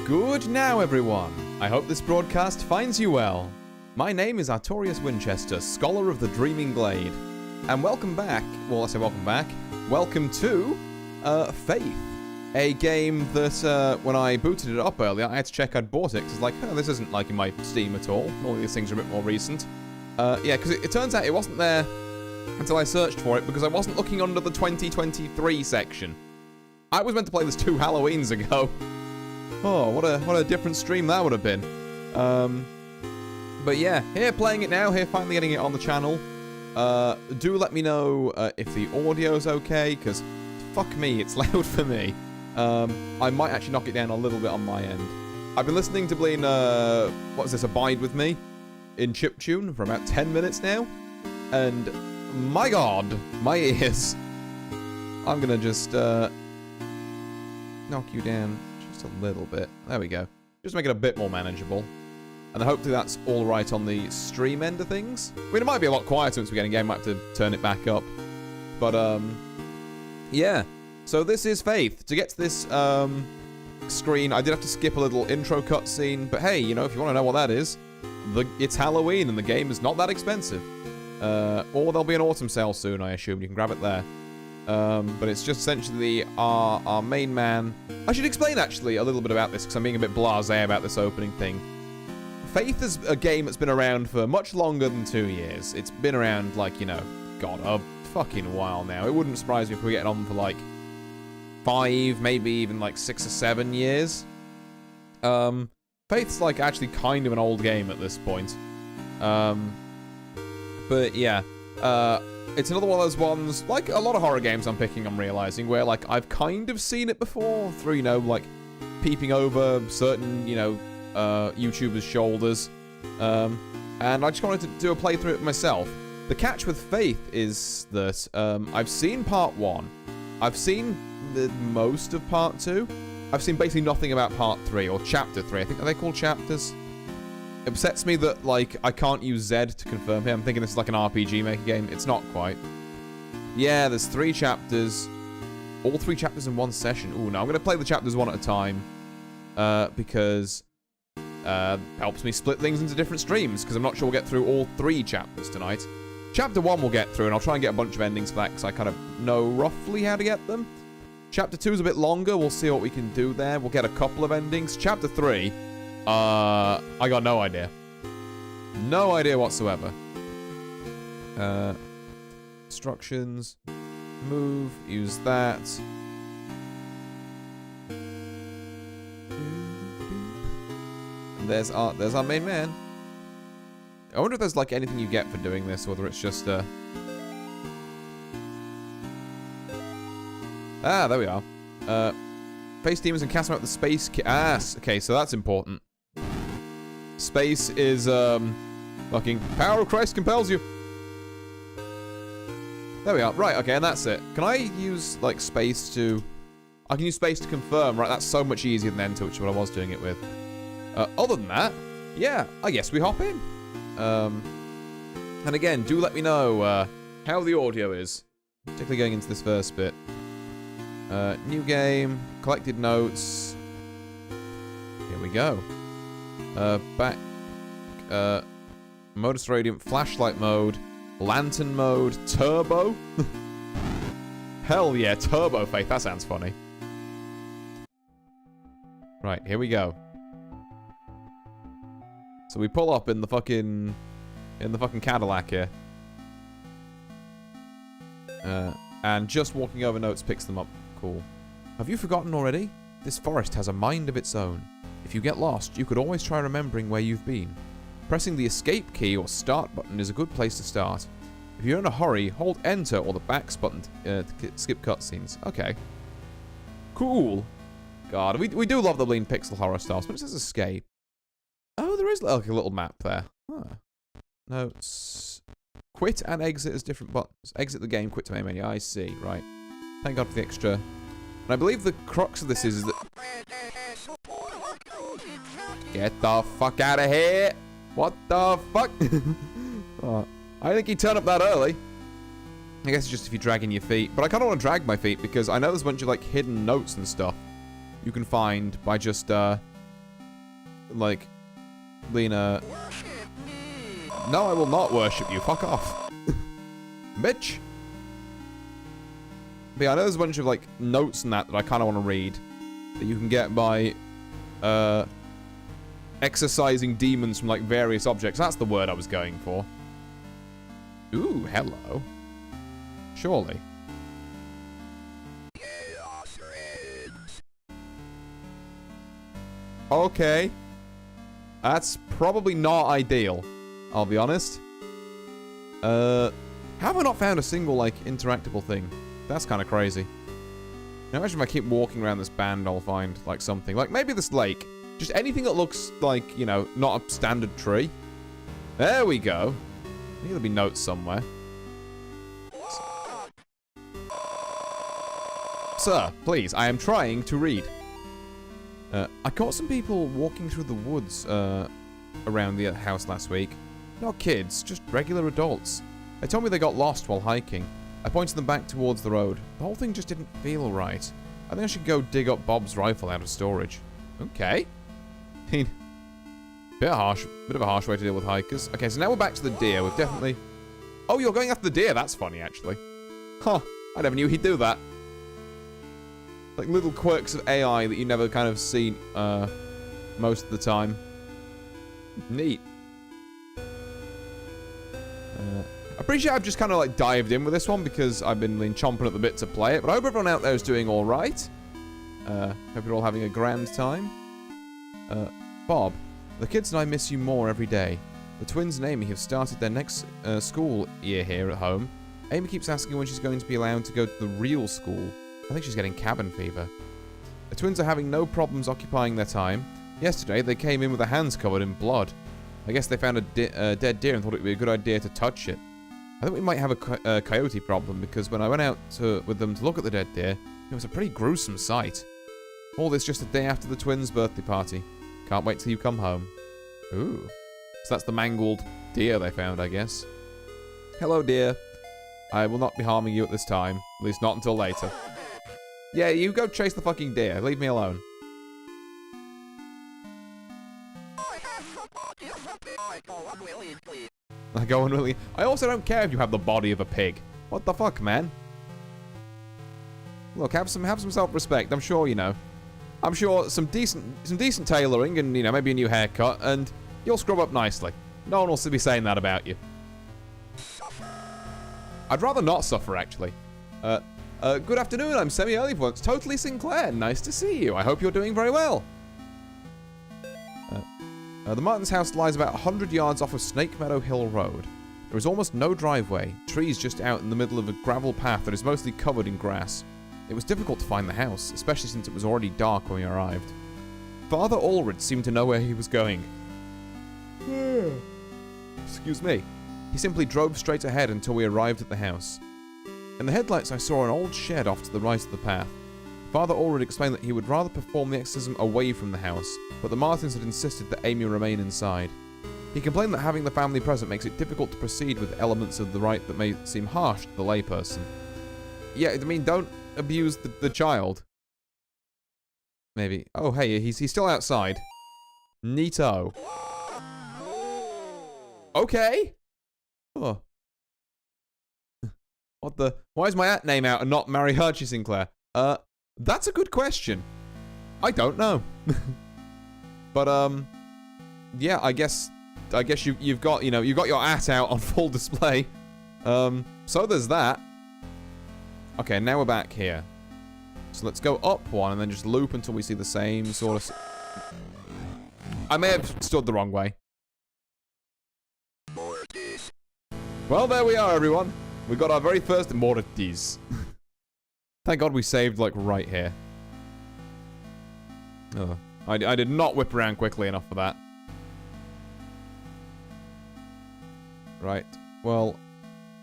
Good now, everyone. I hope this broadcast finds you well. My name is Artorius Winchester, Scholar of the Dreaming Glade. And welcome back, well, I say welcome back, welcome to Faith. A game that, when I booted it up earlier, I had to check I'd bought it, because it's like, oh, this isn't like in my Steam at all. All these things are a bit more recent. Yeah, because it turns out it wasn't there until I searched for it, because I wasn't looking under the 2023 section. I was meant to play this 2 Halloweens ago. Oh, what a different stream that would have been. But yeah, here playing it now, here finally getting it on the channel. Do let me know if the audio's okay, because fuck me, it's loud for me. I might actually knock it down a little bit on my end. I've been listening to Blaine, what is this, Abide With Me in chiptune for about 10 minutes now. And my god, my ears. I'm gonna just knock you down just a little bit. There we go. Just make it a bit more manageable. And hopefully that's all right on the stream end of things. I mean, it might be a lot quieter once we get in game. Might have to turn it back up. But, yeah. So this is Faith. To get to this, screen, I did have to skip a little intro cutscene. But hey, you know, if you want to know what that is, it's Halloween and the game is not that expensive. Or there'll be an autumn sale soon, I assume. You can grab it there. But it's just essentially our main man. I should explain, actually, a little bit about this, because I'm being a bit blasé about this opening thing. Faith is a game that's been around for much longer than 2 years. It's been around, like, you know, God, a fucking while now. It wouldn't surprise me if we're getting on for, like, 5, maybe even, like, 6 or 7 years. Faith's, like, actually kind of an old game at this point. But, yeah. It's another one of those ones, like a lot of horror games I'm realizing, where, like, I've kind of seen it before through, you know, like, peeping over certain, you know, YouTubers' shoulders. And I just wanted to do a playthrough of it myself. The catch with Faith is that, I've seen part 1. I've seen most of part 2. I've seen basically nothing about part 3, or chapter 3. I think, are they called chapters? It upsets me that, like, I can't use Z to confirm here. I'm thinking this is like an RPG Maker game. It's not quite. Yeah, there's 3 chapters. All 3 chapters in one session. Ooh, no, I'm going to play the chapters one at a time. Because helps me split things into different streams, because I'm not sure we'll get through all 3 chapters tonight. Chapter 1 we'll get through, and I'll try and get a bunch of endings for that, because I kind of know roughly how to get them. Chapter 2 is a bit longer. We'll see what we can do there. We'll get a couple of endings. Chapter 3... I got no idea. No idea whatsoever. Instructions. Move. Use that. And there's our main man. I wonder if there's, like, anything you get for doing this, or whether it's just, Ah, there we are. Face demons and cast them out the space okay, so that's important. Space is, fucking power of Christ compels you. There we are. Right, okay, and that's it. Can I use, like, space to... I can use space to confirm, right? That's so much easier than enter, which is what I was doing it with. Other than that, yeah, I guess we hop in. And again, do let me know, how the audio is. Particularly going into this first bit. New game, collected notes. Here we go. Back, modus radiant, flashlight mode, lantern mode, turbo. Hell yeah, turbo, Faith, that sounds funny. Right, here we go. So we pull up in the fucking Cadillac here. And just walking over notes picks them up. Cool. Have you forgotten already? This forest has a mind of its own. If you get lost, you could always try remembering where you've been. Pressing the escape key or start button is a good place to start. If you're in a hurry, hold enter or the back button to skip cutscenes. Okay. Cool. God, we do love the lean pixel horror style. So it says escape. Oh, there is like a little map there. Huh. Notes. Quit and exit as different buttons. Exit the game, quit to main menu. I see, right. Thank God for the extra. And I believe the crux of this is that... Get the fuck out of here! What the fuck? Oh, I think he turned up that early. I guess it's just if you're dragging your feet. But I kind of want to drag my feet because I know there's a bunch of, like, hidden notes and stuff you can find by just like, Lena... No, I will not worship you. Fuck off. Bitch. But yeah, I know there's a bunch of, like, notes and that I kind of want to read. That you can get by, exorcising demons from, like, various objects. That's the word I was going for. Ooh, hello. Surely. Okay. That's probably not ideal, I'll be honest. How have I not found a single, like, interactable thing? That's kind of crazy. Now, imagine if I keep walking around this band, I'll find, like, something. Like, maybe this lake. Just anything that looks like, you know, not a standard tree. There we go. I think there'll be notes somewhere. Sir, please, I am trying to read. I caught some people walking through the woods around the house last week. Not kids, just regular adults. They told me they got lost while hiking. I pointed them back towards the road. The whole thing just didn't feel right. I think I should go dig up Bob's rifle out of storage. Okay. I mean, bit of a harsh way to deal with hikers. Okay, so now we're back to the deer. We've definitely... Oh, you're going after the deer. That's funny, actually. Huh. I never knew he'd do that. Like little quirks of AI that you never kind of see most of the time. Neat. I'm pretty sure I've just kind of like dived in with this one because I've been chomping at the bit to play it. But I hope everyone out there is doing all right. Hope you're all having a grand time. Bob, the kids and I miss you more every day. The twins and Amy have started their next school year here at home. Amy keeps asking when she's going to be allowed to go to the real school. I think she's getting cabin fever. The twins are having no problems occupying their time. Yesterday, they came in with their hands covered in blood. I guess they found a dead deer and thought it would be a good idea to touch it. I think we might have a coyote problem because when I went out with them to look at the dead deer, it was a pretty gruesome sight. All this just a day after the twins' birthday party. Can't wait till you come home. Ooh. So that's the mangled deer they found, I guess. Hello, dear. I will not be harming you at this time. At least not until later. Yeah, you go chase the fucking deer. Leave me alone. I go unwillingly. I also don't care if you have the body of a pig. What the fuck, man? Look, have some self-respect. I'm sure, you know. I'm sure some decent tailoring and, you know, maybe a new haircut and you'll scrub up nicely. No one will be saying that about you. I'd rather not suffer, actually. Good afternoon, I'm semi-early for once. Totally Sinclair, nice to see you. I hope you're doing very well. The Martins' house lies about 100 yards off of Snake Meadow Hill Road. There is almost no driveway, trees just out in the middle of a gravel path that is mostly covered in grass. It was difficult to find the house, especially since it was already dark when we arrived. Father Ulrich seemed to know where he was going. Excuse me. He simply drove straight ahead until we arrived at the house. In the headlights, I saw an old shed off to the right of the path. Father Ulrich explained that he would rather perform the exorcism away from the house, but the Martins had insisted that Amy remain inside. He complained that having the family present makes it difficult to proceed with elements of the rite that may seem harsh to the layperson. Yeah, I mean, don't abuse the child. Maybe. Oh, hey, he's still outside. Neato. Okay. Oh. What the? Why is my name out and not Mary Hershey Sinclair? That's a good question. I don't know. But yeah, I guess you've got, you know, you've got your at out on full display. So there's that. Okay, now we're back here. So let's go up one and then just loop until we see the same sort of... I may have stood the wrong way. Well, there we are, everyone. We got our very first Mortis. Thank God we saved, like, right here. Oh, I did not whip around quickly enough for that. Right. Well,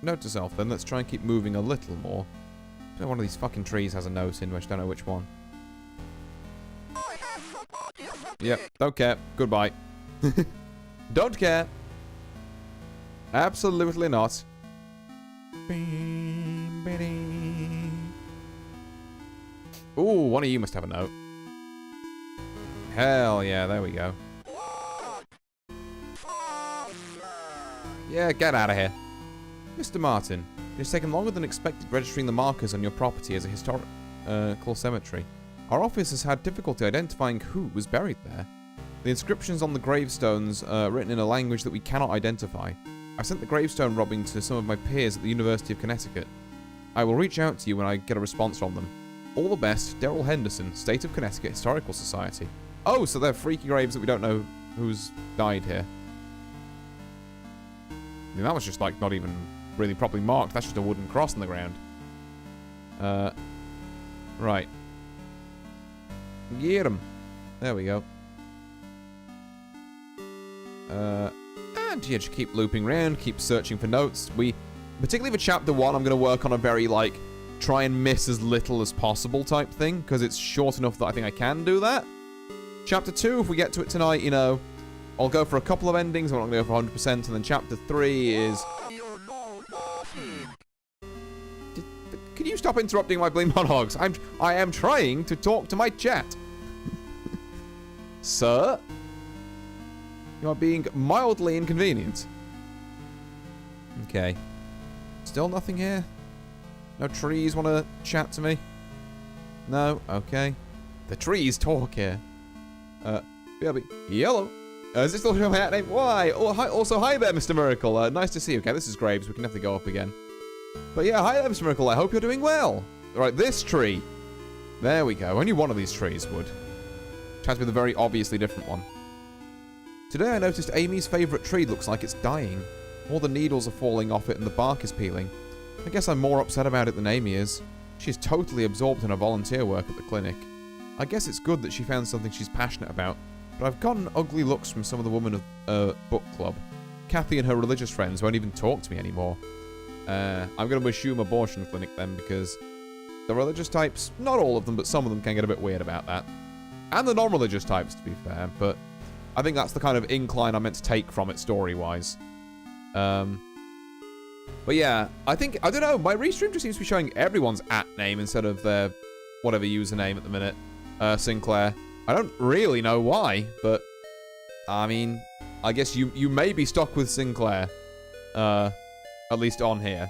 note to self, then. Let's try and keep moving a little more. One of these fucking trees has a note in which I don't know which one. Yep, don't care. Goodbye. Don't care. Absolutely not. Ooh, one of you must have a note. Hell yeah, there we go. Yeah, get out of here. Mr. Martin, it has taken longer than expected registering the markers on your property as a historical cemetery. Our office has had difficulty identifying who was buried there. The inscriptions on the gravestones are written in a language that we cannot identify. I sent the gravestone robbing to some of my peers at the University of Connecticut. I will reach out to you when I get a response from them. All the best, Daryl Henderson, State of Connecticut Historical Society. Oh, so they're freaky graves that we don't know who's died here. I mean, that was just, like, not even really properly marked. That's just a wooden cross on the ground. Right. Get him. There we go. And yeah, just keep looping around, keep searching for notes. Particularly for chapter 1, I'm going to work on a very, like, try and miss as little as possible type thing, because it's short enough that I think I can do that. Chapter 2, if we get to it tonight, you know, I'll go for a couple of endings. I'm not going to go for 100%, and then chapter 3 is... Can you stop interrupting my bleem monologues? I am trying to talk to my chat. Sir? You are being mildly inconvenient. Okay. Still nothing here? No trees want to chat to me? No? Okay. The trees talk here. BRB. Yellow. Is this still my hat name? Why? Oh, hi, also, hi there, Mr. Miracle. Nice to see you. Okay, this is Graves. We can definitely go up again. But yeah, hi there, Mr. Miracle. I hope you're doing well. Right, this tree. There we go. Only one of these trees would. It has to be the very obviously different one. Today I noticed Amy's favourite tree looks like it's dying. All the needles are falling off it and the bark is peeling. I guess I'm more upset about it than Amy is. She's totally absorbed in her volunteer work at the clinic. I guess it's good that she found something she's passionate about, but I've gotten ugly looks from some of the women of book club. Kathy and her religious friends won't even talk to me anymore. I'm going to assume abortion clinic then, because the religious types, not all of them, but some of them can get a bit weird about that. And the non-religious types, to be fair, but I think that's the kind of incline I meant to take from it story-wise. But yeah, I don't know, my restream just seems to be showing everyone's @name instead of their whatever username at the minute. Sinclair. I don't really know why, but I mean, I guess you may be stuck with Sinclair. At least on here.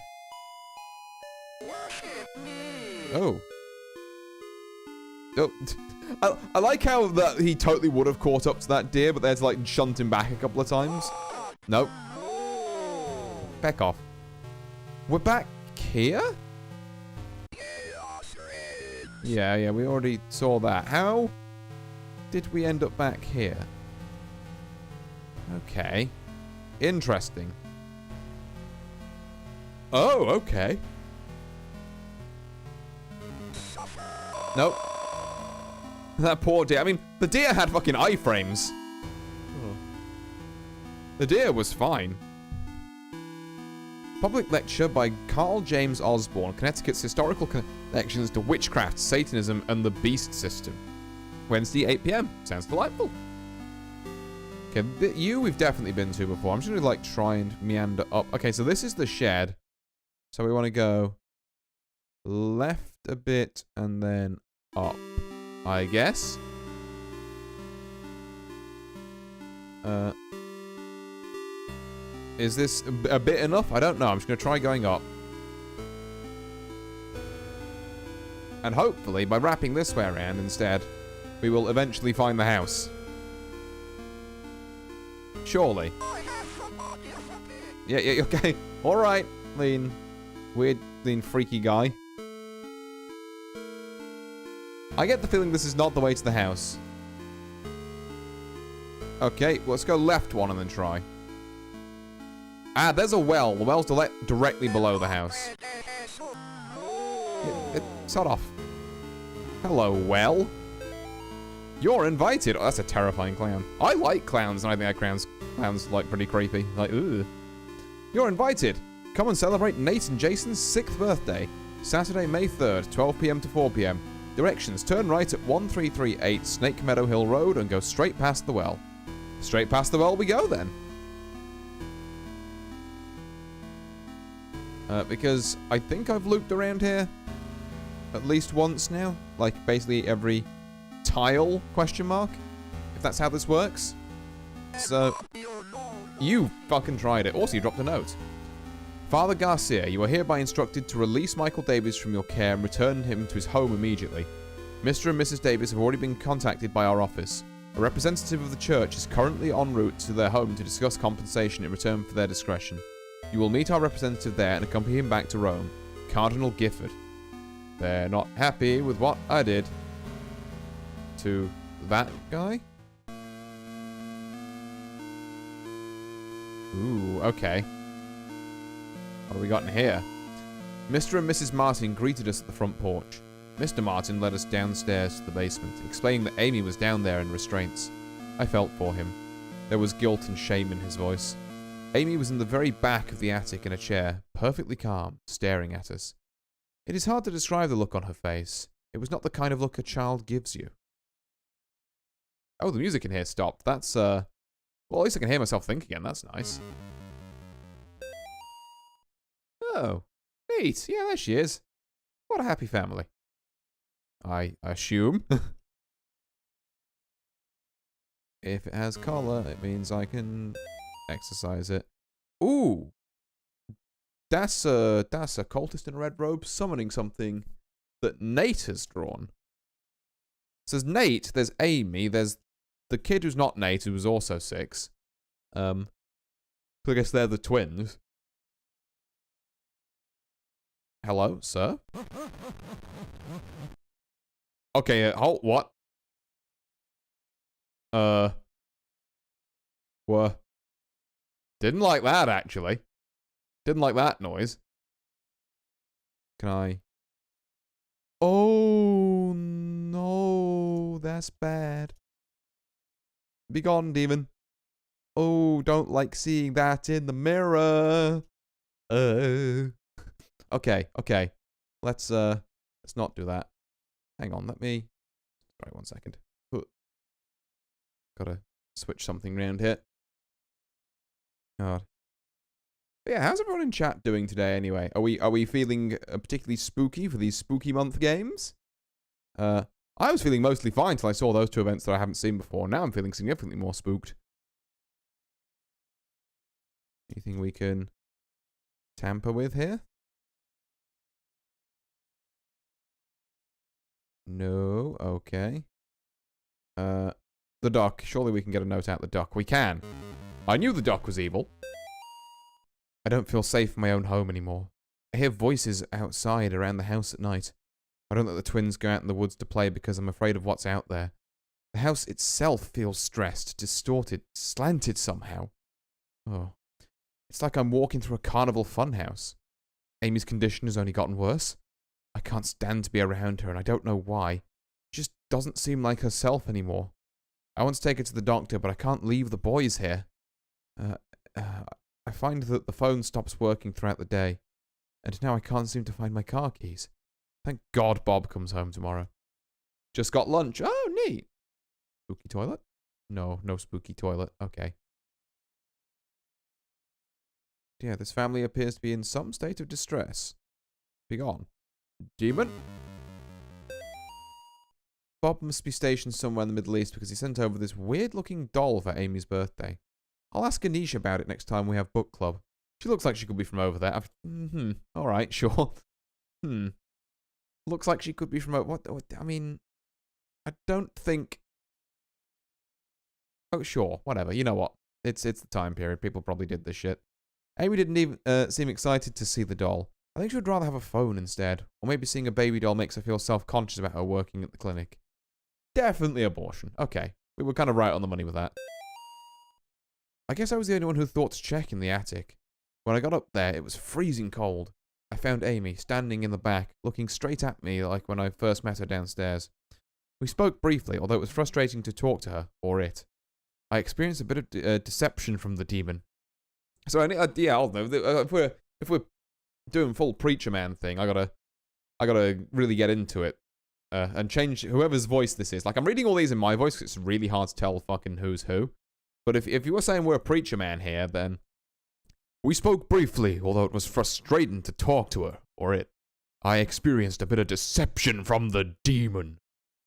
Oh. Oh. I like how that he totally would have caught up to that deer, but they had to like shunt him back a couple of times. Nope. Back off. We're back here? Yeah, we already saw that. How did we end up back here? Okay. Interesting. Oh, okay. Nope. That poor deer. I mean, the deer had fucking iframes. Oh. The deer was fine. Public lecture by Carl James Osborne, Connecticut's historical connections to witchcraft, Satanism, and the beast system. Wednesday, 8 p.m. Sounds delightful. Okay, we've definitely been to before. I'm just gonna like try and meander up. Okay, so this is the shed. So we want to go left a bit and then up, I guess. Is this a bit enough? I don't know. I'm just going to try going up. And hopefully, by wrapping this way around instead, we will eventually find the house. Surely. Yeah, okay. Alright, Lean. Weird, Lean, freaky guy. I get the feeling this is not the way to the house. Okay, well, let's go left one and then try. Ah, there's a well. The well's directly below the house. Sod off. Hello, well. You're invited. Oh, that's a terrifying clown. I like clowns, and I think clowns like pretty creepy. Like, ugh. You're invited. Come and celebrate Nate and Jason's 6th birthday. Saturday, May 3rd, 12 p.m. to 4 p.m. Directions, turn right at 1338 Snake Meadow Hill Road and go straight past the well. Straight past the well we go, then. Because I think I've looped around here at least once now. Like, basically every tile, question mark. If that's how this works. So, You fucking tried it. Also, you dropped a note. Father Garcia, you are hereby instructed to release Michael Davis from your care and return him to his home immediately. Mr. and Mrs. Davis have already been contacted by our office. A representative of the church is currently en route to their home to discuss compensation in return for their discretion. You will meet our representative there and accompany him back to Rome. Cardinal Gifford. They're not happy with what I did to that guy? Ooh, okay. What have we got in here? Mr. and Mrs. Martin greeted us at the front porch. Mr. Martin led us downstairs to the basement, explaining that Amy was down there in restraints. I felt for him. There was guilt and shame in his voice. Amy was in the very back of the attic in a chair, perfectly calm, staring at us. It is hard to describe the look on her face. It was not the kind of look a child gives you. Oh, the music in here stopped. That's, well, at least I can hear myself think again. That's nice. Oh, neat. Yeah, there she is. What a happy family. I assume. If it has collar, it means I can exercise it. Ooh. That's a cultist in a red robe summoning something that Nate has drawn. So there's Nate, there's Amy, there's the kid who's not Nate, who was also 6. So I guess they're the twins. Hello, sir? Okay, hold, what? What? Didn't like that, actually. Didn't like that noise. Can I? Oh, no, that's bad. Be gone, demon. Oh, don't like seeing that in the mirror. Okay, okay. Let's not do that. Hang on, let me... Sorry, 1 second. Gotta switch something around here. God. But yeah, how's everyone in chat doing today anyway? Are we feeling particularly spooky for these spooky month games? I was feeling mostly fine till I saw those 2 events that I haven't seen before. Now I'm feeling significantly more spooked. Anything we can tamper with here? No, okay. The dock. Surely we can get a note out the dock. We can. I knew the dock was evil. I don't feel safe in my own home anymore. I hear voices outside around the house at night. I don't let the twins go out in the woods to play because I'm afraid of what's out there. The house itself feels stressed, distorted, slanted somehow. Oh. It's like I'm walking through a carnival funhouse. Amy's condition has only gotten worse. I can't stand to be around her, and I don't know why. She just doesn't seem like herself anymore. I want to take her to the doctor, but I can't leave the boys here. I find that the phone stops working throughout the day, and now I can't seem to find my car keys. Thank God Bob comes home tomorrow. Just got lunch. Oh, neat. Spooky toilet? No, no spooky toilet. Okay. Yeah, this family appears to be in some state of distress. Be gone. Demon? Bob must be stationed somewhere in the Middle East because he sent over this weird-looking doll for Amy's birthday. I'll ask Anisha about it next time we have book club. She looks like she could be from over there. Alright, sure. Looks like she could be from over... What? I mean... I don't think... Oh, sure. Whatever. You know what? It's the time period. People probably did this shit. Amy didn't even seem excited to see the doll. I think she would rather have a phone instead. Or maybe seeing a baby doll makes her feel self-conscious about her working at the clinic. Definitely abortion. Okay. We were kind of right on the money with that. I guess I was the only one who thought to check in the attic. When I got up there, it was freezing cold. I found Amy standing in the back, looking straight at me like when I first met her downstairs. We spoke briefly, although it was frustrating to talk to her, or it. I experienced a bit of deception from the demon. So, yeah, I don't know. If we're doing full preacher man thing, I gotta really get into it. And change whoever's voice this is. Like, I'm reading all these in my voice, 'cause it's really hard to tell fucking who's who. But if you were saying we're a preacher man here, then... We spoke briefly, although it was frustrating to talk to her, or it. I experienced a bit of deception from the demon.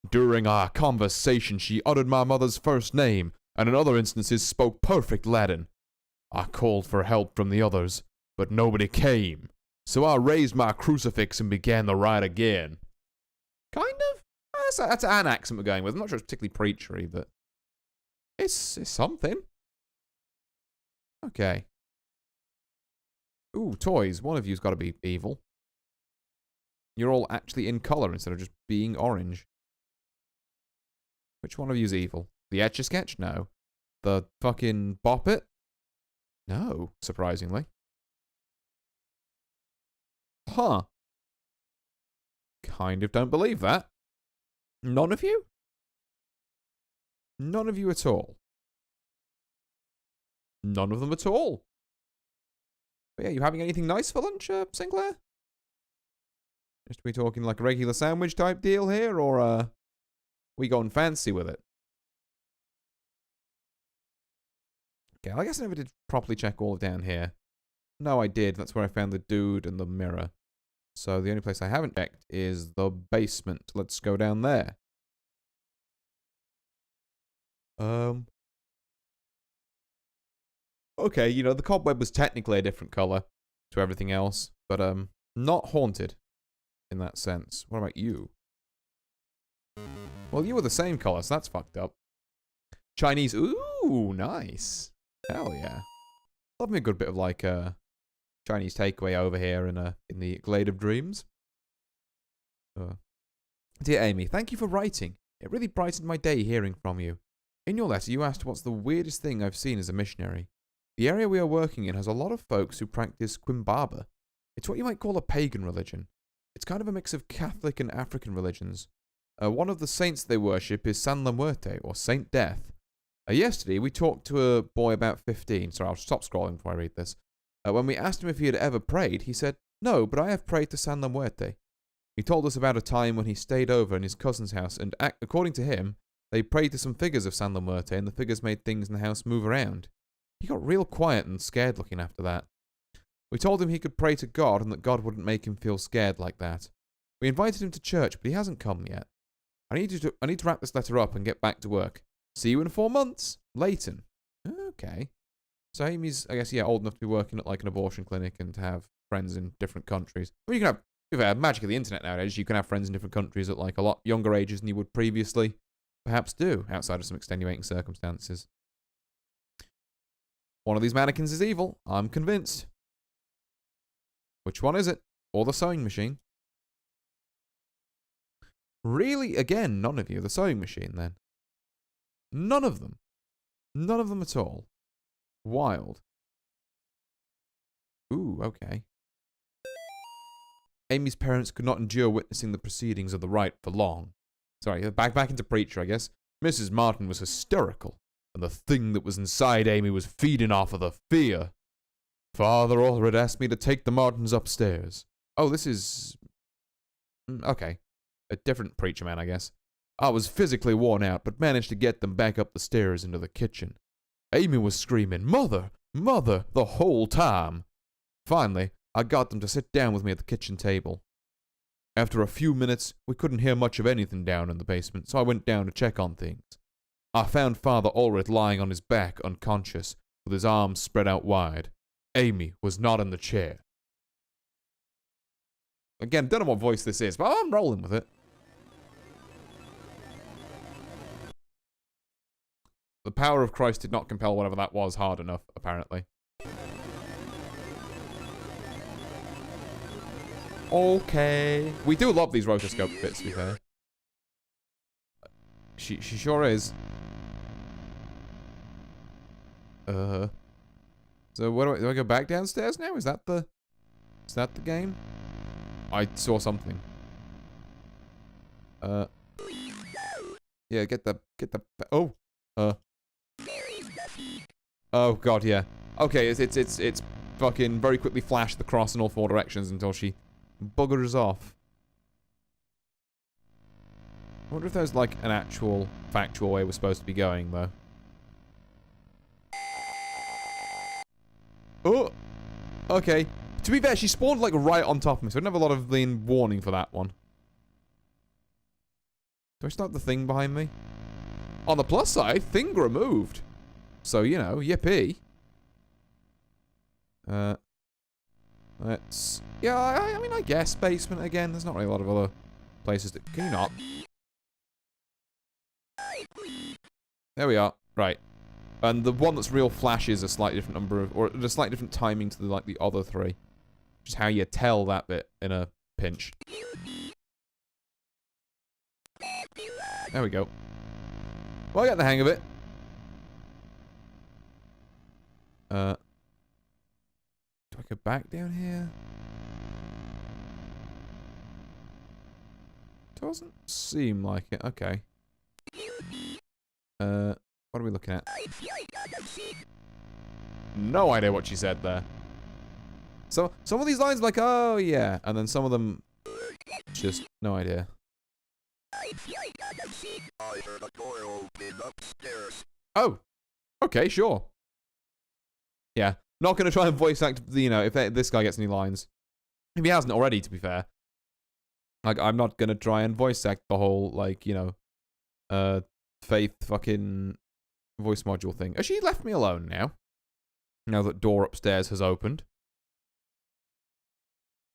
During our conversation, she uttered my mother's first name, and in other instances spoke perfect Latin. I called for help from the others, but nobody came. So I raised my crucifix and began the ride again. Kind of? That's an accent we're going with. I'm not sure it's particularly preachery, but it's something. Okay. Ooh, toys. One of you's got to be evil. You're all actually in color instead of just being orange. Which one of you's evil? The Etch-a-Sketch? No. The fucking Bop It? No, surprisingly. Huh. Kind of don't believe that. None of you? None of you at all. None of them at all. But yeah, you having anything nice for lunch, Sinclair? Just we talking like a regular sandwich type deal here, or we going fancy with it? Okay, I guess I never did properly check all down here. No, I did. That's where I found the dude and the mirror. So the only place I haven't checked is the basement. Let's go down there. Okay, you know, the cobweb was technically a different color to everything else, but not haunted in that sense. What about you? Well, you were the same color, so that's fucked up. Chinese. Ooh, nice. Hell yeah. Love me a good bit of like Chinese takeaway over here in the Glade of Dreams. Dear Amy, thank you for writing. It really brightened my day hearing from you. In your letter, you asked what's the weirdest thing I've seen as a missionary. The area we are working in has a lot of folks who practice Quimbaba. It's what you might call a pagan religion. It's kind of a mix of Catholic and African religions. One of the saints they worship is San La Muerte, or Saint Death. Yesterday, we talked to a boy about 15. Sorry, I'll stop scrolling before I read this. When we asked him if he had ever prayed, he said, "No, but I have prayed to San La Muerte." He told us about a time when he stayed over in his cousin's house, and according to him, they prayed to some figures of San La Muerte, and the figures made things in the house move around. He got real quiet and scared looking after that. We told him he could pray to God and that God wouldn't make him feel scared like that. We invited him to church, but he hasn't come yet. I need to wrap this letter up and get back to work. See you in 4 months. Leighton. Okay. So Amy's, I guess, yeah, old enough to be working at like an abortion clinic and to have friends in different countries. I mean, you can have, magic of the internet nowadays, you can have friends in different countries at like a lot younger ages than you would previously perhaps do, outside of some extenuating circumstances. One of these mannequins is evil, I'm convinced. Which one is it? Or the sewing machine? Really? Again, none of you. The sewing machine, then. None of them. None of them at all. Wild. Ooh, okay. Amy's parents could not endure witnessing the proceedings of the rite for long. Sorry, back into preacher, I guess. Mrs. Martin was hysterical, and the thing that was inside Amy was feeding off of the fear. Father Ulrich asked me to take the Martins upstairs. Oh, this is... okay. A different preacher man, I guess. I was physically worn out, but managed to get them back up the stairs into the kitchen. Amy was screaming, "Mother! Mother!" the whole time. Finally, I got them to sit down with me at the kitchen table. After a few minutes, we couldn't hear much of anything down in the basement, so I went down to check on things. I found Father Ulrich lying on his back, unconscious, with his arms spread out wide. Amy was not in the chair. Again, don't know what voice this is, but I'm rolling with it. The power of Christ did not compel whatever that was hard enough, apparently. Okay. We do love these rotoscope bits, to be fair. She sure is. So what do I go back downstairs now? Is that the game? I saw something. Yeah, get the oh. Oh god, yeah. Okay, it's fucking very quickly flashed the cross in all 4 directions until she buggers off. I wonder if there's like an actual factual way we're supposed to be going though. Oh! Okay. To be fair, she spawned like right on top of me, so I didn't have a lot of warning for that one. Do I start the thing behind me? On the plus side, thing removed. So, you know, yippee. Let's... Yeah, I mean, I guess basement again. There's not really a lot of other places that... Can you not? There we are. Right. And the one that's real flashes a slightly different number of... Or a slightly different timing to the, like, the other three. Just how you tell that bit in a pinch. There we go. Well, I got the hang of it. Do I go back down here? Doesn't seem like it. Okay. What are we looking at? No idea what she said there. So, some of these lines are like, oh yeah, and then some of them, just no idea. Oh, okay, sure. Yeah, not gonna try and voice act, you know, if this guy gets any lines. If he hasn't already, to be fair. Like, I'm not gonna try and voice act the whole, like, you know, Faith fucking voice module thing. Has she left me alone now? Now that door upstairs has opened.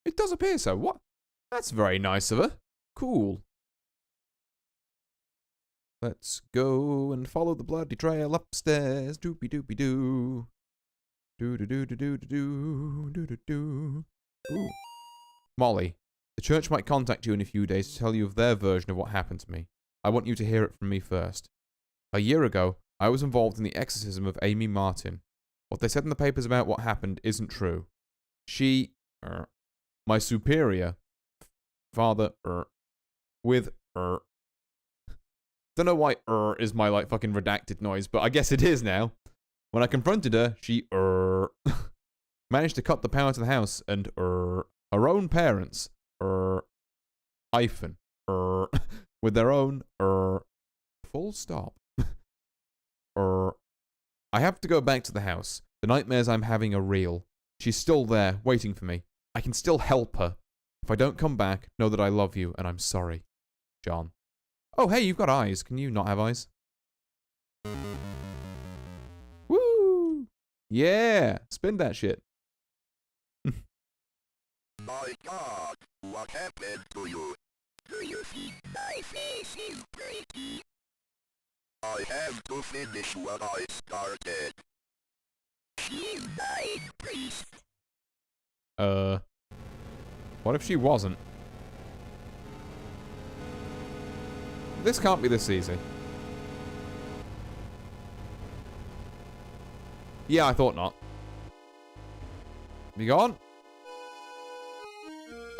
It does appear so. What? That's very nice of her. Cool. Let's go and follow the bloody trail upstairs. Doopy doopy doo. Doo doo doo doo doo doo doo doo doo. Ooh. Molly, the church might contact you in a few days to tell you of their version of what happened to me. I want you to hear it from me first. A year ago, I was involved in the exorcism of Amy Martin. What they said in the papers about what happened isn't true. She, my superior, father, with, don't know why, is my, like, fucking redacted noise, but I guess it is now. When I confronted her, she, managed to cut the power to the house, and, her own parents, hyphen, with their own, full stop. I have to go back to the house. The nightmares I'm having are real. She's still there, waiting for me. I can still help her. If I don't come back, know that I love you, and I'm sorry. John. Oh, hey, you've got eyes. Can you not have eyes? Woo! Yeah! Spin that shit. My God, what happened to you? Do you think my face is pretty? I have to finish what I started. She's my priest. What if she wasn't? This can't be this easy. Yeah, I thought not. Be gone?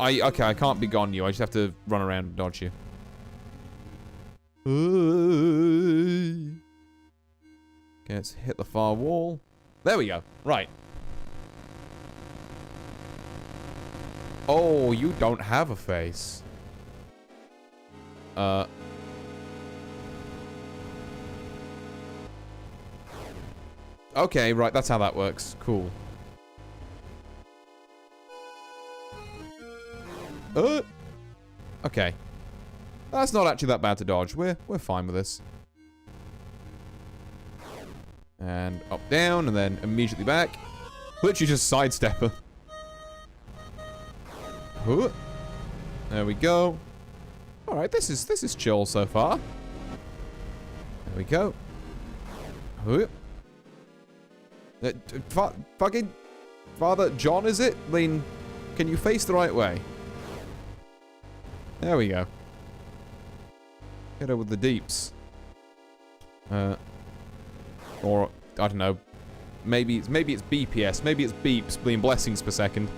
Okay, I can't be gone you. I just have to run around and dodge you. Okay, let's hit the far wall. There we go. Right. Oh, you don't have a face. Okay, right, that's how that works. Cool. Okay. That's not actually that bad to dodge. We're fine with this. And up, down, and then immediately back. Literally just sidestep her. There we go. Alright, this is chill so far. There we go. Fucking Father John, is it? I mean, can you face the right way? There we go. Hit her with the deeps. Or, I don't know. Maybe it's BPS. Maybe it's beeps, being blessings per second.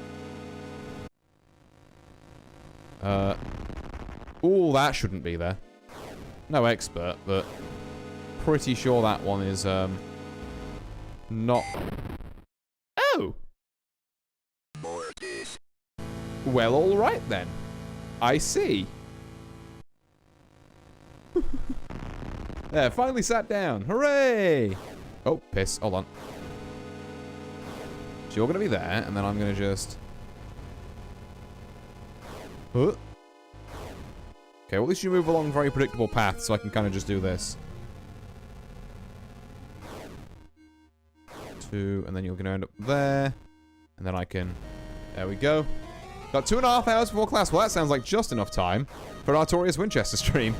Ooh, that shouldn't be there. No expert, but pretty sure that one is, not... Oh! Well, alright then. I see. There, finally sat down. Hooray! Oh, piss. Hold on. So you're going to be there, and then I'm going to just... Okay, well, at least you move along very predictable paths, so I can kind of just do this. 2, and then you're going to end up there. And then I can... There we go. Got 2.5 hours before class. Well, that sounds like just enough time for an Artorias Winchester stream,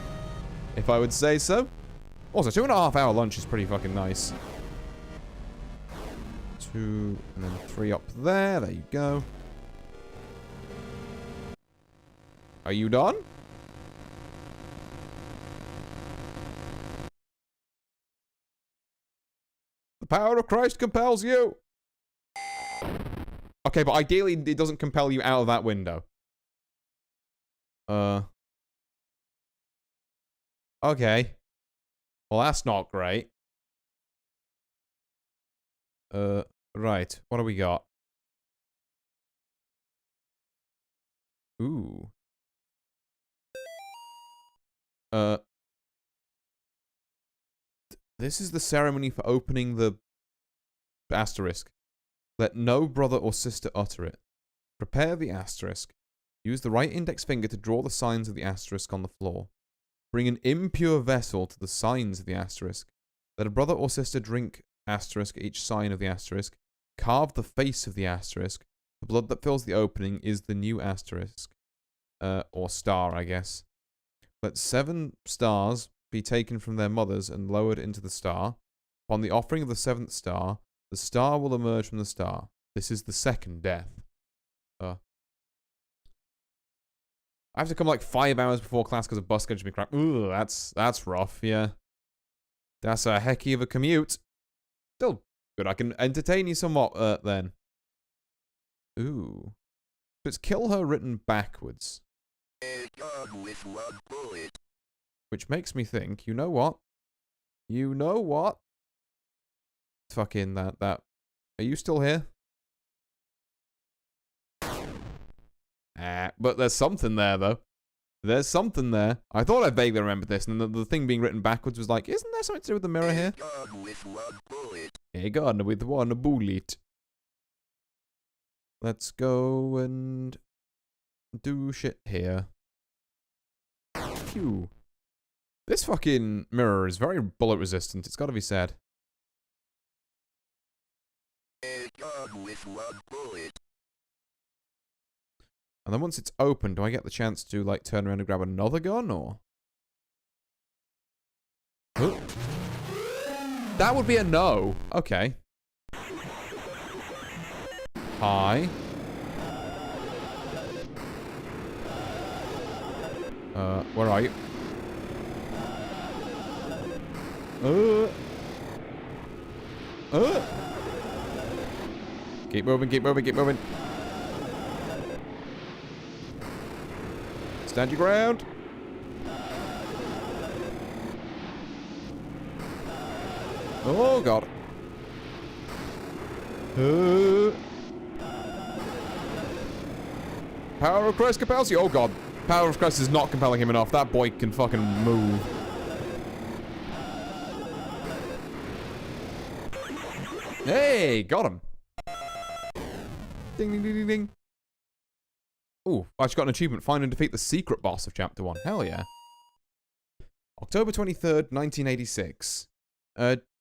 if I would say so. Also, 2.5 hour lunch is pretty fucking nice. 2, and then 3 up there. There you go. Are you done? The power of Christ compels you. Okay, but ideally it doesn't compel you out of that window. Okay. Well, that's not great. Right. What do we got? Ooh. This is the ceremony for opening the asterisk. Let no brother or sister utter it. Prepare the asterisk. Use the right index finger to draw the signs of the asterisk on the floor. Bring an impure vessel to the signs of the asterisk. Let a brother or sister drink asterisk each sign of the asterisk. Carve the face of the asterisk. The blood that fills the opening is the new asterisk. Or star, I guess. Let 7 stars be taken from their mothers and lowered into the star. Upon the offering of the 7th star, the star will emerge from the star. This is the second death. I have to come like 5 hours before class because of bus schedule me crap. Ooh, that's rough, yeah. That's a hecky of a commute. Still good, I can entertain you somewhat, then. Ooh. So it's kill her written backwards. Which makes me think, you know what? You know what? Fucking that. Are you still here? But there's something there, though. There's something there. I thought I vaguely remembered this, and the thing being written backwards was like, isn't there something to do with the mirror here? A gun with one bullet. Let's go and do shit here. Phew. This fucking mirror is very bullet resistant, it's gotta be said. And then once it's open, do I get the chance to, like, turn around and grab another gun, or? Ooh. That would be a no. Okay. Hi. Where are you? Keep moving, keep moving, keep moving. Stand your ground. Oh, God. Power of Christ compels you. Oh, God. Power of Christ is not compelling him enough. That boy can fucking move. Hey, got him. Ding, ding, ding, ding, ding. Ooh, I just got an achievement. Find and defeat the secret boss of Chapter 1. Hell yeah. October 23rd, 1986.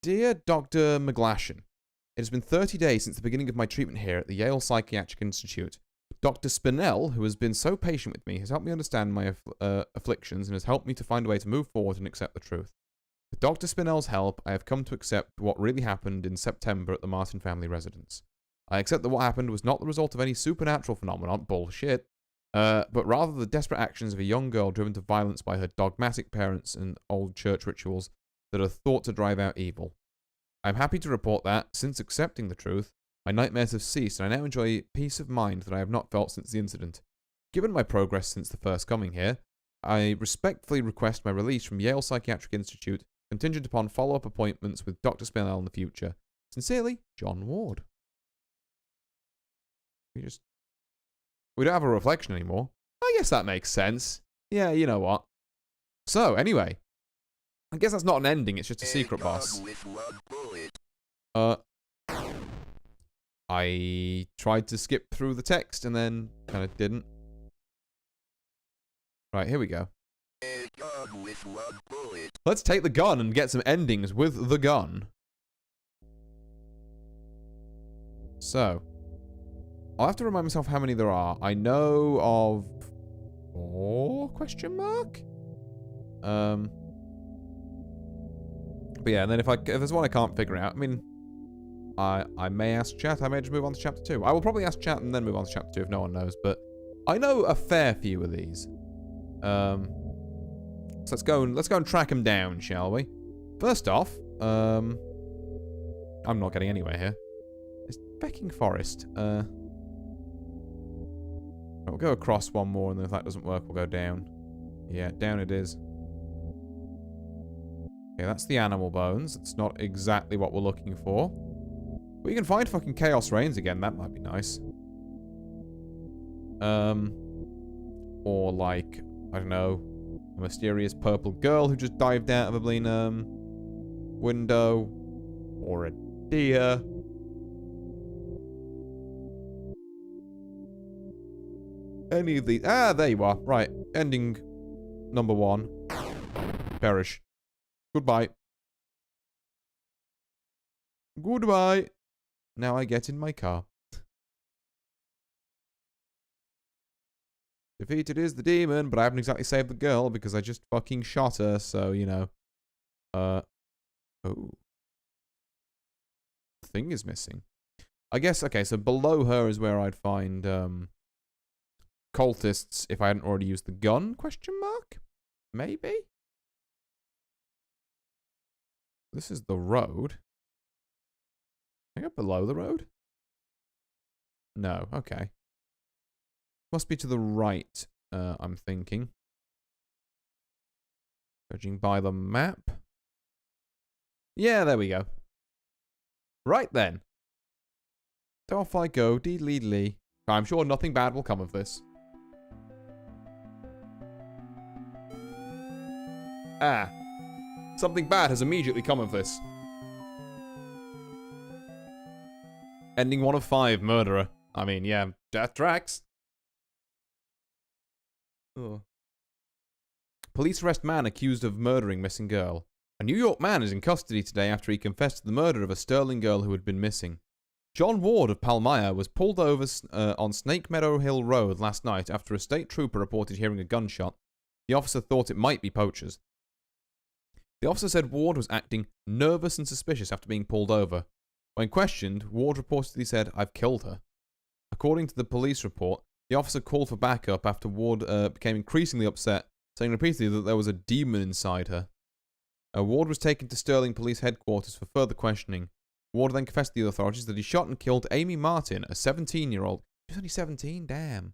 Dear Dr. McGlashan, it has been 30 days since the beginning of my treatment here at the Yale Psychiatric Institute. Dr. Spinell, who has been so patient with me, has helped me understand my afflictions and has helped me to find a way to move forward and accept the truth. With Dr. Spinell's help, I have come to accept what really happened in September at the Martin family residence. I accept that what happened was not the result of any supernatural phenomenon, bullshit, but rather the desperate actions of a young girl driven to violence by her dogmatic parents and old church rituals that are thought to drive out evil. I am happy to report that, since accepting the truth, my nightmares have ceased and I now enjoy peace of mind that I have not felt since the incident. Given my progress since the first coming here, I respectfully request my release from Yale Psychiatric Institute, contingent upon follow-up appointments with Dr. Spinell in the future. Sincerely, John Ward. We don't have a reflection anymore. I guess that makes sense. Yeah, you know what. So, anyway. I guess that's not an ending, it's just a secret boss. I tried to skip through the text and then kind of didn't. Right, here we go. Let's take the gun and get some endings with the gun. So. I'll have to remind myself how many there are. I know of 4 question mark? But yeah, and then if there's one I can't figure out, I mean, I may ask chat. I may just move on to chapter 2. I will probably ask chat and then move on to chapter 2 if no one knows. But I know a fair few of these. So let's go and track them down, shall we? First off, I'm not getting anywhere here. It's Becking Forest. We'll go across one more, and then if that doesn't work, we'll go down. Yeah, down it is. Okay, that's the animal bones. It's not exactly what we're looking for. We can find fucking Chaos Reigns again. That might be nice. Or like, I don't know, a mysterious purple girl who just dived out of a window. Or a deer. Any of these. Ah, there you are. Right. Ending number 1. Perish. Goodbye. Goodbye. Now I get in my car. Defeated is the demon, but I haven't exactly saved the girl because I just fucking shot her, so, you know. Oh. The thing is missing. I guess, okay, so below her is where I'd find, cultists if I hadn't already used the gun, question mark? Maybe? This is the road. Can I go below the road? No, okay. Must be to the right, I'm thinking. Judging by the map. Yeah, there we go. Right then. Off I go, dee-lee-lee. I'm sure nothing bad will come of this. Ah. Something bad has immediately come of this. Ending 1 of 5, murderer. I mean, yeah, death tracks. Ugh. Police arrest man accused of murdering missing girl. A New York man is in custody today after he confessed to the murder of a Sterling girl who had been missing. John Ward of Palmyra was pulled over on Snake Meadow Hill Road last night after a state trooper reported hearing a gunshot. The officer thought it might be poachers. The officer said Ward was acting nervous and suspicious after being pulled over. When questioned, Ward reportedly said, "I've killed her." According to the police report, the officer called for backup after Ward became increasingly upset, saying repeatedly that there was a demon inside her. Ward was taken to Sterling Police Headquarters for further questioning. Ward then confessed to the authorities that he shot and killed Amy Martin, a 17-year-old. She was only 17, damn.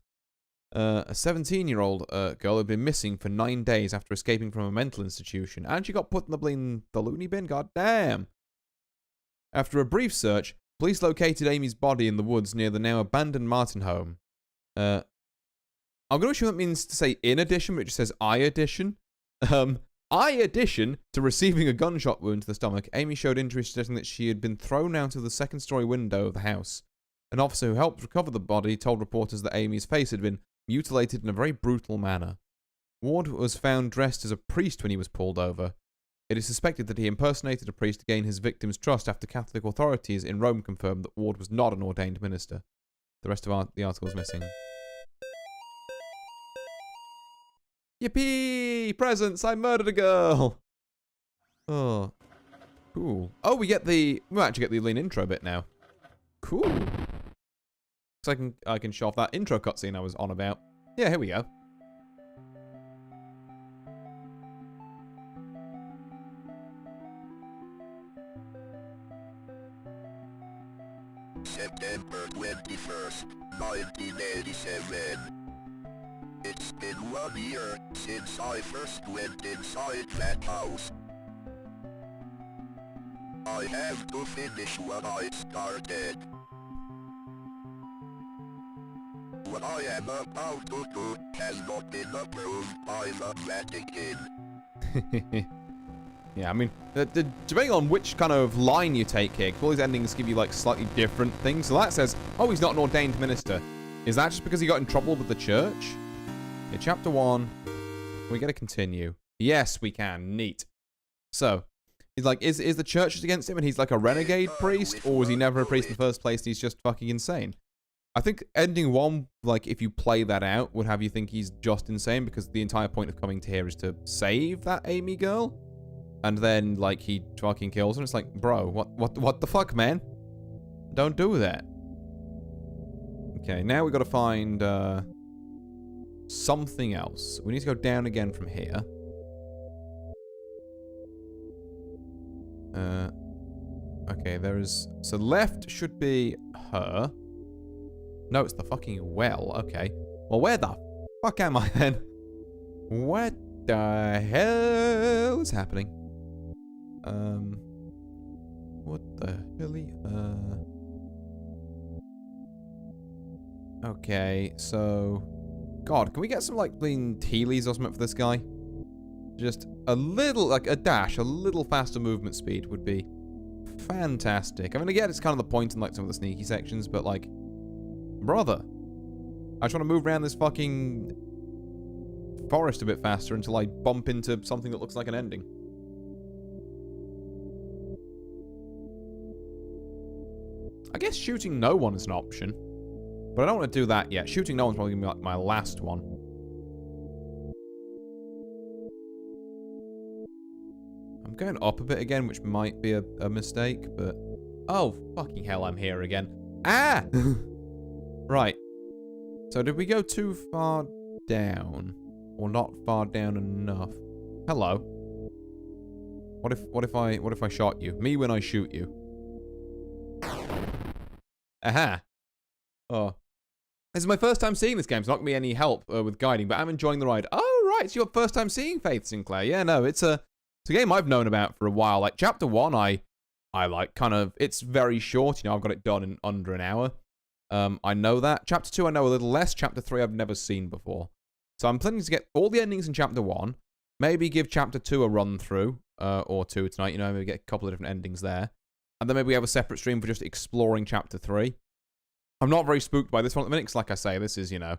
A 17-year-old girl had been missing for 9 days after escaping from a mental institution, and she got put in the loony bin, god damn. After a brief search, police located Amy's body in the woods near the now abandoned Martin home. I'm going to assume that means to say in addition, but it just says I addition. I addition to receiving a gunshot wound to the stomach, Amy showed injuries suggesting that she had been thrown out of the second-story window of the house. An officer who helped recover the body told reporters that Amy's face had been mutilated in a very brutal manner. Ward was found dressed as a priest when he was pulled over. It is suspected that he impersonated a priest to gain his victim's trust after Catholic authorities in Rome confirmed that Ward was not an ordained minister. The rest of the article is missing. Yippee! Presents! I murdered a girl! Oh. Cool. Oh, we actually get the lean intro bit now. Cool. So I can show off that intro cutscene I was on about. Yeah, here we go. September 21st, 1987. It's been 1 year since I first went inside that house. I have to finish what I started. What I am about to do has not been approved by the Vatican. Yeah, I mean, depending on which kind of line you take here, because all these endings give you, like, slightly different things. So that says, oh, he's not an ordained minister. Is that just because he got in trouble with the church? Okay, chapter 1. We gotta continue. Yes, we can. Neat. So, he's like, is the church just against him and he's like a renegade priest? Or was he never a priest in the first place and he's just fucking insane? I think ending 1, like, if you play that out, would have you think he's just insane, because the entire point of coming to here is to save that Amy girl. And then, like, he fucking kills her. It's like, bro, what the fuck, man? Don't do that. Okay, now we gotta find, something else. We need to go down again from here. Okay, there is... So left should be her. No, it's the fucking well. Okay. Well, where the fuck am I then? What the hell is happening? What the helly? Okay, so... God, can we get some, like, clean Heelys or something for this guy? Just a little, like, a dash, a little faster movement speed would be fantastic. I mean, again, it's kind of the point in, like, some of the sneaky sections, but, like, brother, I just want to move around this fucking forest a bit faster until I bump into something that looks like an ending. I guess shooting no one is an option, but I don't want to do that yet. Shooting no one's probably going to be, like, my last one. I'm going up a bit again, which might be a mistake, but... Oh, fucking hell, I'm here again. Ah! Right. So did we go too far down? Or not far down enough? Hello. What if I shot you? Me when I shoot you. Aha. Oh. This is my first time seeing this game. It's not going to be any help with guiding, but I'm enjoying the ride. Oh, right. It's your first time seeing Faith Sinclair. Yeah, no, it's a game I've known about for a while. Like, Chapter 1, I like, kind of... It's very short. You know, I've got it done in under an hour. I know that. Chapter 2, I know a little less. Chapter 3, I've never seen before. So I'm planning to get all the endings in Chapter 1. Maybe give Chapter 2 a run-through, or 2 tonight. You know, maybe get a couple of different endings there. And then maybe we have a separate stream for just exploring Chapter 3. I'm not very spooked by this one at the minute, because like I say, this is, you know,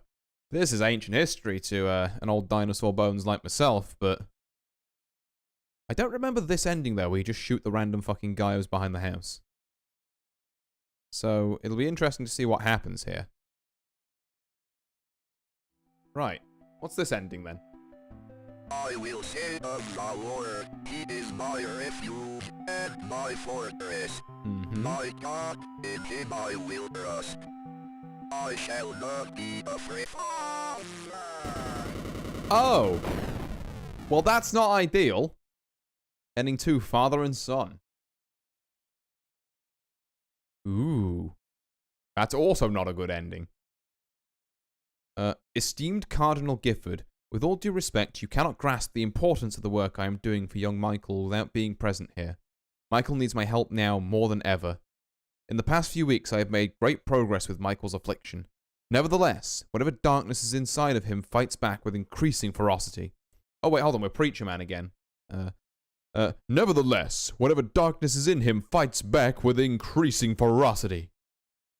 this is ancient history to an old dinosaur bones like myself, but... I don't remember this ending, though, where you just shoot the random fucking guy who's behind the house. So, it'll be interesting to see what happens here. Right. What's this ending, then? I will say of the Lord, he is my refuge and my fortress. My God, in him I will trust. I shall not be afraid. Oh! Well, that's not ideal. Ending 2, father and son. Ooh. That's also not a good ending. Esteemed Cardinal Gifford, with all due respect, you cannot grasp the importance of the work I am doing for young Michael without being present here. Michael needs my help now more than ever. In the past few weeks, I have made great progress with Michael's affliction. Nevertheless, whatever darkness is inside of him fights back with increasing ferocity. Oh, wait, hold on, we're Preacher Man again. Nevertheless, whatever darkness is in him fights back with increasing ferocity.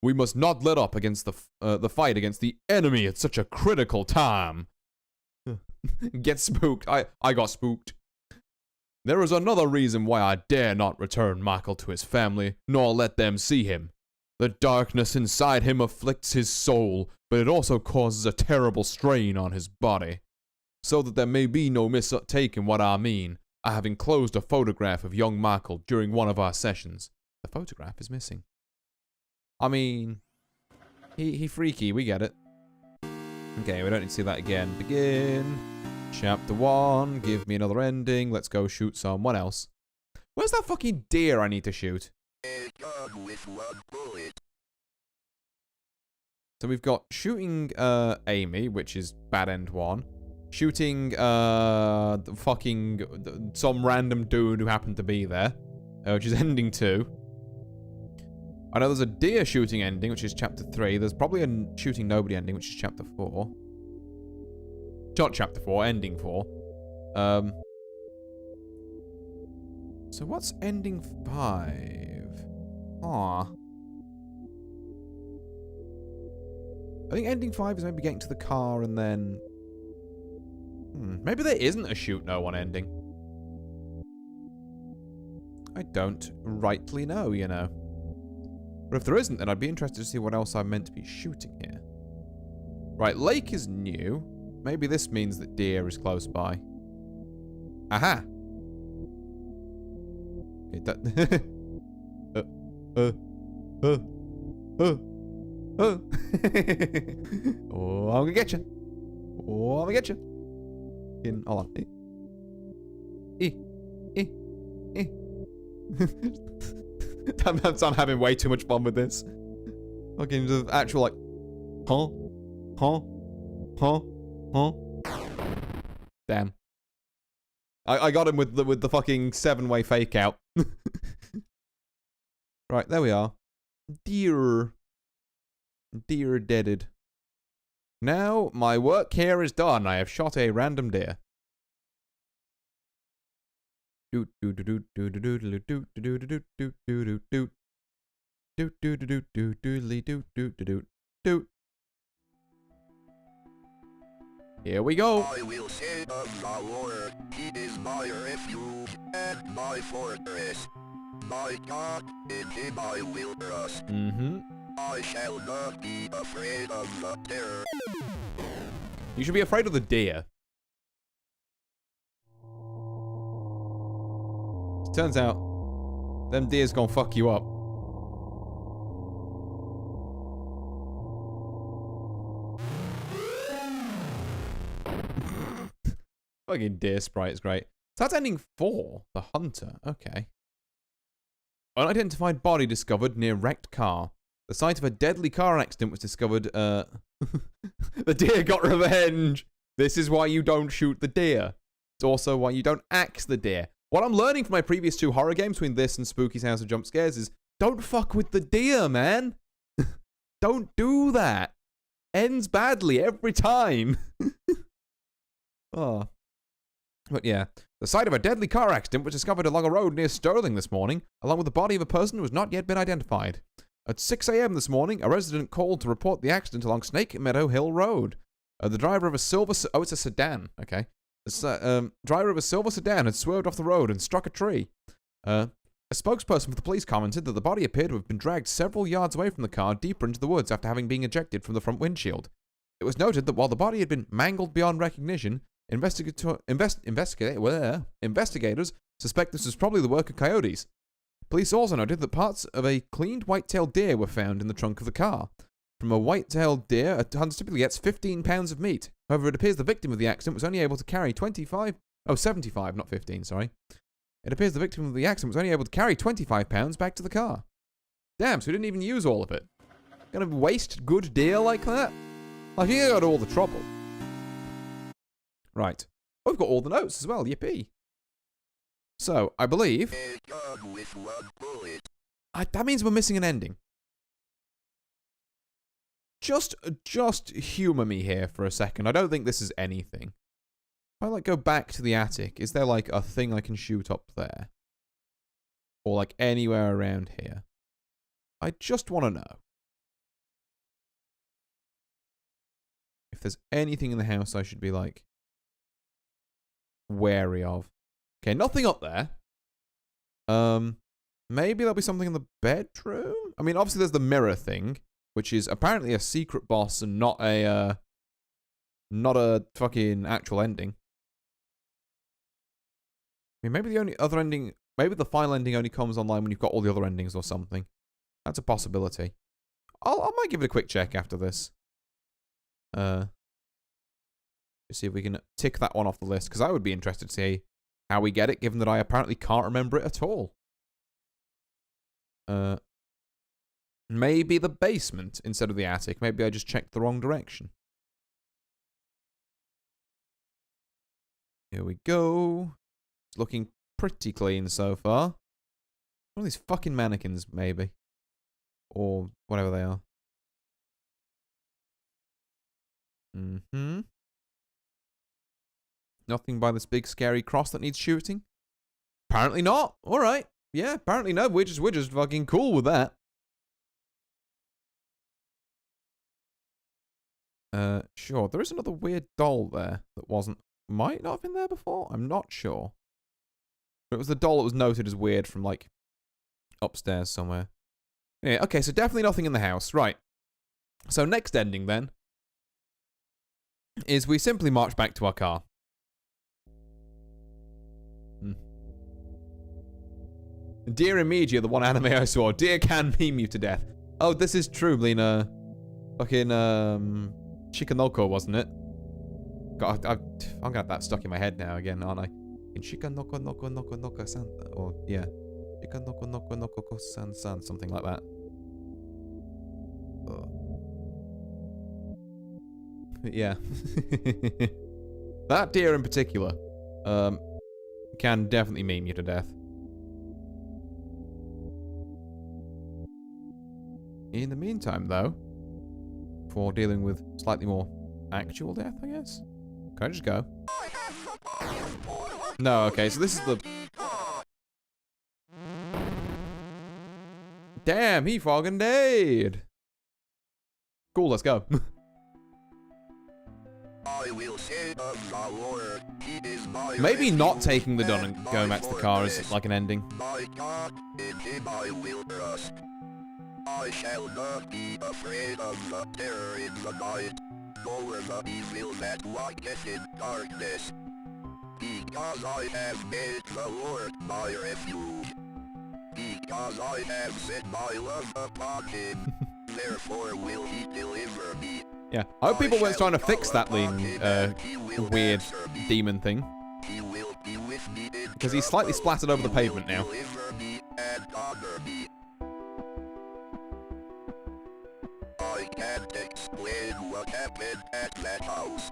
We must not let up against the fight against the enemy at such a critical time. Get spooked. I got spooked. There is another reason why I dare not return Michael to his family, nor let them see him. The darkness inside him afflicts his soul, but it also causes a terrible strain on his body. So that there may be no mistake in what I mean, I have enclosed a photograph of young Michael during one of our sessions. The photograph is missing. I mean, he freaky, we get it. Okay, we don't need to see that again. Begin. Chapter 1, give me another ending. Let's go shoot someone else. Where's that fucking deer I need to shoot? So we've got shooting Amy, which is bad end 1. Shooting some random dude who happened to be there, which is ending 2. I know there's a deer shooting ending, which is chapter 3. There's probably a shooting nobody ending, which is chapter 4. Not chapter 4, ending 4. So what's ending 5? Aw. I think ending 5 is maybe getting to the car and then... maybe there isn't a shoot no one ending. I don't rightly know, you know. But if there isn't, then I'd be interested to see what else I'm meant to be shooting here. Right, lake is new. Maybe this means that deer is close by. Aha! Okay, that... Oh, I'm gonna get you. Oh, I'm gonna get you. Hold on. I'm having way too much fun with this. Fucking the actual like, Damn. I got him with the fucking 7-way fake out. Right, there we are. Deer deaded. Now my work here is done. I have shot a random deer. Here we go. I will say of the Lord, he is my refuge and my fortress. My God, in him I will trust. I shall not be afraid of the terror. You should be afraid of the deer. Turns out, them deer's gonna fuck you up. Fucking deer sprite is great. So that's ending 4. The hunter. Okay. Unidentified body discovered near wrecked car. The site of a deadly car accident was discovered. The deer got revenge. This is why you don't shoot the deer. It's also why you don't axe the deer. What I'm learning from my previous 2 horror games, between this and Spooky's House of Jump Scares, is don't fuck with the deer, man. Don't do that. Ends badly every time. Oh. But yeah, the site of a deadly car accident was discovered along a road near Sterling this morning, along with the body of a person who has not yet been identified. At 6 a.m. this morning, a resident called to report the accident along Snake Meadow Hill Road. The driver of a silver... Oh, it's a sedan. Okay. The driver of a silver sedan had swerved off the road and struck a tree. A spokesperson for the police commented that the body appeared to have been dragged several yards away from the car deeper into the woods after having been ejected from the front windshield. It was noted that while the body had been mangled beyond recognition, investigators suspect this was probably the work of coyotes. Police also noted that parts of a cleaned white-tailed deer were found in the trunk of the car. From a white-tailed deer, a hunter typically gets 15 pounds of meat. However, it appears the victim of the accident was only able to carry 75, not 15, sorry. It appears the victim of the accident was only able to carry 25 pounds back to the car. Damn, so we didn't even use all of it. Gonna waste good deer like that? Like, you got all the trouble. Right. Oh, we've got all the notes as well, yippee. So, I believe... that means we're missing an ending. Just humor me here for a second. I don't think this is anything. If I, like, go back to the attic, is there, like, a thing I can shoot up there? Or, like, anywhere around here? I just want to know. If there's anything in the house I should be, like, wary of. Okay, nothing up there. Maybe there'll be something in the bedroom? I mean, obviously there's the mirror thing, which is apparently a secret boss and not a fucking actual ending. I mean, maybe the only other ending, maybe the final ending only comes online when you've got all the other endings or something. That's a possibility. I might give it a quick check after this. See if we can tick that one off the list, because I would be interested to see how we get it, given that I apparently can't remember it at all. Maybe the basement instead of the attic. Maybe I just checked the wrong direction. Here we go. It's looking pretty clean so far. One of these fucking mannequins, maybe. Or whatever they are. Nothing by this big scary cross that needs shooting? Apparently not. Alright. Yeah, apparently no. We're just fucking cool with that. Sure. There is another weird doll there that might not have been there before? I'm not sure. But it was the doll that was noted as weird from, like, upstairs somewhere. Yeah, okay, so definitely nothing in the house. Right. So next ending, then, is we simply march back to our car. Dear in Media, the one anime I saw. Dear can meme you to death. Oh, this is true, Lena. Fucking, Shikanoko, wasn't it? God, I'm gonna have that stuck in my head now again, aren't I? In Shikanoko noko noko noko san. Or, yeah. Shikanoko noko noko san san. Something like that. Yeah. That deer in particular, can definitely meme you to death. In the meantime, though, for dealing with slightly more actual death, I guess? Can I just go? No, okay, so this is the... Damn, he fucking died! Cool, let's go. Maybe not taking the gun and going back to the car is like an ending. I shall not be afraid of the terror in the night, nor the evil that walketh in darkness, because I have made the Lord my refuge, because I have set my love upon him, therefore will he deliver me. Yeah, I hope people weren't trying to fix that weird demon thing. He will be with me, because he's slightly splattered over the pavement now. I can't explain what happened at that house.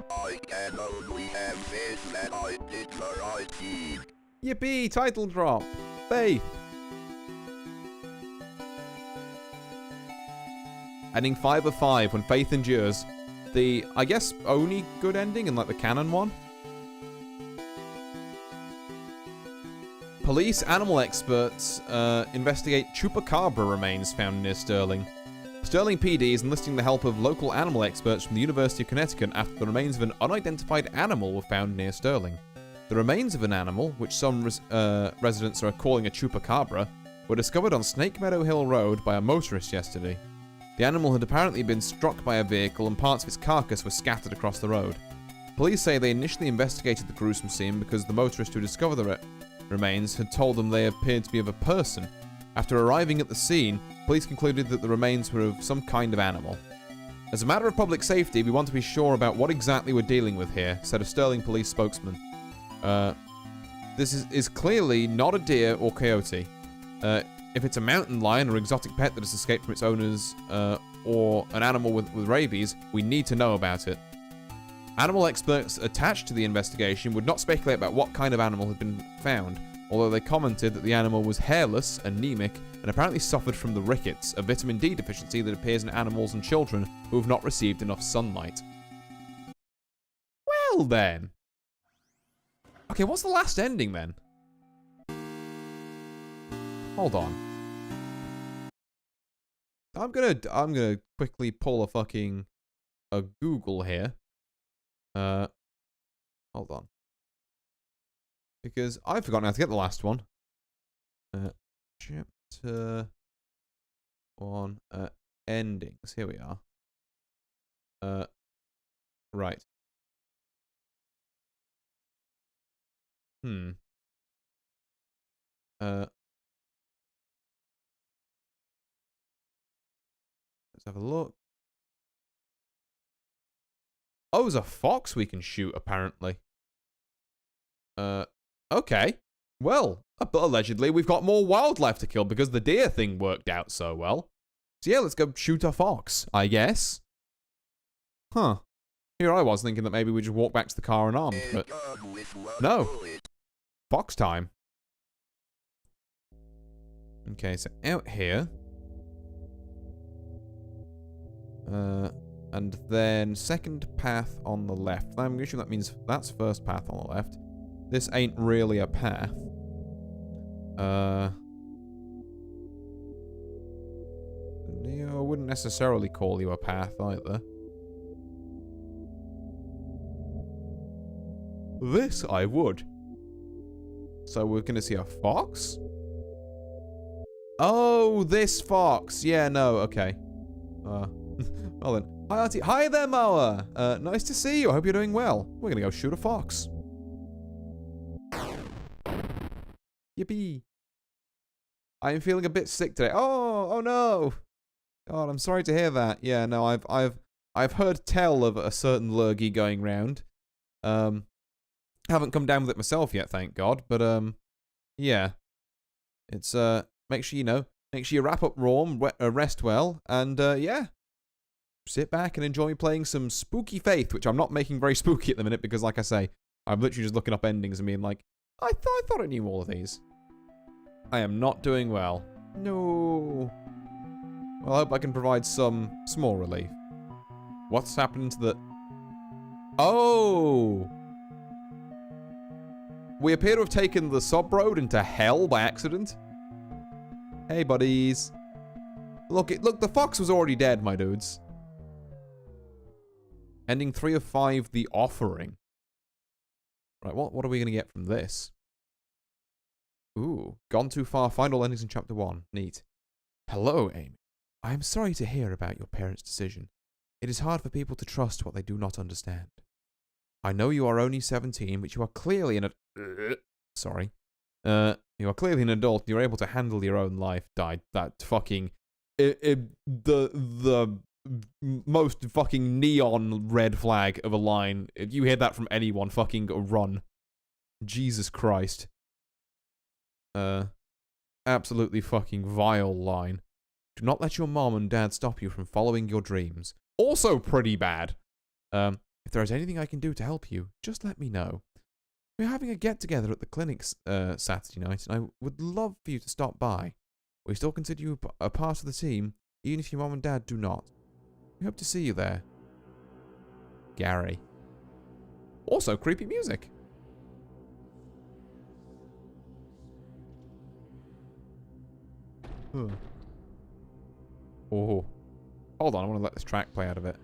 I can only have faith that I did the right thing. Yippee! Title drop! Faith! Ending 5 of 5 when faith endures. The, I guess, only good ending and like the canon one. Police animal experts investigate chupacabra remains found near Sterling. Sterling PD is enlisting the help of local animal experts from the University of Connecticut after the remains of an unidentified animal were found near Sterling. The remains of an animal, which some residents are calling a chupacabra, were discovered on Snake Meadow Hill Road by a motorist yesterday. The animal had apparently been struck by a vehicle and parts of its carcass were scattered across the road. Police say they initially investigated the gruesome scene because the motorist who discovered the remains had told them they appeared to be of a person. After arriving at the scene, police concluded that the remains were of some kind of animal. As a matter of public safety, we want to be sure about what exactly we're dealing with here, said a Sterling police spokesman. This is clearly not a deer or coyote. If it's a mountain lion or exotic pet that has escaped from its owners, or an animal with rabies, we need to know about it. Animal experts attached to the investigation would not speculate about what kind of animal had been found, although they commented that the animal was hairless, anemic, and apparently suffered from the rickets, a vitamin D deficiency that appears in animals and children who have not received enough sunlight. Well then. Okay, what's the last ending then? Hold on. I'm gonna quickly pull a Google here. Hold on. Because I've forgotten how to get the last one. Chapter 1, endings. Here we are. Right. Let's have a look. Oh, there's a fox we can shoot, apparently. Okay. Well, but allegedly we've got more wildlife to kill because the deer thing worked out so well. So yeah, let's go shoot a fox, I guess. Huh. Here I was thinking that maybe we just walk back to the car unarmed, but no. Fox time. Okay, so out here. And then second path on the left. I'm guessing that means that's first path on the left. This ain't really a path. I wouldn't necessarily call you a path either. This I would. So we're gonna see a fox? Oh, this fox. Yeah, no, okay. Well then. Hi, Auntie. Hi there, Moa. Nice to see you. I hope you're doing well. We're gonna go shoot a fox. Yippee. I am feeling a bit sick today. Oh no. God, I'm sorry to hear that. Yeah, no, I've heard tell of a certain lurgy going round. Haven't come down with it myself yet, thank God. But yeah, it's make sure you wrap up warm, rest well, and yeah, sit back and enjoy playing some Spooky Faith, which I'm not making very spooky at the minute because, like I say, I'm literally just looking up endings and being like, I thought I knew all of these. I am not doing well. No. Well, I hope I can provide some small relief. What's happened to the... Oh! We appear to have taken the sub-road into hell by accident. Hey, buddies. Look, the fox was already dead, my dudes. Ending 3 of 5, The Offering. Right, what are we going to get from this? Ooh, gone too far. Find all endings in chapter 1. Neat. Hello, Amy. I am sorry to hear about your parents' decision. It is hard for people to trust what they do not understand. I know you are only 17, but you are clearly an sorry. You are clearly an adult and you're able to handle your own life. That fucking the most fucking neon red flag of a line. If you hear that from anyone, fucking run. Jesus Christ. Absolutely fucking vile line. Do not let your mom and dad stop you from following your dreams. Also pretty bad. If there is anything I can do to help you, just let me know. We're having a get-together at the clinic Saturday night, and I would love for you to stop by. We still consider you a part of the team, even if your mom and dad do not. We hope to see you there. Gary. Also, creepy music. Huh. Oh. Hold on, I want to let this track play out of it.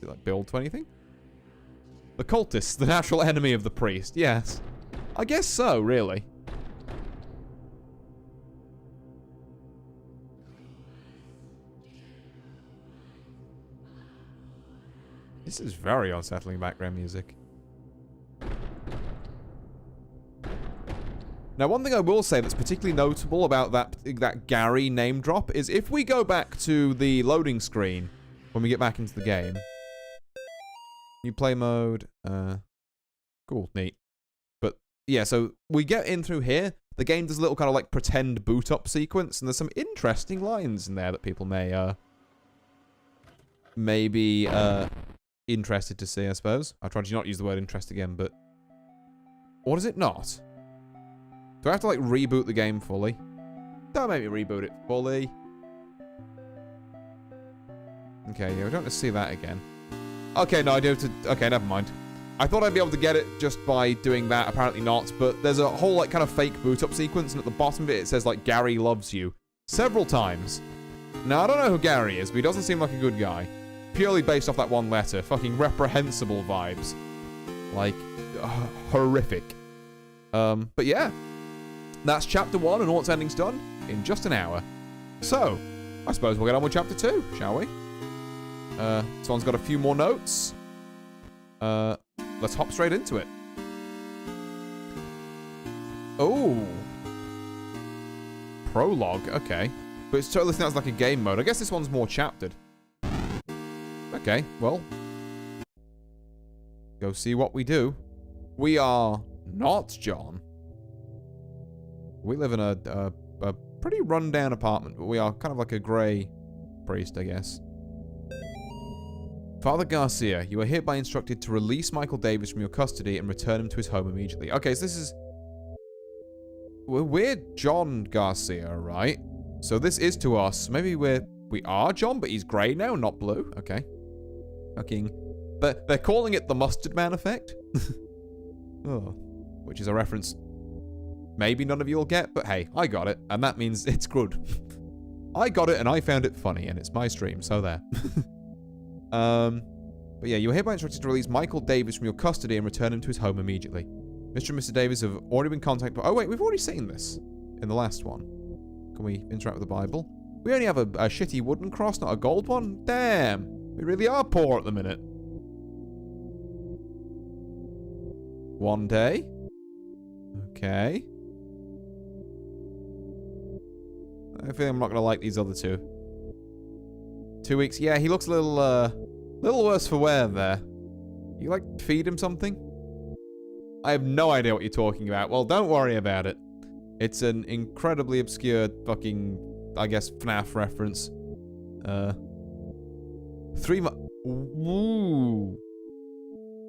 Did that build to anything? The cultist, the natural enemy of the priest. Yes. I guess so, really. This is very unsettling background music. Now, one thing I will say that's particularly notable about that Gary name drop is if we go back to the loading screen when we get back into the game. New play mode. Cool, neat. But yeah, so we get in through here. The game does a little kind of like pretend boot up sequence, and there's some interesting lines in there that people may be interested to see, I suppose. I tried to not use the word interest again, but or is it not? Do I have to, like, reboot the game fully? Don't make me reboot it fully. Okay, yeah, we don't have to see that again. Okay, no, I do have to... Okay, never mind. I thought I'd be able to get it just by doing that. Apparently not. But there's a whole, like, kind of fake boot-up sequence, and at the bottom of it, it says, like, Gary loves you. Several times. Now, I don't know who Gary is, but he doesn't seem like a good guy. Purely based off that one letter. Fucking reprehensible vibes. Like, horrific. But yeah. That's chapter 1 and all its endings done in just an hour. So, I suppose we'll get on with chapter 2, shall we? This one's got a few more notes. Let's hop straight into it. Oh. Prologue, okay. But it totally sounds like a game mode. I guess this one's more chaptered. Okay, well. Go see what we do. We are not John. We live in a pretty run-down apartment, but we are kind of like a grey priest, I guess. Father Garcia, you are hereby instructed to release Michael Davis from your custody and return him to his home immediately. Okay, so this is... We're John Garcia, right? So this is to us. Maybe we are John, but he's grey now, not blue. Okay. Fucking... They're calling it the Mustard Man effect. Oh. Which is a reference... Maybe none of you will get, but hey, I got it, and that means it's good. I got it, and I found it funny, and it's my stream, so there. But yeah, you are hereby instructed to release Michael Davis from your custody and return him to his home immediately. Mr. and Mr. Davis have already been contacted... Oh wait, we've already seen this. in the last one? Can we interact with the Bible? We only have a shitty wooden cross, not a gold one? Damn. We really are poor at the minute. One day. Okay. I feel I'm not going to like these other two. 2 weeks. Yeah, he looks a little worse for wear there. You, like, feed him something? I have no idea what you're talking about. Well, don't worry about it. It's an incredibly obscure fucking, I guess, FNAF reference. 3 months. Woo.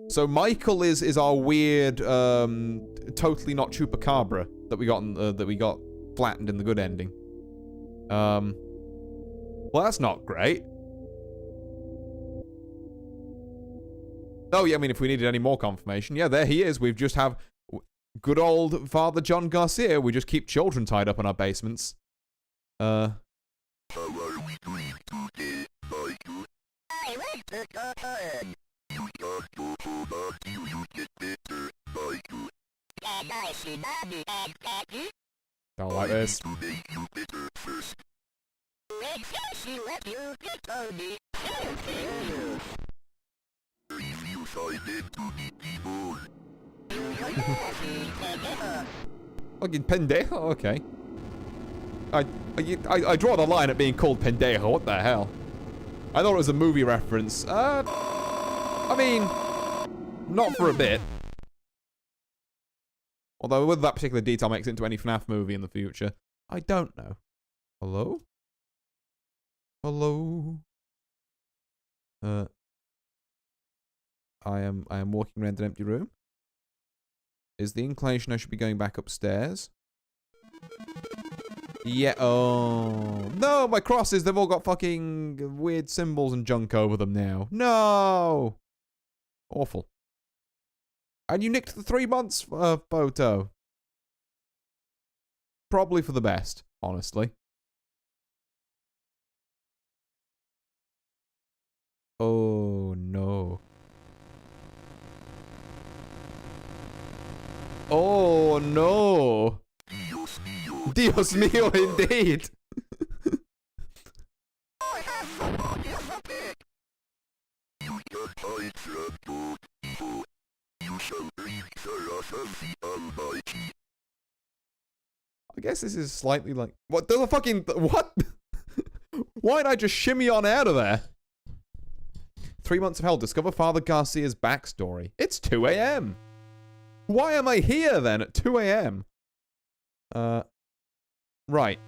So Michael is our weird, totally not chupacabra that we got flattened in the good ending. Well, that's not great. Oh, yeah, I mean, if we needed any more confirmation, yeah, there he is. We just have good old Father John Garcia. We just keep children tied up in our basements. How are we doing today, Michael? I like the cotton. You got to hold on till you get better, Michael. And I see mommy and daddy. Don't like this. To make you better first. When she let you get on me. If you find them to be people. Fucking pendejo, okay. I draw the line at being called pendejo, what the hell? I thought it was a movie reference. I mean, not for a bit. Although whether that particular detail makes it into any FNAF movie in the future, I don't know. Hello? Hello? I am walking around an empty room. Is the inclination I should be going back upstairs? Yeah, oh. No, my crosses, they've all got fucking weird symbols and junk over them now. No! Awful. And you nicked the 3 months photo. Probably for the best, honestly. Oh, no. Oh, no. Dios mío. Dios mío, indeed. I have somebody as a pig. You can hide from good evil. You shall reap the wrath of the Almighty. I guess this is slightly like... What? There's a fucking... What? Why'd I just shimmy on out of there? 3 months of hell. Discover Father Garcia's backstory. It's 2 a.m. Why am I here then at 2 a.m.? Right.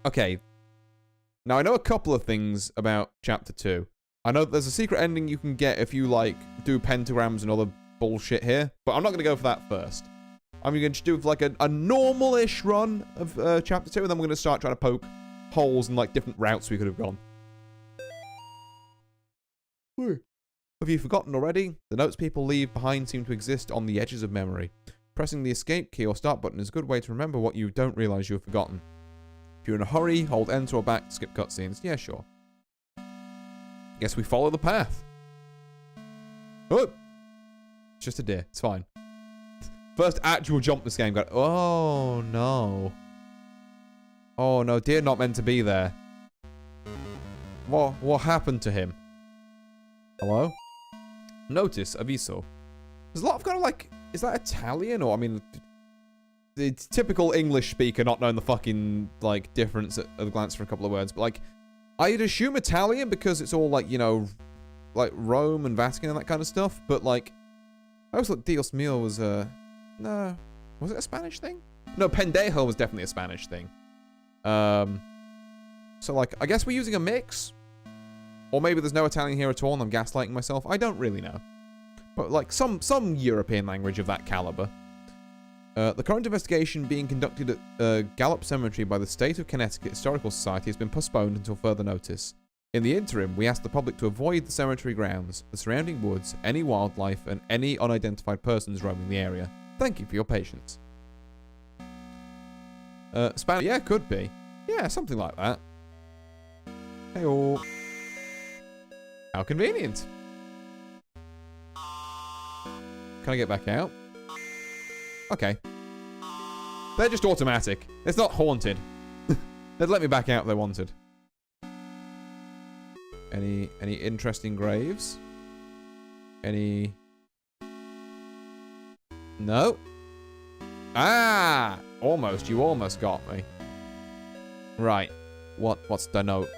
Okay. Now I know a couple of things about Chapter 2. I know there's a secret ending you can get if you, like, do pentagrams and other bullshit here. But I'm not going to go for that first. I'm going to just do, like, a normal-ish run of Chapter 2. And then we're going to start trying to poke holes in, like, different routes we could have gone. Have you forgotten already? The notes people leave behind seem to exist on the edges of memory. Pressing the escape key or start button is a good way to remember what you don't realize you have forgotten. If you're in a hurry, hold enter or back to skip cutscenes. Yeah, sure. Guess we follow the path. Oh! It's just a deer. It's fine. First actual jump this game got... Oh, no. Oh, no. Deer not meant to be there. What happened to him? Hello? Notice, aviso. There's a lot of kind of like... Is that Italian? Or, I mean... The typical English speaker not knowing the fucking, like, difference at a glance for a couple of words. But, like, I'd assume Italian because it's all, like, you know, like, Rome and Vatican and that kind of stuff. But, like... I always thought Dios mío was, No. Was it a Spanish thing? No, pendejo was definitely a Spanish thing. So, like, I guess we're using a mix. Or maybe there's no Italian here at all and I'm gaslighting myself. I don't really know. But, like, some European language of that caliber. The current investigation being conducted at Gallup Cemetery by the State of Connecticut Historical Society has been postponed until further notice. In the interim, we ask the public to avoid the cemetery grounds, the surrounding woods, any wildlife, and any unidentified persons roaming the area. Thank you for your patience. Spanish? Yeah, could be. Yeah, something like that. Hey-oh. How convenient. Can I get back out? Okay. They're just automatic. It's not haunted. They'd let me back out if they wanted. Any interesting graves? Any... No. Ah! Almost. You almost got me. Right. What's the note?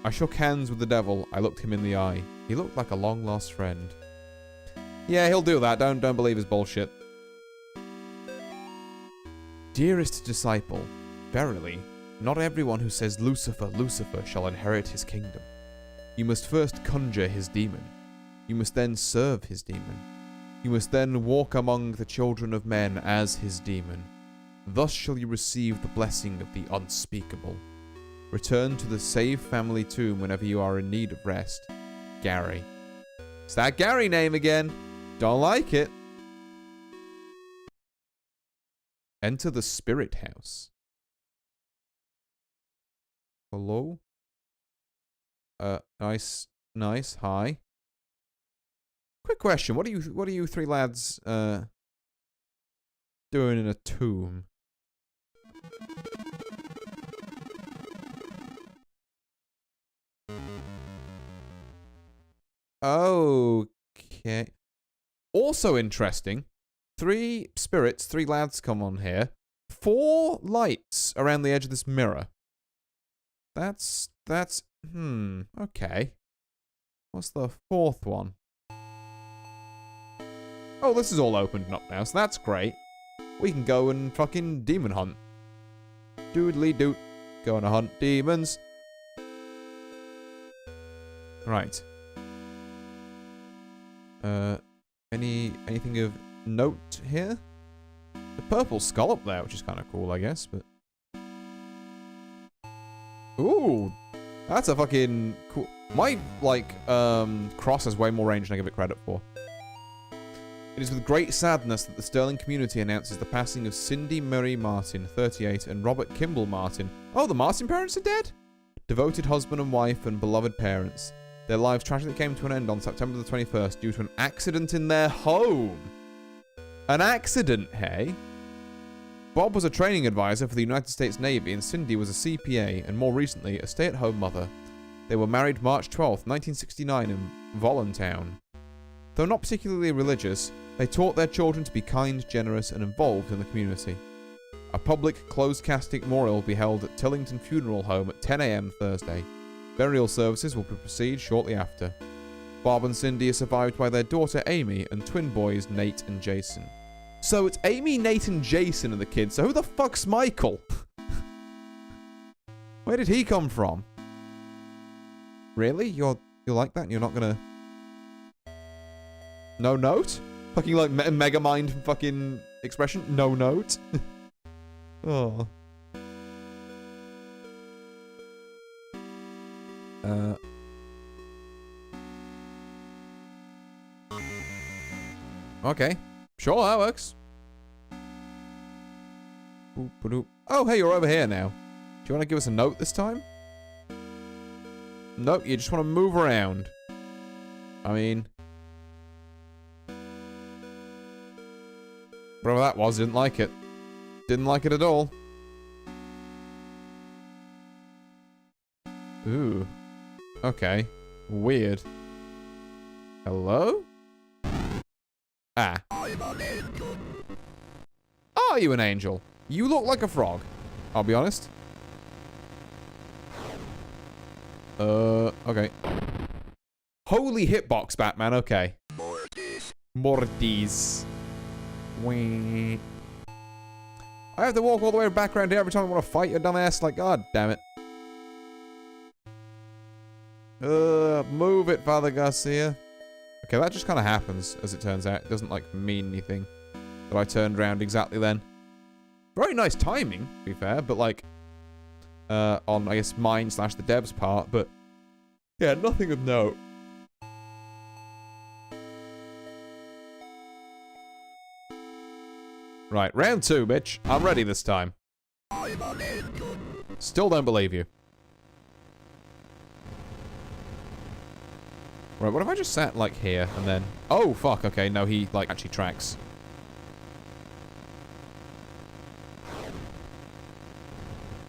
I shook hands with the devil. I looked him in the eye. He looked like a long-lost friend. Yeah, he'll do that. Don't believe his bullshit. Dearest disciple, verily, not everyone who says Lucifer, Lucifer shall inherit his kingdom. You must first conjure his demon. You must then serve his demon. You must then walk among the children of men as his demon. Thus shall you receive the blessing of the unspeakable. Return to the saved family tomb whenever you are in need of rest. Gary. It's that Gary name again. Don't like it. Enter the spirit house. Hello? Nice. Hi. Quick question. What are you three lads, doing in a tomb? Okay. Also interesting. 3 spirits, 3 lads come on here. 4 lights around the edge of this mirror. That's, okay. What's the 4th one? Oh, this is all opened up now, so that's great. We can go and fucking demon hunt. Doodly doot. Going to hunt demons. Right. Anything of note here? The purple skull up there, which is kind of cool, I guess, but... Ooh! That's a fucking cool... My, like, cross has way more range than I give it credit for. It is with great sadness that the Sterling community announces the passing of Cindy Murray Martin, 38, and Robert Kimball Martin. Oh, the Martin parents are dead? Devoted husband and wife and beloved parents. Their lives tragically came to an end on September the 21st due to an accident in their home. An accident, hey? Bob was a training advisor for the United States Navy and Cindy was a CPA and more recently a stay-at-home mother. They were married March 12th, 1969 in Voluntown. Though not particularly religious, they taught their children to be kind, generous, and involved in the community. A public, closed-casket memorial will be held at Tillington Funeral Home at 10 a.m. Thursday. Burial services will proceed shortly after. Bob and Cindy are survived by their daughter Amy and twin boys Nate and Jason. So it's Amy, Nate, and Jason and the kids, so who the fuck's Michael? Where did he come from? Really? You're like that and you're not gonna... No note? Fucking like Megamind fucking expression? No note? Oh. Okay. Sure, that works. Oh, hey, you're over here now. Do you want to give us a note this time? Nope, you just want to move around. I mean... whatever that was, didn't like it. Didn't like it at all. Ooh. Okay. Weird. Hello? Ah. Are you an angel? You look like a frog. I'll be honest. Okay. Holy hitbox, Batman, okay. Mortis. Wee. I have to walk all the way back around here every time I want to fight your dumbass. Like, god damn it. Move it, Father Garcia. Okay, that just kind of happens, as it turns out. It doesn't, like, mean anything that I turned around exactly then. Very nice timing, to be fair, but, like, on, I guess, mine / the devs part, but, yeah, nothing of note. Right, round 2, bitch. I'm ready this time. Still don't believe you. Right, what if I just sat, like, here, and then... Oh, fuck, okay, no, he, like, actually tracks.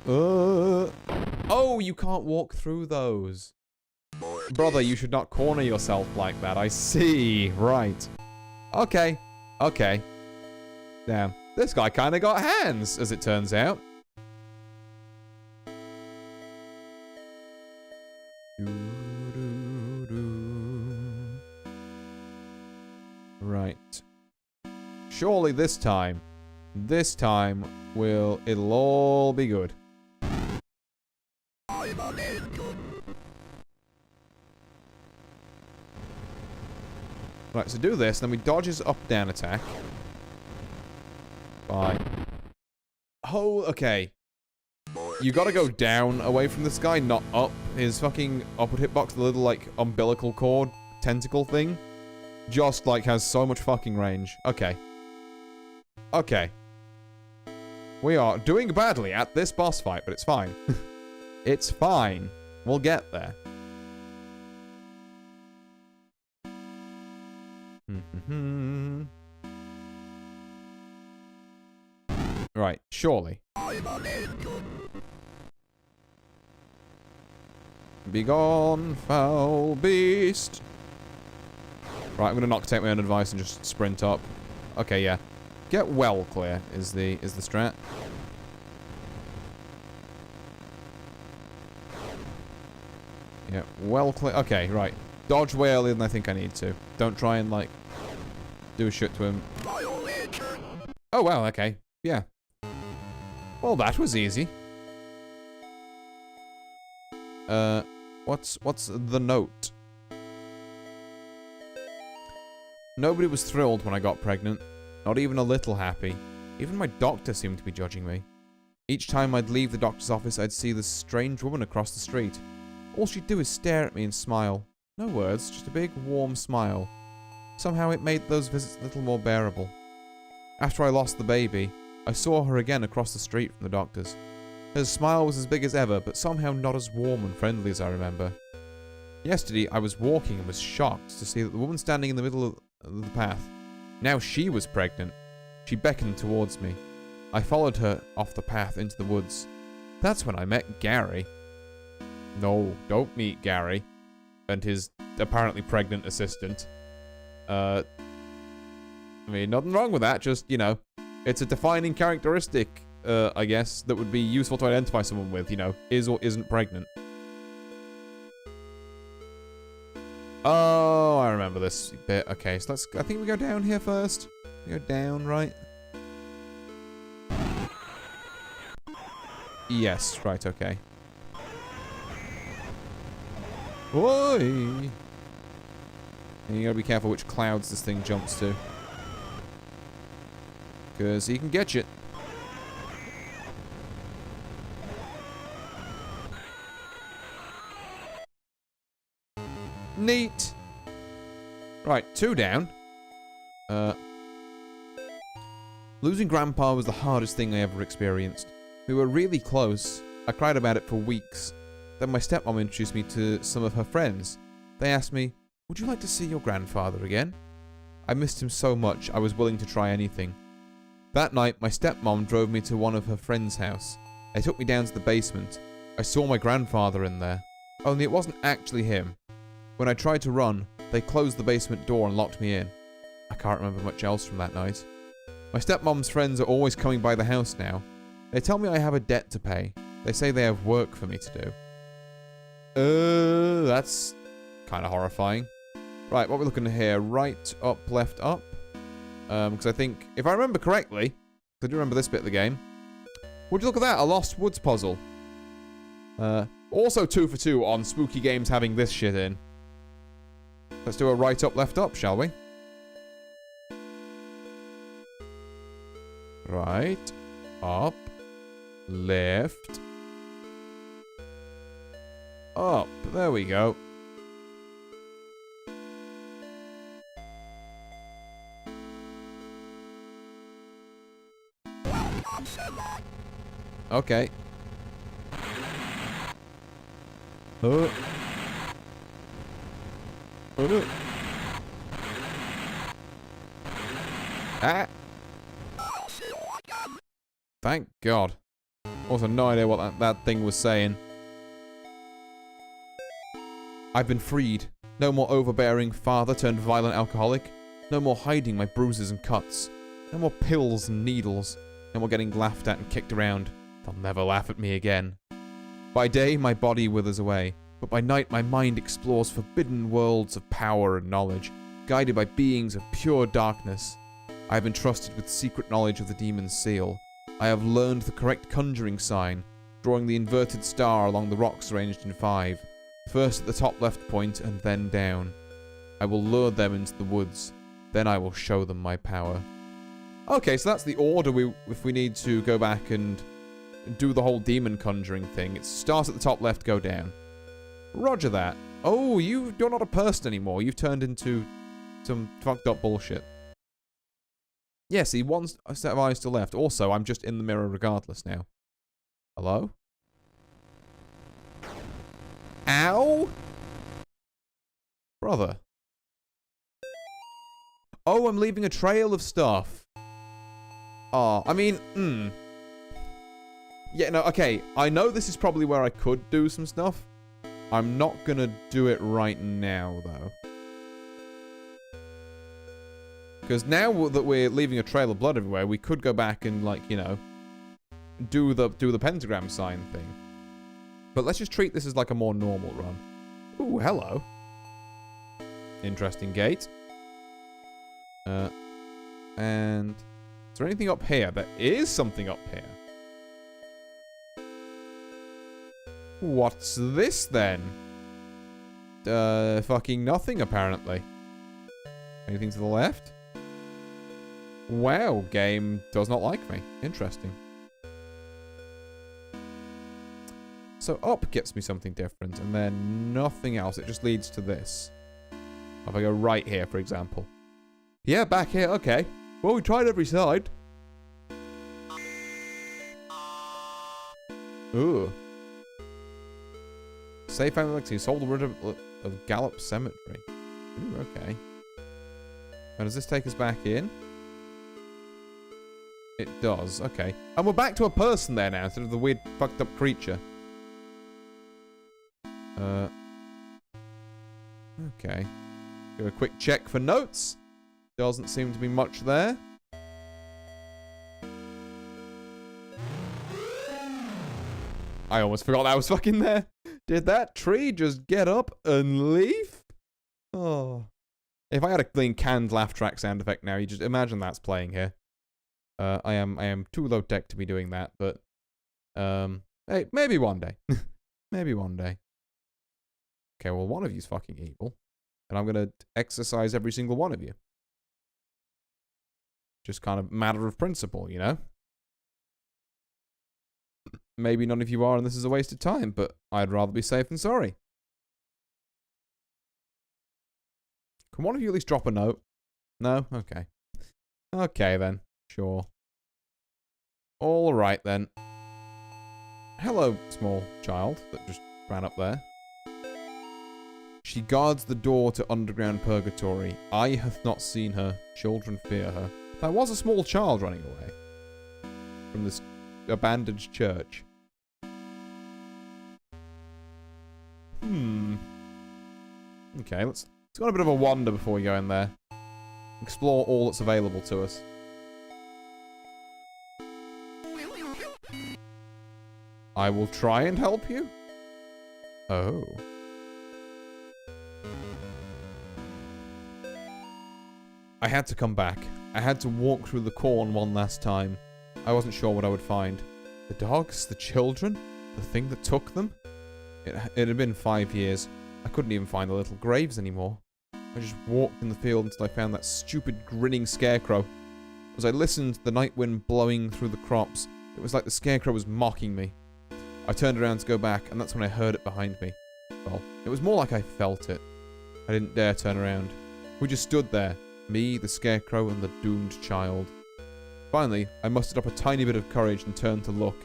Oh, you can't walk through those. Brother, you should not corner yourself like that. I see. Right. Okay. Okay. Damn. This guy kind of got hands, as it turns out. Right. Surely this time it'll all be good. Right, so do this, then we dodge his up-down attack. Bye. Oh, okay. You gotta go down away from this guy, not up. His fucking upward hitbox, the little, like, umbilical cord tentacle thing, just, like, has so much fucking range. Okay. Okay. We are doing badly at this boss fight, but it's fine. It's fine. We'll get there. Right, surely. Begone, foul beast. Right, I'm gonna Noctate my own advice and just sprint up. Okay, yeah. Get well clear is the strat. Yeah, well clear. Okay, right. Dodge way earlier than I think I need to. Don't try and, like, do a shit to him. Oh, wow, okay. Yeah. Well, that was easy. What's the note? Nobody was thrilled when I got pregnant. Not even a little happy. Even my doctor seemed to be judging me. Each time I'd leave the doctor's office, I'd see this strange woman across the street. All she'd do is stare at me and smile. No words, just a big, warm smile. Somehow it made those visits a little more bearable. After I lost the baby, I saw her again across the street from the doctor's. Her smile was as big as ever, but somehow not as warm and friendly as I remember. Yesterday, I was walking and was shocked to see that the woman standing in the middle of the path. Now she was pregnant. She beckoned towards me. I followed her off the path into the woods. That's when I met Gary. No, don't meet Gary. And his apparently pregnant assistant. I mean, nothing wrong with that, just, you know, it's a defining characteristic, I guess, that would be useful to identify someone with, you know, is or isn't pregnant. Oh, I remember this bit. Okay, so let's, I think we go down here first. We go down, right? Yes, right, okay. Oi! And you gotta be careful which clouds this thing jumps to. Because he can get you. Neat! Right, 2 down. Losing Grandpa was the hardest thing I ever experienced. We were really close. I cried about it for weeks. Then my stepmom introduced me to some of her friends. They asked me, "Would you like to see your grandfather again?" I missed him so much, I was willing to try anything. That night, my stepmom drove me to one of her friends' house. They took me down to the basement. I saw my grandfather in there. Only it wasn't actually him. When I tried to run, they closed the basement door and locked me in. I can't remember much else from that night. My stepmom's friends are always coming by the house now. They tell me I have a debt to pay. They say they have work for me to do. That's kind of horrifying. Right, what are we looking at here? Right, up, left, up. Because I think, if I remember correctly, I do remember this bit of the game. Would you look at that? A Lost Woods puzzle. Also 2 for 2 on spooky games having this shit in. Let's do a right up, left up, shall we? Right, up, left, up. There we go. Okay. Ah. Thank God. Also, no idea what that thing was saying. I've been freed. No more overbearing father turned violent alcoholic. No more hiding my bruises and cuts. No more pills and needles. No more getting laughed at and kicked around. They'll never laugh at me again. By day, my body withers away. But by night, my mind explores forbidden worlds of power and knowledge, guided by beings of pure darkness. I have been trusted with secret knowledge of the demon's seal. I have learned the correct conjuring sign, drawing the inverted star along the rocks arranged in 5. First at the top left point, and then down. I will lure them into the woods. Then I will show them my power. Okay, so that's the order if we need to go back and do the whole demon conjuring thing. It starts at the top left, go down. Roger that. Oh, you're not a person anymore. You've turned into some fucked up bullshit. Yeah, see, one set of eyes to left. Also, I'm just in the mirror regardless now. Hello? Ow? Brother. Oh, I'm leaving a trail of stuff. Oh, I mean, Yeah, no, okay. I know this is probably where I could do some stuff. I'm not gonna do it right now, though. Because now that we're leaving a trail of blood everywhere, we could go back and, like, you know, do the pentagram sign thing. But let's just treat this as, like, a more normal run. Ooh, hello. Interesting gate. And is there anything up here? There is something up here. What's this, then? Fucking nothing, apparently. Anything to the left? Wow, game does not like me. Interesting. So up gets me something different, and then nothing else. It just leads to this. If I go right here, for example. Yeah, back here, okay. Well, we tried every side. Ooh. Safe family legacy. Sold the word of Gallop Cemetery. Ooh, okay. And does this take us back in? It does, okay. And we're back to a person there now, instead of the weird, fucked up creature. Okay. Do a quick check for notes. Doesn't seem to be much there. I almost forgot that was fucking there. Did that tree just get up and leave? Oh. If I had a clean canned laugh track sound effect now, you just imagine that's playing here. I am too low tech to be doing that, but hey, maybe one day. Maybe one day. Okay, well, one of you's fucking evil, and I'm gonna exercise every single one of you. Just kind of matter of principle, you know? Maybe none of you are, and this is a waste of time, but I'd rather be safe than sorry. Can one of you at least drop a note? No? Okay. Okay, then. Sure. Alright, then. Hello, small child that just ran up there. She guards the door to underground purgatory. Eye hath not seen her. Children fear her. There was a small child running away from this abandoned church. Okay, let's go on a bit of a wander before we go in there. Explore all that's available to us. I will try and help you. Oh. I had to come back. I had to walk through the corn one last time. I wasn't sure what I would find. The dogs? The children? The thing that took them? It had been 5 years. I couldn't even find the little graves anymore. I just walked in the field until I found that stupid grinning scarecrow. As I listened to the night wind blowing through the crops, it was like the scarecrow was mocking me. I turned around to go back, and that's when I heard it behind me. Well, it was more like I felt it. I didn't dare turn around. We just stood there. Me, the scarecrow, and the doomed child. Finally, I mustered up a tiny bit of courage and turned to look.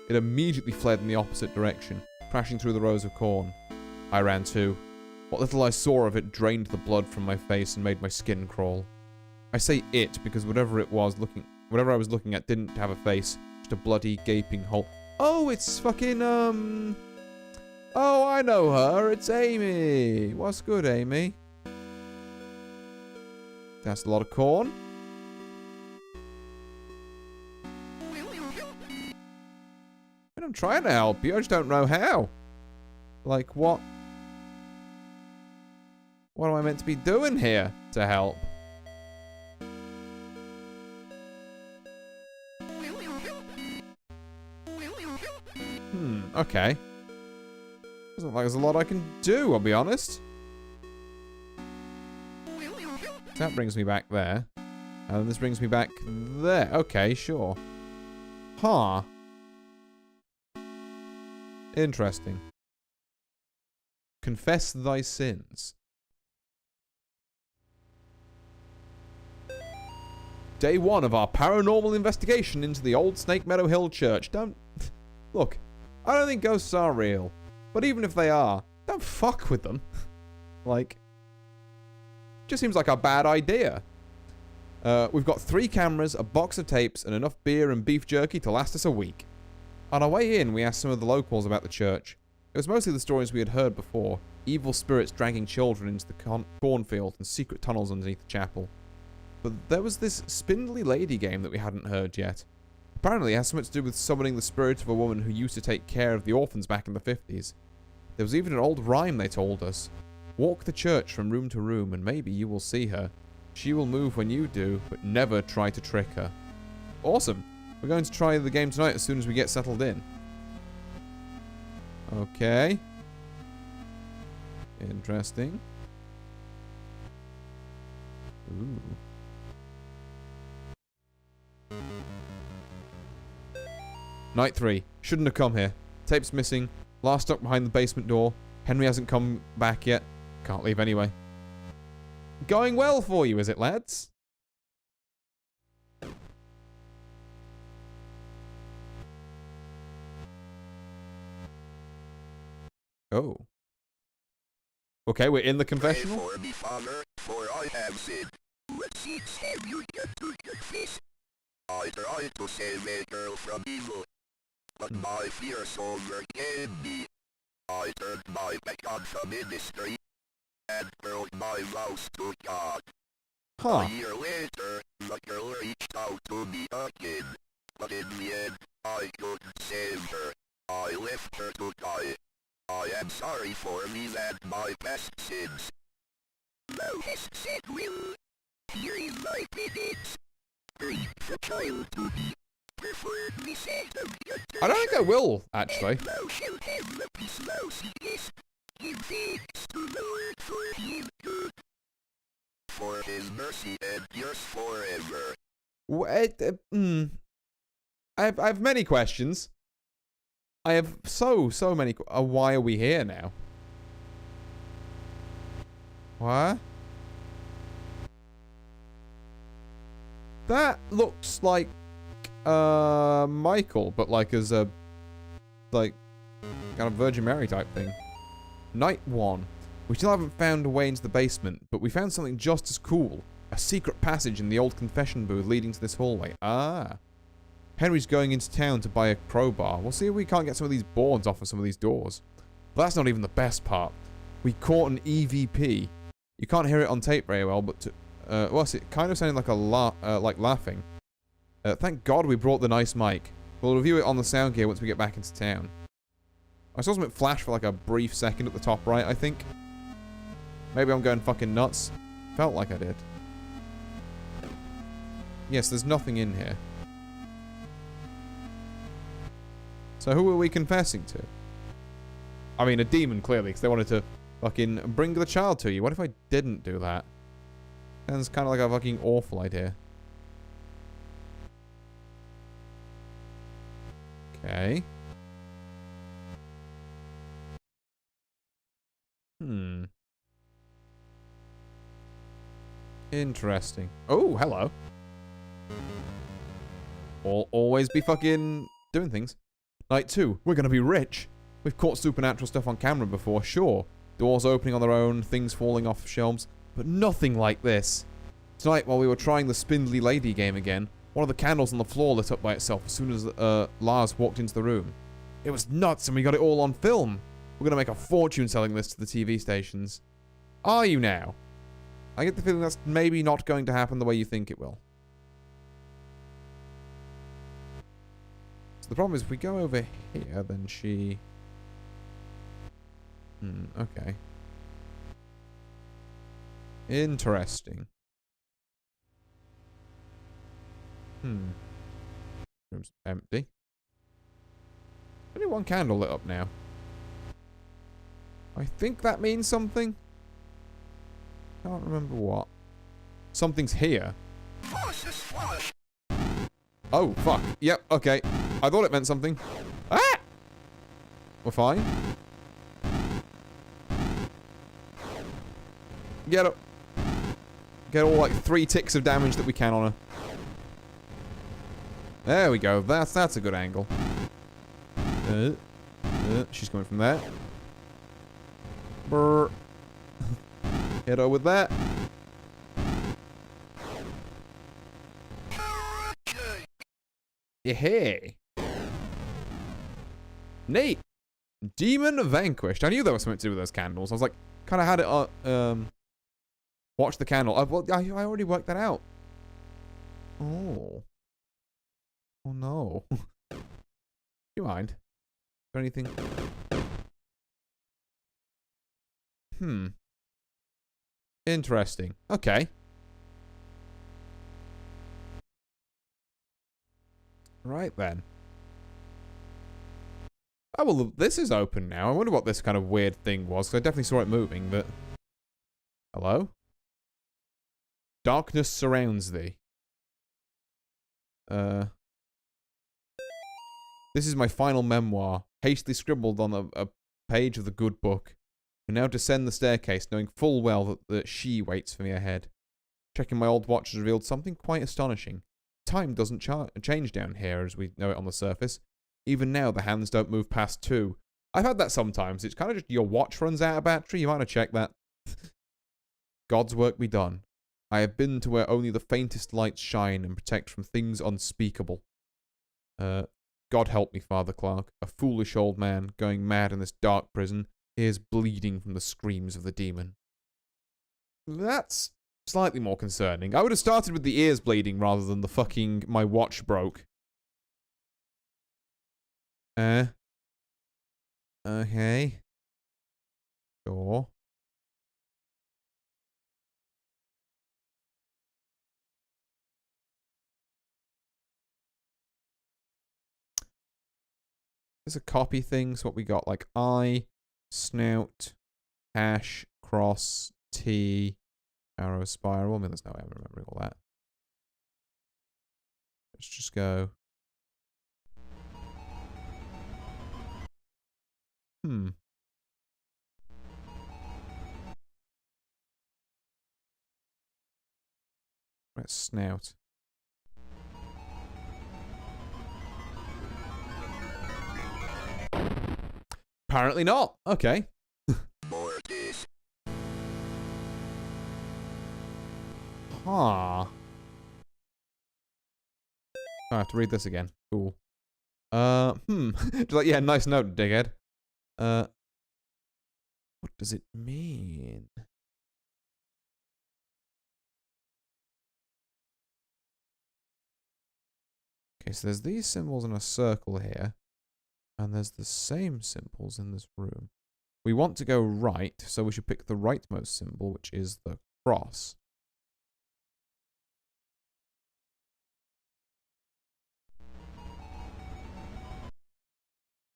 It immediately fled in the opposite direction, crashing through the rows of corn. I ran too. What little I saw of it drained the blood from my face and made my skin crawl. I say it because whatever I was looking at didn't have a face, just a bloody, gaping hole. Oh, it's fucking, Oh, I know her. It's Amy. What's good, Amy? That's a lot of corn. And I'm trying to help you. I just don't know how. Like, what? What am I meant to be doing here to help? Okay. Doesn't look like there's a lot I can do, I'll be honest. That brings me back there. And this brings me back there. Okay, sure. Huh. Interesting. Confess thy sins. Day 1 of our paranormal investigation into the old Snake Meadow Hill Church. Don't... Look, I don't think ghosts are real. But even if they are, don't fuck with them. Like... Just seems like a bad idea. We've got 3 cameras, a box of tapes, and enough beer and beef jerky to last us a week. On our way in, we asked some of the locals about the church. It was mostly the stories we had heard before. Evil spirits dragging children into the cornfield and secret tunnels underneath the chapel. But there was this spindly lady game that we hadn't heard yet. Apparently it has something to do with summoning the spirit of a woman who used to take care of the orphans back in the 50s. There was even an old rhyme they told us. Walk the church from room to room and maybe you will see her. She will move when you do, but never try to trick her. Awesome. We're going to try the game tonight as soon as we get settled in. Okay. Interesting. Ooh. Night 3. Shouldn't have come here. Tape's missing. Last stuck behind the basement door. Henry hasn't come back yet. Can't leave anyway. Going well for you, is it, lads? Oh. Okay, we're in the confessional. Pray for me, Father, for I have sinned. What sins have you done to confess? I tried to save a girl from evil, but my fears overcame me. I turned my back on the ministry and broke my vows to God. Huh. A year later, the girl reached out to me again, but in the end, I couldn't save her. I left her to die. I am sorry for me and my past sins. Thou hast said will. Here is my penance. Bring the child to me. Preferably sent of the I don't think I will, actually. thou shalt have the peace thou seekest. Give thanks to the Lord for his good. For his mercy endures forever. I have many questions. I have so many. Why are we here now? What? That looks like Michael, but like as a kind of Virgin Mary type thing. Night 1. We still haven't found a way into the basement, but we found something just as cool. A secret passage in the old confession booth leading to this hallway. Ah. Henry's going into town to buy a crowbar. We'll see if we can't get some of these boards off of some of these doors. But that's not even the best part. We caught an EVP. You can't hear it on tape very well, but it kind of sounded like like laughing. Thank God we brought the nice mic. We'll review it on the sound gear once we get back into town. I saw something flash for like a brief second at the top right, I think. Maybe I'm going fucking nuts. Felt like I did. Yes, there's nothing in here. So who are we confessing to? I mean, a demon, clearly, because they wanted to fucking bring the child to you. What if I didn't do that? Sounds kind of like a fucking awful idea. Okay. Interesting. Oh, hello. Always be fucking doing things. Night 2. We're gonna be rich. We've caught supernatural stuff on camera before, sure. Doors opening on their own, things falling off shelves, but nothing like this. Tonight, while we were trying the spindly lady game again, one of the candles on the floor lit up by itself as soon as Lars walked into the room. It was nuts, and we got it all on film. We're going to make a fortune selling this to the TV stations. Are you now? I get the feeling that's maybe not going to happen the way you think it will. So the problem is, if we go over here, then she... okay. Interesting. Room's empty. Only one candle lit up now. I think that means something. Can't remember what. Something's here. Oh, fuck. Yep, okay. I thought it meant something. Ah! We're fine. Get up. Get all, like, 3 ticks of damage that we can on her. There we go. That's a good angle. She's coming from there. Brr. Hit her with that. Yeah. Neat. Demon vanquished. I knew there was something to do with those candles. I was like, kind of had it, watch the candle. I already worked that out. Oh. Oh no. Do you mind? Is there anything? Interesting. Okay. Right then. Oh, well, this is open now. I wonder what this kind of weird thing was, because I definitely saw it moving, but... Hello? Darkness surrounds thee. This is my final memoir, hastily scribbled on a page of the good book. I now descend the staircase, knowing full well that she waits for me ahead. Checking my old watch has revealed something quite astonishing. Time doesn't change down here as we know it on the surface. Even now, the hands don't move past 2. I've had that sometimes. It's kind of just your watch runs out of battery. You might have checked that. God's work be done. I have been to where only the faintest lights shine and protect from things unspeakable. God help me, Father Clark. A foolish old man, going mad in this dark prison, ears bleeding from the screams of the demon. That's slightly more concerning. I would have started with the ears bleeding rather than the fucking my watch broke. Okay. Sure. There's a copy thing, so what we got, like I, snout, hash, cross, T, arrow, spiral. I mean, there's no way I'm remembering all that. Let's just go. Let's snout. Apparently not. Okay. Huh. I have to read this again. Cool. Just like, yeah, nice note, dickhead. What does it mean? Okay, so there's these symbols in a circle here. And there's the same symbols in this room. We want to go right, so we should pick the rightmost symbol, which is the cross.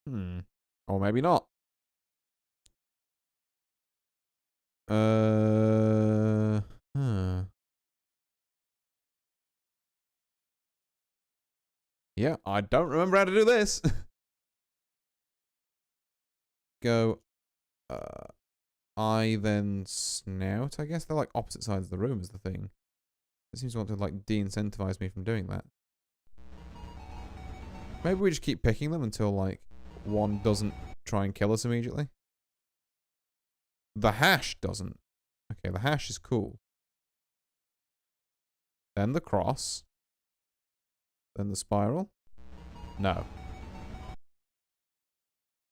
Or maybe not. Yeah, I don't remember how to do this. Go, I then snout, I guess. They're like opposite sides of the room is the thing. It seems to want to like de-incentivize me from doing that. Maybe we just keep picking them until like one doesn't try and kill us immediately. The hash doesn't. Okay, the hash is cool. Then the cross. Then the spiral. No.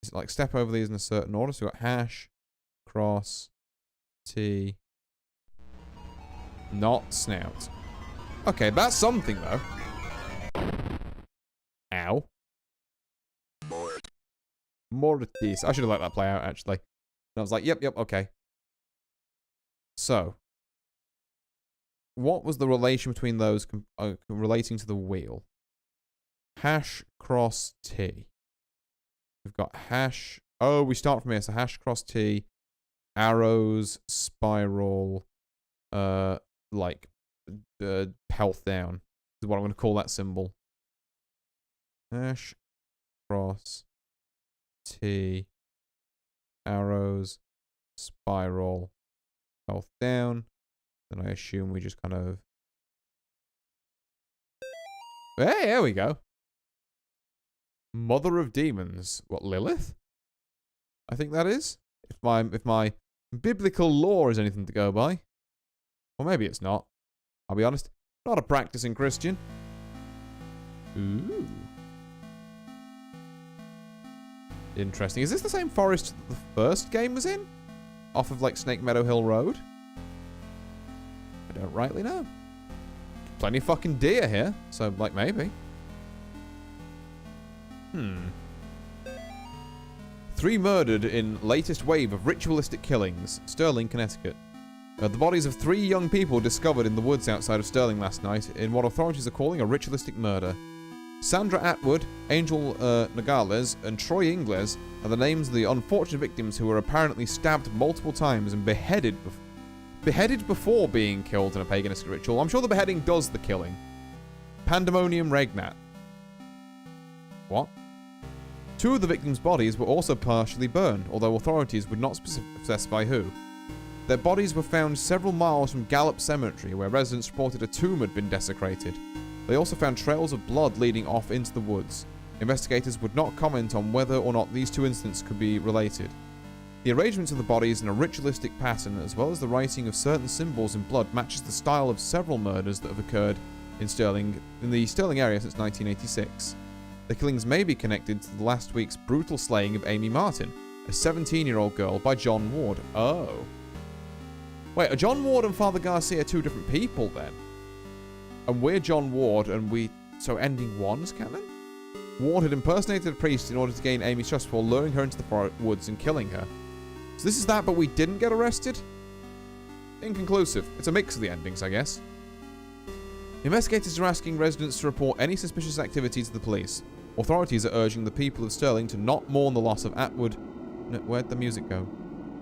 Is it like step over these in a certain order? So we've got hash, cross, T, not snout. Okay, that's something though. Ow. Mortis. I should have let that play out actually. And I was like, yep, okay. So, what was the relation between those relating to the wheel? Hash, cross, T. We've got hash. Oh, we start from here. So hash, cross, T. Arrows, spiral, like, health down. Is what I'm going to call that symbol. Hash, cross, T. Arrows, spiral, health down. Then I assume we just kind of... Hey, there we go. Mother of Demons. What, Lilith? I think that is. If my biblical lore is anything to go by. Or maybe it's not. I'll be honest. Not a practicing Christian. Ooh. Interesting. Is this the same forest that the first game was in? Off of, like, Snake Meadow Hill Road? I don't rightly know. Plenty of fucking deer here. So, like, maybe. 3 murdered in latest wave of ritualistic killings. Sterling, Connecticut. The bodies of 3 young people discovered in the woods outside of Sterling last night in what authorities are calling a ritualistic murder. Sandra Atwood, Angel Nogales, and Troy Ingles are the names of the unfortunate victims who were apparently stabbed multiple times and beheaded before being killed in a paganistic ritual. I'm sure the beheading does the killing. Pandemonium Regnat. What? 2 of the victims' bodies were also partially burned, although authorities would not specify who. Their bodies were found several miles from Gallup Cemetery, where residents reported a tomb had been desecrated. They also found trails of blood leading off into the woods. Investigators would not comment on whether or not these 2 incidents could be related. The arrangement of the bodies in a ritualistic pattern, as well as the writing of certain symbols in blood, matches the style of several murders that have occurred in the Sterling area since 1986. The killings may be connected to the last week's brutal slaying of Amy Martin, a 17-year-old girl, by John Ward. Oh. Wait, are John Ward and Father Garcia 2 different people then? And we're John Ward, and so ending 1's canon? Ward had impersonated a priest in order to gain Amy's trust before luring her into the woods and killing her. So this is that, but we didn't get arrested? Inconclusive. It's a mix of the endings, I guess. Investigators are asking residents to report any suspicious activity to the police. Authorities are urging the people of Sterling to not mourn the loss of Atwood... No, where'd the music go?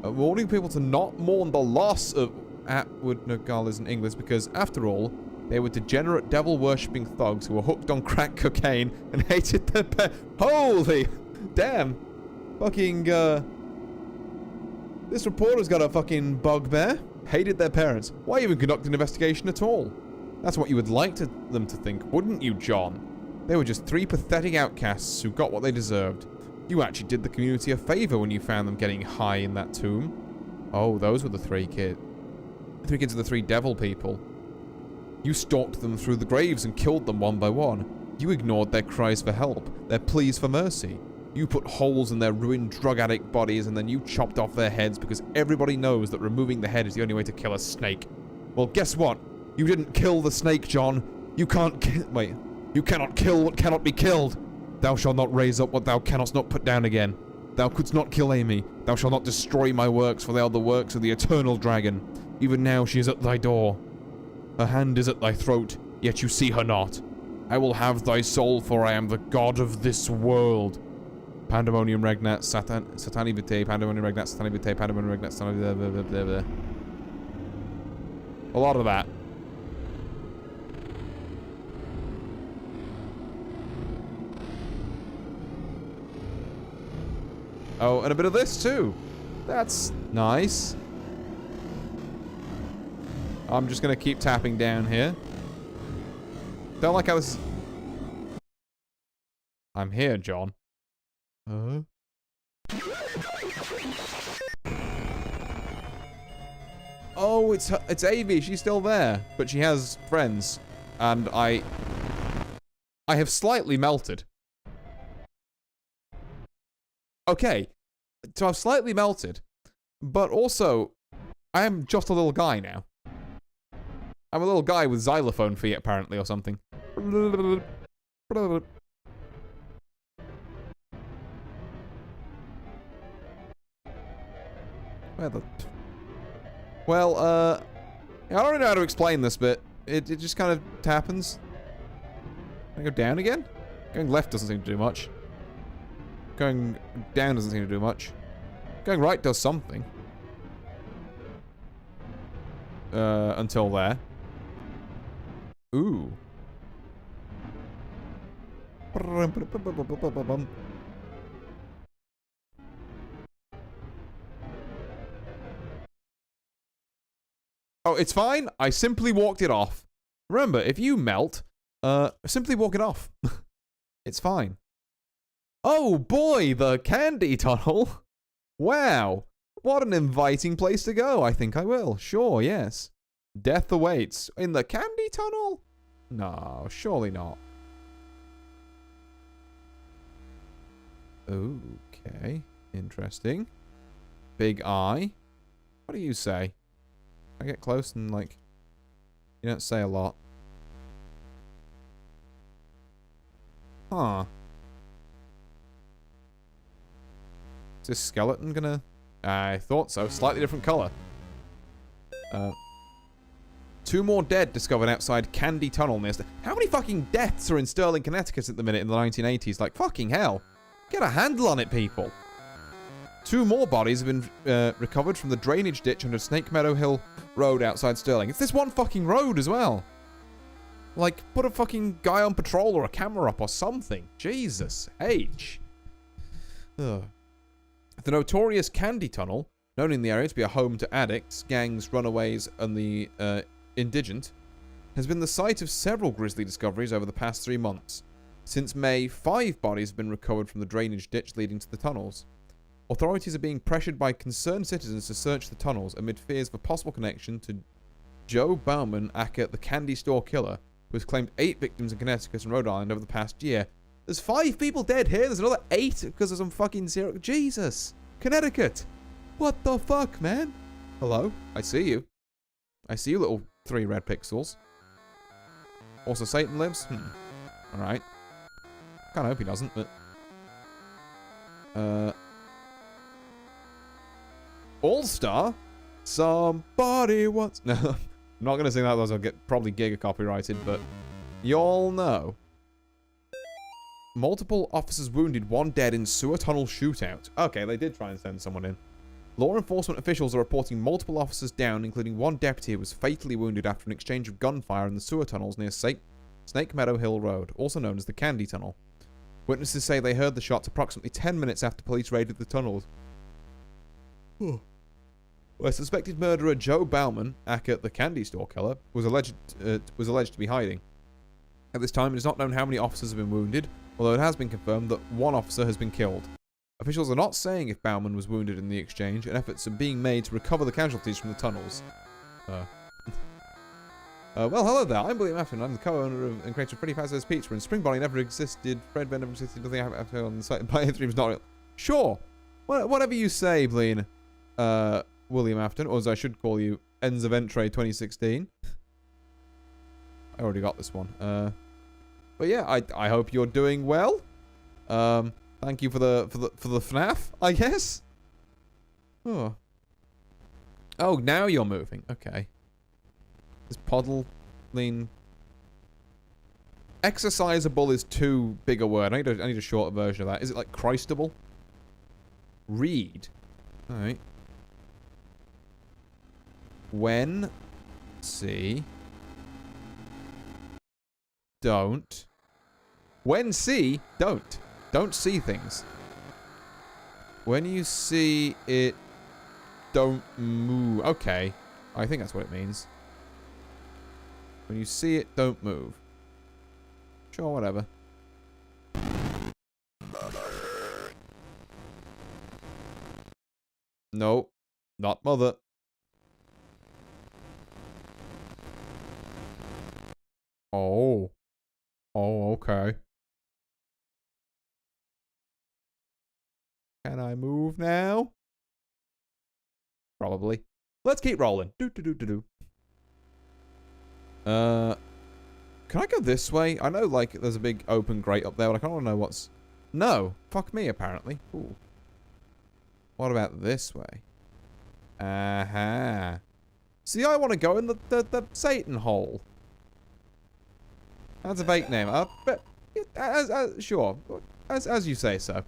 Warning people to not mourn the loss of Atwood, Nogales, and Inglis because, after all, they were degenerate, devil-worshipping thugs who were hooked on crack cocaine and hated their Holy damn. Fucking, this reporter's got a fucking bugbear. Hated their parents. Why even conduct an investigation at all? That's what you would like them to think, wouldn't you, John? They were just 3 pathetic outcasts who got what they deserved. You actually did the community a favor when you found them getting high in that tomb. Oh, those were the 3 kids. The 3 kids are the 3 devil people. You stalked them through the graves and killed them one by one. You ignored their cries for help, their pleas for mercy. You put holes in their ruined drug addict bodies and then you chopped off their heads because everybody knows that removing the head is the only way to kill a snake. Well, guess what? You didn't kill the snake, John. You can't wait. You cannot kill what cannot be killed. Thou shalt not raise up what thou cannot not put down again. Thou couldst not kill Amy. Thou shalt not destroy my works, for they are the works of the eternal dragon. Even now she is at thy door. Her hand is at thy throat, yet you see her not. I will have thy soul, for I am the god of this world. Pandemonium Regnat, Satani Vitae, Pandemonium Regnat, Satani Vitae, Pandemonium Regnat, Satani Vitae. A lot of that. Oh, and a bit of this too. That's nice. I'm just gonna keep tapping down here. Don't like how this is... I'm here, John. Oh, it's Avie. She's still there, but she has friends, and I have slightly melted. Okay, so I've slightly melted, but also, I am just a little guy now. I'm a little guy with xylophone feet, apparently, or something. Where the... Well, I don't really know how to explain this bit. It just kind of happens. Can I go down again? Going left doesn't seem to do much. Going down doesn't seem to do much. Going right does something. Until there. Ooh. Oh, it's fine. I simply walked it off. Remember, if you melt, simply walk it off. It's fine. Oh boy, the candy tunnel. Wow. What an inviting place to go. I think I will. Sure, yes. Death awaits. In the candy tunnel? No, surely not. Okay. Interesting. Big eye. What do you say? I get close and, like, you don't say a lot. Huh. Is this skeleton gonna... I thought so. Slightly different color. 2 more dead discovered outside Candy Tunnel near... How many fucking deaths are in Sterling, Connecticut at the minute in the 1980s? Like, fucking hell. Get a handle on it, people. 2 more bodies have been recovered from the drainage ditch under Snake Meadow Hill Road outside Sterling. It's this one fucking road as well. Like, put a fucking guy on patrol or a camera up or something. Jesus H. Ugh. The notorious Candy Tunnel, known in the area to be a home to addicts, gangs, runaways, and the indigent, has been the site of several grisly discoveries over the past 3 months. Since May, 5 bodies have been recovered from the drainage ditch leading to the tunnels. Authorities are being pressured by concerned citizens to search the tunnels amid fears of a possible connection to Joe Bauman, aka the Candy Store Killer, who has claimed 8 victims in Connecticut and Rhode Island over the past year. There's 5 people dead here. There's another 8 because of some fucking zero. Jesus. Connecticut. What the fuck, man? Hello? I see you. I see you, little 3 red pixels. Also, Satan lives? Alright. Kinda hope he doesn't, but... All-Star? Somebody wants... No, I'm not gonna sing that, otherwise I'll get probably giga copyrighted, but... Y'all know. Multiple officers wounded, 1 dead in sewer tunnel shootout. Okay, they did try and send someone in. Law enforcement officials are reporting multiple officers down, including 1 deputy who was fatally wounded after an exchange of gunfire in the sewer tunnels near Snake Meadow Hill Road, also known as the Candy Tunnel. Witnesses say they heard the shots approximately 10 minutes after police raided the tunnels. Where suspected murderer Joe Bauman, aka the Candy Store Killer, was alleged to be hiding. At this time, it is not known how many officers have been wounded, although it has been confirmed that 1 officer has been killed. Officials are not saying if Bauman was wounded in the exchange, and efforts are being made to recover the casualties from the tunnels. Well, hello there. I'm William Afton. I'm the co-owner of and creator of Freddy Fazbear's Pizza, and Spring Bonnie never existed. Fred Ben never existed. Nothing happened on the site. By Dream's not real. Sure. Whatever you say, Blaine. William Afton, or as I should call you, Ends of Entree 2016. I already got this one. But yeah, I hope you're doing well. Thank you for the FNAF, I guess. Oh, now you're moving. Okay. Is Podline... Exercisable is too big a word. I need a shorter version of that. Is it like Christable? Read. Alright. When... See... Don't... When see... Don't. Don't see things. When you see it... Don't move. Okay. I think that's what it means. When you see it, don't move. Sure, whatever. No, not mother. Oh. Oh, okay. Can I move now? Probably. Let's keep rolling. Do. Can I go this way? I know, like, there's a big open grate up there, but I kind of know what's... No. Fuck me, apparently. Ooh. What about this way? Aha. See, I want to go in the Satan hole. That's a fake name. But sure. As you say so.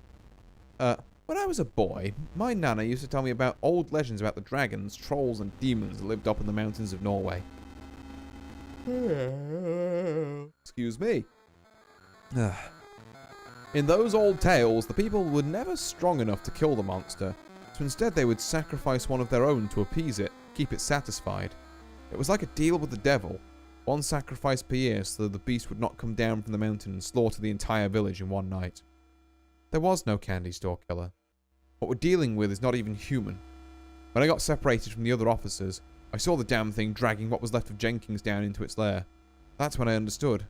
When I was a boy, my nana used to tell me about old legends about the dragons, trolls, and demons that lived up in the mountains of Norway. Excuse me. In those old tales, the people were never strong enough to kill the monster, so instead they would sacrifice one of their own to appease it, keep it satisfied. It was like a deal with the devil. One sacrifice per year so that the beast would not come down from the mountain and slaughter the entire village in one night. There was no candy store killer. What we're dealing with is not even human. When I got separated from the other officers, I saw the damn thing dragging what was left of Jenkins down into its lair. That's when I understood.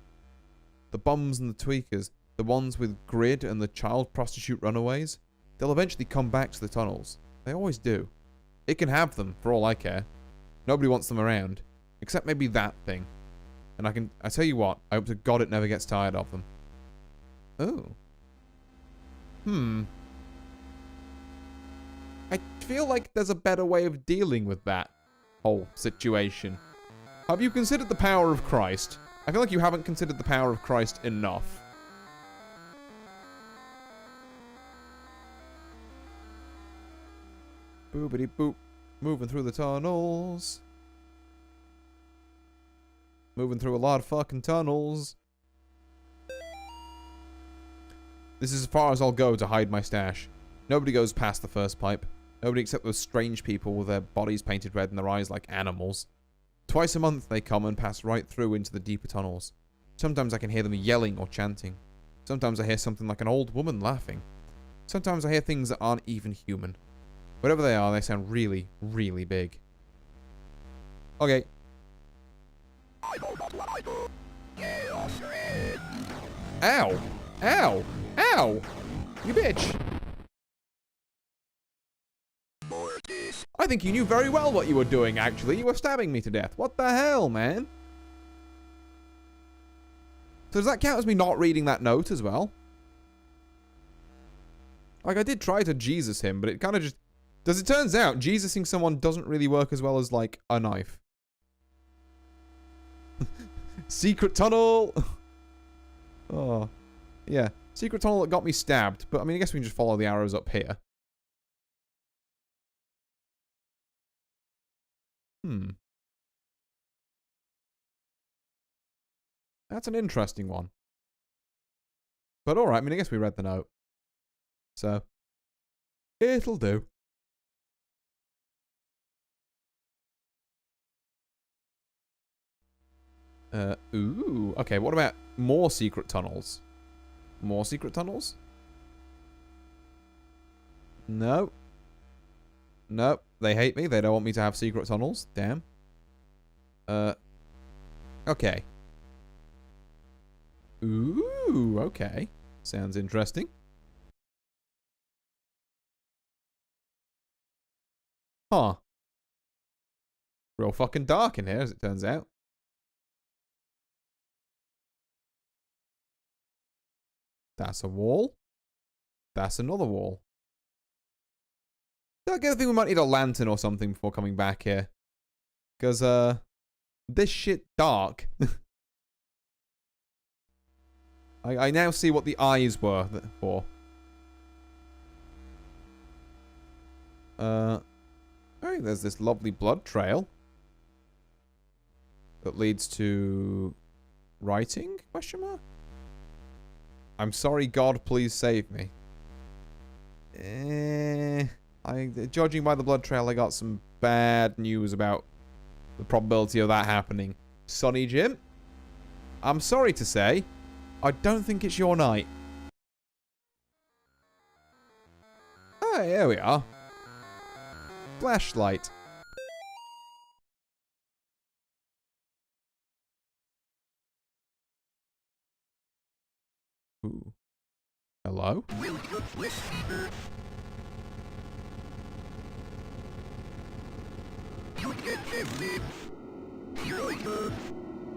The bums and the tweakers, the ones with grid and the child prostitute runaways, they'll eventually come back to the tunnels. They always do. It can have them, for all I care. Nobody wants them around. Except maybe that thing. And I tell you what, I hope to God it never gets tired of them. Oh. I feel like there's a better way of dealing with that whole situation. Have you considered the power of Christ? I feel like you haven't considered the power of Christ enough. Boopity boop. Moving through the tunnels. Moving through a lot of fucking tunnels. This is as far as I'll go to hide my stash. Nobody goes past the first pipe. Nobody except those strange people with their bodies painted red and their eyes like animals. Twice a month they come and pass right through into the deeper tunnels. Sometimes I can hear them yelling or chanting. Sometimes I hear something like an old woman laughing. Sometimes I hear things that aren't even human. Whatever they are, they sound really, really big. Okay. Ow! Ow! Ow! You bitch! I think you knew very well what you were doing, actually. You were stabbing me to death. What the hell, man? So does that count as me not reading that note as well? Like, I did try to Jesus him, but it kind of just... As it turns out, Jesusing someone doesn't really work as well as, like, a knife. Secret tunnel! Oh. Yeah. Secret tunnel that got me stabbed. But, I mean, I guess we can just follow the arrows up here. That's an interesting one. But alright, I mean, I guess we read the note. So, it'll do. Ooh. Okay, what about more secret tunnels? More secret tunnels? No. Nope. They hate me. They don't want me to have secret tunnels. Damn. Okay. Ooh, okay. Sounds interesting. Huh. Real fucking dark in here, as it turns out. That's a wall. That's another wall. I think we might need a lantern or something before coming back here. Because, this shit dark. I now see what the eyes were for. Oh, there's this lovely blood trail. That leads to... writing? Question mark? I'm sorry, God, please save me. Judging by the blood trail, I got some bad news about the probability of that happening. Sonny Jim, I'm sorry to say, I don't think it's your night. Oh, here we are. Flashlight. Ooh. Hello? You get him, live. Here I go.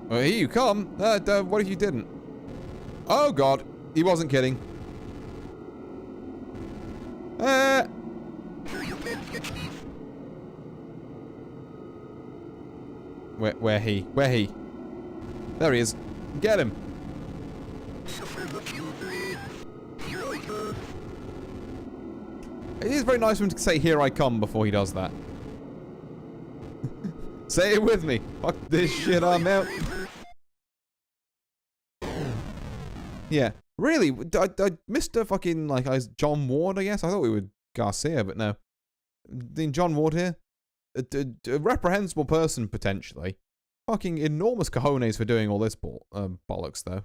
Well, here you come. What if you didn't? Oh, God. He wasn't kidding. Here you get me. Where he? There he is. Get him. Suffer what you breed. Here I go. It is very nice of him to say, "Here I come," before he does that. Say it with me. Fuck this shit, I'm out. Yeah. Really? Mr. fucking, like, John Ward, I guess? I thought we were Garcia, but no. John Ward here? A reprehensible person, potentially. Fucking enormous cojones for doing all this bollocks, though.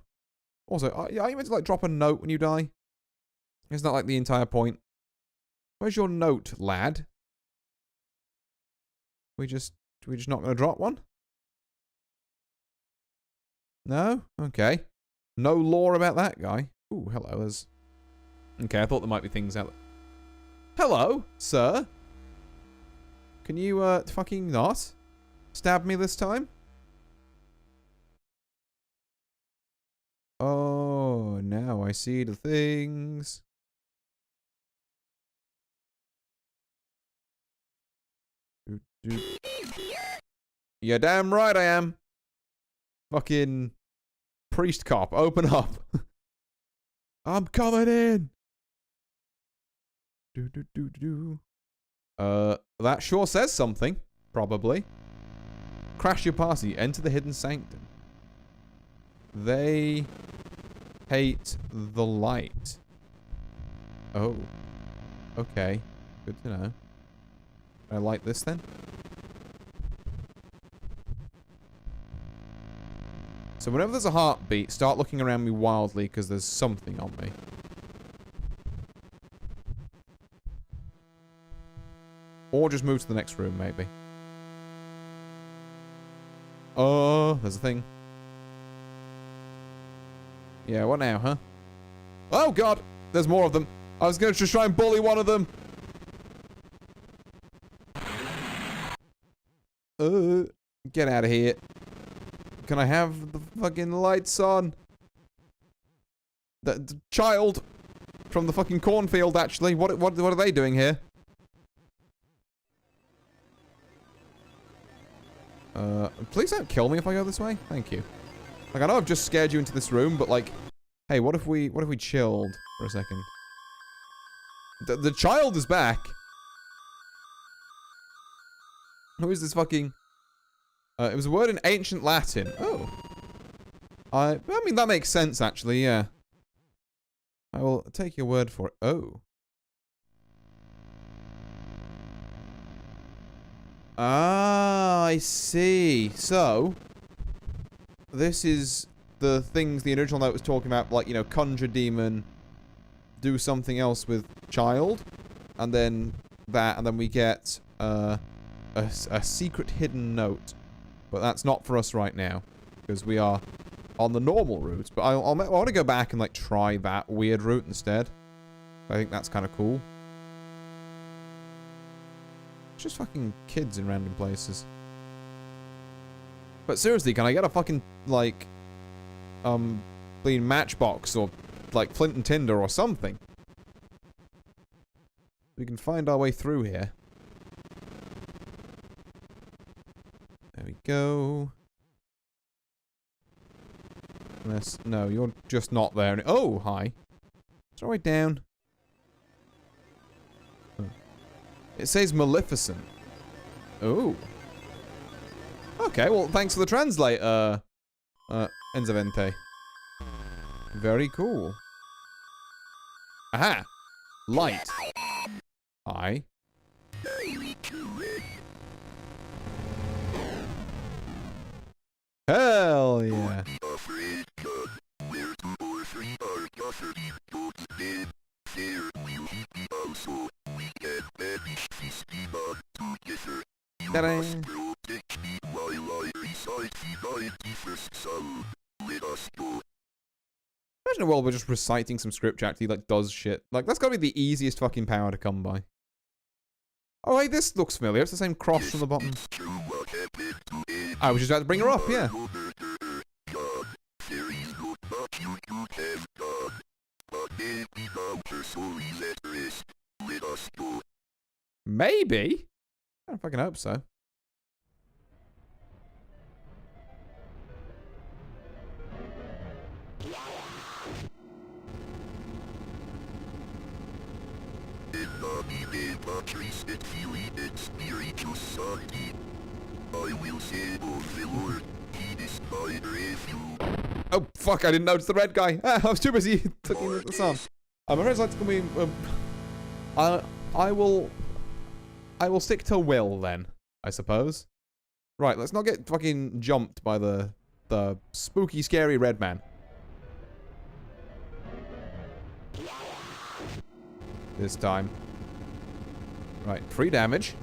Also, are you meant to, like, drop a note when you die? Isn't that, like, the entire point? Where's your note, lad? We just not gonna drop one? No? Okay. No lore about that guy. Ooh, hello. There's... Okay, I thought there might be things out there. Hello, sir. Can you, fucking not stab me this time? Oh, now I see the things. You're damn right I am. Fucking priest cop, open up. I'm coming in. That sure says something. Probably. Crash your party. Enter the hidden sanctum. They hate the light. Oh. Okay. Good to know. I like this then? So whenever there's a heartbeat, start looking around me wildly because there's something on me. Or just move to the next room, maybe. Oh, there's a thing. Yeah, what now, huh? Oh, God! There's more of them. I was going to just try and bully one of them. Get out of here. Can I have the fucking lights on? The child from the fucking cornfield, actually. What are they doing here? Please don't kill me if I go this way. Thank you. Like, I know I've just scared you into this room, but like, hey, what if we chilled for a second? The child is back. Who is this fucking... it was a word in ancient Latin. Oh. I mean, that makes sense, actually, yeah. I will take your word for it. Oh. Ah, I see. So, this is the things the original note was talking about, like, you know, conjure demon, do something else with child, and then that, and then we get, a secret hidden note. But that's not for us right now, because we are on the normal route. But I want to go back and, like, try that weird route instead. I think that's kind of cool. It's just fucking kids in random places. But seriously, can I get a fucking, like, clean matchbox or, like, flint and tinder or something? We can find our way through here. There we go. Unless, no, you're just not there. Oh, hi. It's all right down. It says Maleficent. Oh. Okay, well, thanks for the translate, Enzavente. Very cool. Aha! Light. Hi. Hell yeah. Ta-da. Imagine a world where just reciting some scripture actually, like, does shit. Like, that's gotta be the easiest fucking power to come by. Oh, wait, this looks familiar. It's the same cross from the bottom. I was just about to bring her up, yeah. Maybe? I don't fucking hope so. Oh, fuck, I didn't notice the red guy. I was too busy looking at the sun. I'm afraid it's going to be... I will stick to Will, then, I suppose. Right, let's not get fucking jumped by the spooky, scary red man. This time. Right, 3 damage.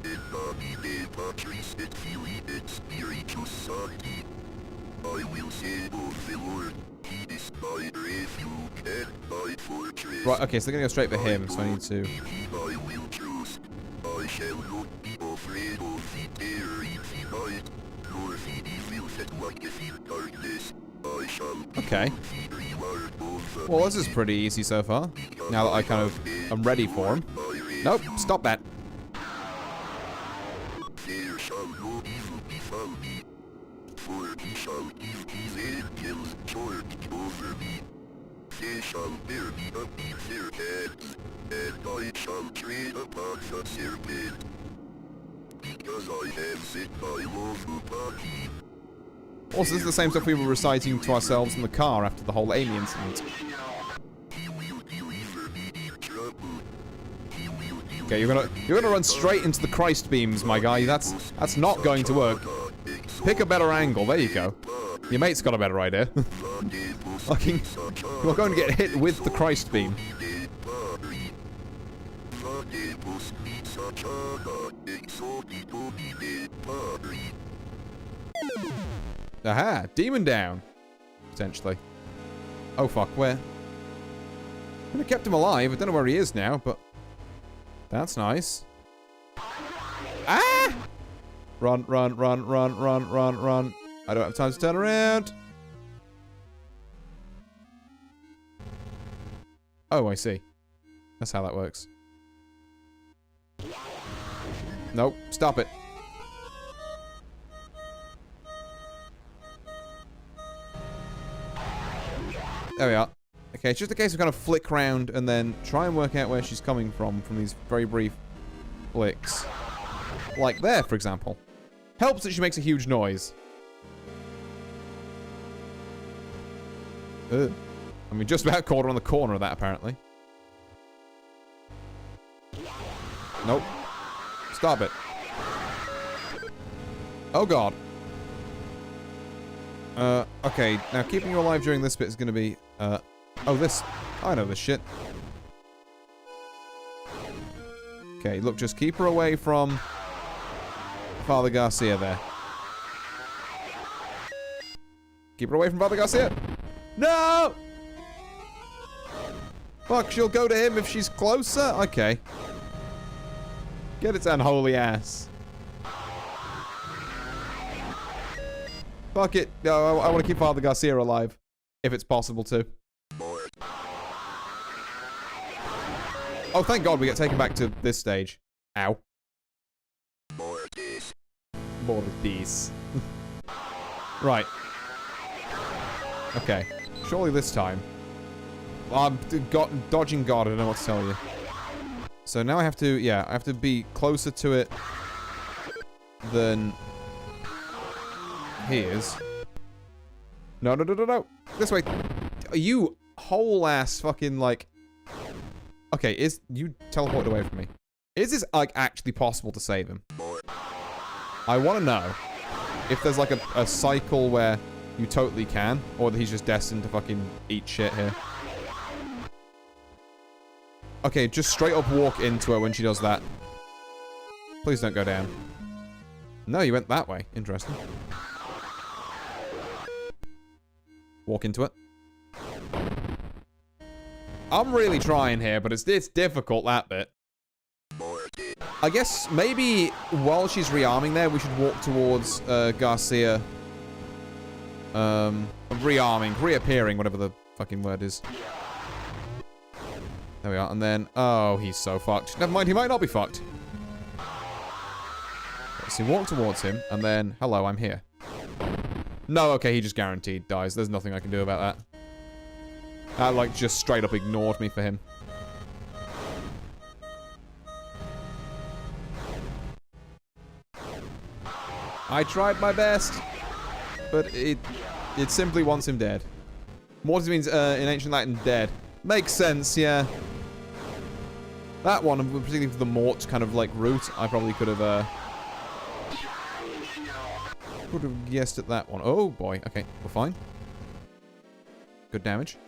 Right, okay, so they're gonna go straight for him, so I need to... Okay. Well, this is pretty easy so far. Now that I kind of am ready for him. Nope, stop that. Also, this is the same stuff we were reciting to ourselves in the car after the whole Amy incident. Okay, you're gonna run straight into the Christ beams, my guy. That's not going to work. Pick a better angle. There you go. Your mate's got a better idea. Fucking, you're going to get hit with the Christ beam. Aha! Demon down. Potentially. Oh fuck, where? I could have kept him alive. I don't know where he is now, but... That's nice. Ah! Run, run, run, run, run, run, run. I don't have time to turn around. Oh, I see. That's how that works. Nope. Stop it. There we are. Okay, it's just a case of kind of flick round and then try and work out where she's coming from these very brief flicks. Like there, for example. Helps that she makes a huge noise. Ugh. And we just about caught her on the corner of that, apparently. Nope. Stop it. Oh, God. Okay. Now, keeping you alive during this bit is going to be, oh, this. I know this shit. Okay, look, just keep her away from Father Garcia there. Keep her away from Father Garcia. No! Fuck, she'll go to him if she's closer? Okay. Get its unholy ass. Fuck it. No, I want to keep Father Garcia alive. If it's possible to. Oh, thank God we get taken back to this stage. Ow. More of these. Right. Okay. Surely this time. I'm dodging God, I don't know what to tell you. So now I have to, yeah, I have to be closer to it than he is. No, no, no, no, no. This way. You whole ass fucking, like... Okay, you teleported away from me. Is this, like, actually possible to save him? I want to know if there's, like, a cycle where you totally can, or that he's just destined to fucking eat shit here. Okay, just straight up walk into her when she does that. Please don't go down. No, you went that way. Interesting. Walk into it. I'm really trying here, but it's difficult, that bit. I guess maybe while she's rearming there, we should walk towards Garcia. Reappearing, whatever the fucking word is. There we are. And then, oh, he's so fucked. Never mind, he might not be fucked. So walk towards him, and then, hello, I'm here. No, okay, he just guaranteed dies. There's nothing I can do about that. That, like, just straight up ignored me for him. I tried my best, but it simply wants him dead. Mortis means, in Ancient Latin, dead. Makes sense, yeah. That one, particularly for the Mort kind of, like, route, I probably could have guessed at that one. Oh, boy. Okay, we're fine. Good damage.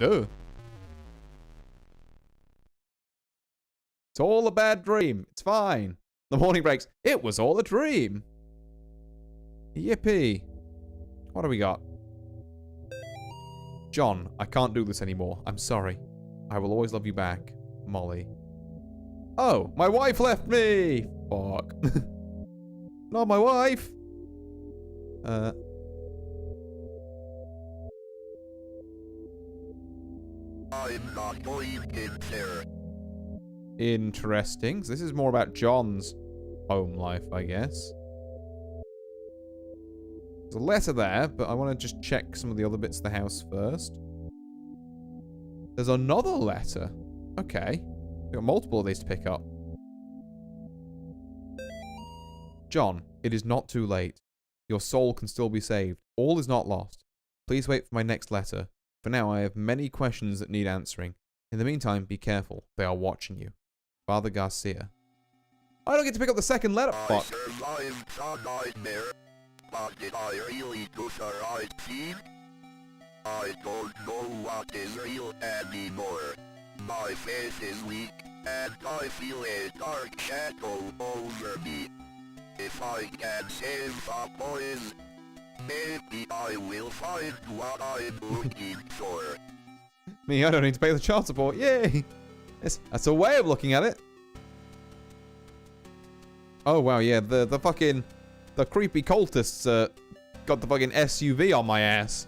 No. It's all a bad dream. It's fine. The morning breaks. It was all a dream. Yippee. What do we got? John, I can't do this anymore. I'm sorry. I will always love you back. Molly. Oh, my wife left me. Fuck. Not my wife. I'm not going in there. Interesting. So this is more about John's home life, I guess. There's a letter there, but I want to just check some of the other bits of the house first. There's another letter. Okay. We've got multiple of these to pick up. John, it is not too late. Your soul can still be saved. All is not lost. Please wait for my next letter. For now, I have many questions that need answering. In the meantime, be careful. They are watching you. Father Garcia. I don't get to pick up the second letter. I Fuck. survived the nightmare, but did I really do the right thing? I don't know what is real anymore. My faith is weak, and I feel a dark shadow over me. If I can save the boys, maybe I will find what I'm looking for. Me, I don't need to pay the child support. Yay! That's a way of looking at it. Oh, wow, yeah. The fucking... The creepy cultists got the fucking SUV on my ass.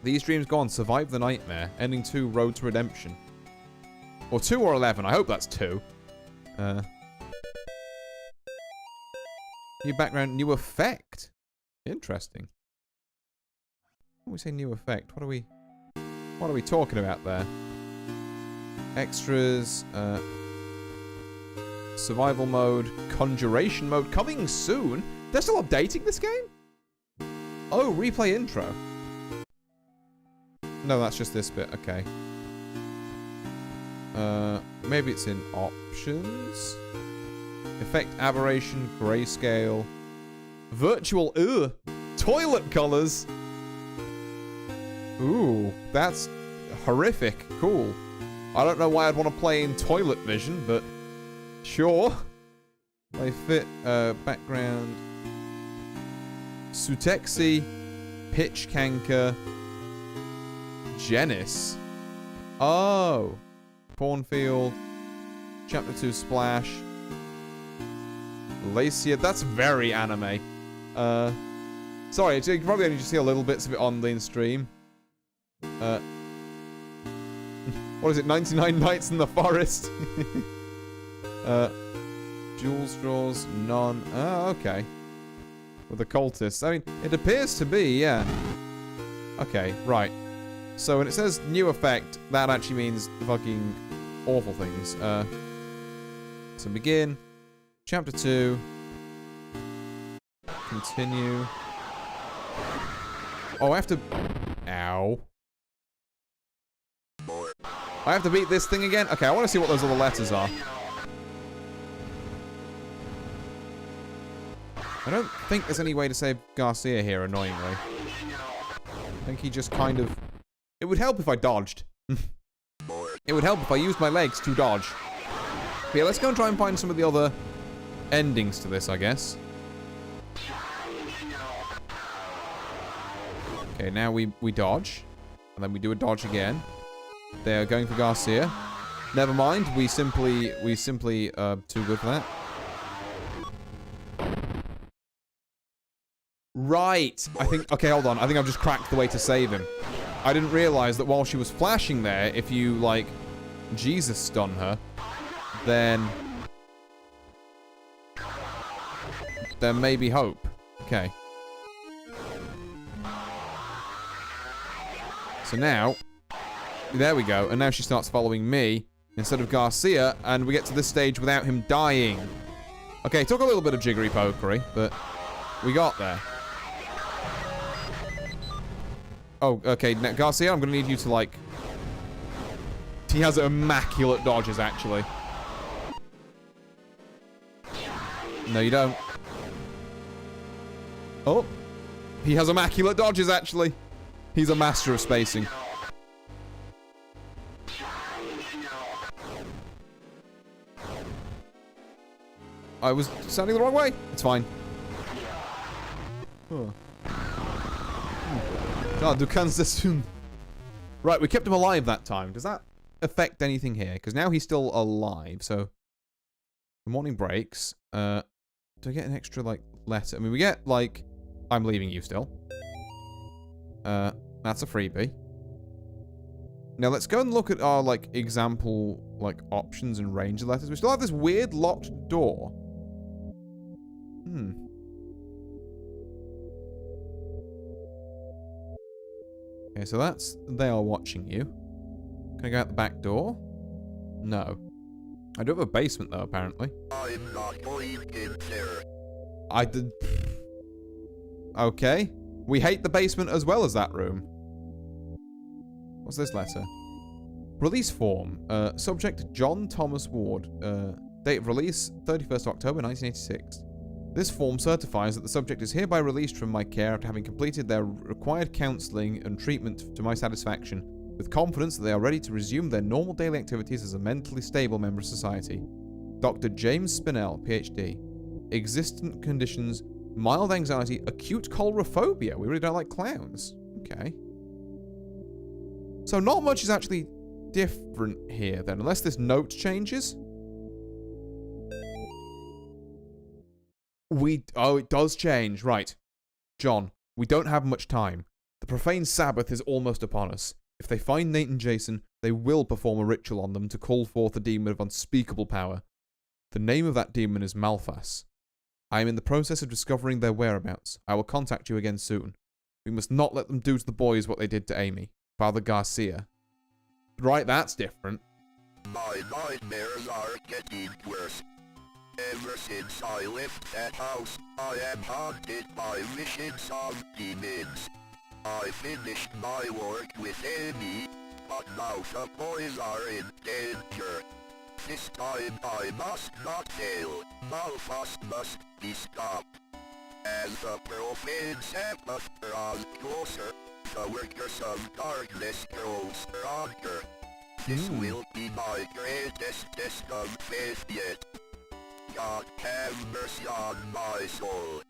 These dreams go on. Survive the nightmare. Ending 2, Road to Redemption. Or 2 or 11. I hope that's 2. New background, new effect. Interesting. When we say new effect, what are we talking about there? Extras, survival mode, conjuration mode, coming soon. They're still updating this game? Oh, replay intro. No, that's just this bit. Okay. Maybe it's in options. Effect aberration, grayscale, virtual. Toilet colors. Ooh, that's horrific. Cool. I don't know why I'd want to play in toilet vision, but sure. They fit background. Sutexi, Pitch Canker, Genis. Oh. Cornfield. Chapter 2 Splash. Lacia. That's very anime. Sorry, you can probably only just see a little bits of it on the stream. What is it? 99 Nights in the Forest. Jewel straws, none. Oh, okay. With the cultists. I mean, it appears to be, yeah. Okay, right. So when it says new effect, that actually means fucking awful things. So begin. Chapter 2. Continue. Oh, I have to... Ow. I have to beat this thing again? Okay, I want to see what those other letters are. I don't think there's any way to save Garcia here, annoyingly. I think he just kind of... It would help if I dodged. It would help if I used my legs to dodge. But yeah, let's go and try and find some of the other endings to this, I guess. Okay, now we dodge. And then we do a dodge again. They're going for Garcia. Never mind, we simply too good for that. Right. I think, okay, hold on. I think I've just cracked the way to save him. I didn't realize that while she was flashing there, if you, like, Jesus stun her, then there may be hope. Okay. So now, there we go. And now she starts following me instead of Garcia, and we get to this stage without him dying. Okay, it took a little bit of jiggery pokery, but we got there. Oh, okay, now, Garcia, I'm gonna need you to, like... He has immaculate dodges, actually. No, you don't. Oh. He has immaculate dodges, actually. He's a master of spacing. I was standing the wrong way. It's fine. Huh. Ah, du kannst es tun. Right, we kept him alive that time. Does that affect anything here? Because now he's still alive, so... The morning breaks. Do I get an extra, like, letter? I mean, we get, like... I'm leaving you still. That's a freebie. Now, let's go and look at our, like, example, like, options and range of letters. We still have this weird locked door. Okay, so that's... They are watching you. Can I go out the back door? No. I do have a basement, though, apparently. I'm not going in there. I did... Okay. We hate the basement as well as that room. What's this letter? Release form. Subject John Thomas Ward. Date of release 31st October 1986. This form certifies that the subject is hereby released from my care after having completed their required counselling and treatment to my satisfaction, with confidence that they are ready to resume their normal daily activities as a mentally stable member of society. Dr. James Spinell, PhD. Existent conditions: mild anxiety, acute coulrophobia. We really don't like clowns. Okay. So not much is actually different here then, unless this note changes. Oh, it does change. Right. John, we don't have much time. The profane Sabbath is almost upon us. If they find Nate and Jason, they will perform a ritual on them to call forth a demon of unspeakable power. The name of that demon is Malphas. I am in the process of discovering their whereabouts. I will contact you again soon. We must not let them do to the boys what they did to Amy. Father Garcia. Right, that's different. My nightmares are getting worse. Ever since I left that house, I am haunted by visions of demons. I finished my work with Amy, but now the boys are in danger. This time I must not fail. Malphas must be stopped. As the profane Sabbath draws closer, the workers of darkness grow stronger. This will be my greatest test of faith yet. God have mercy on my soul.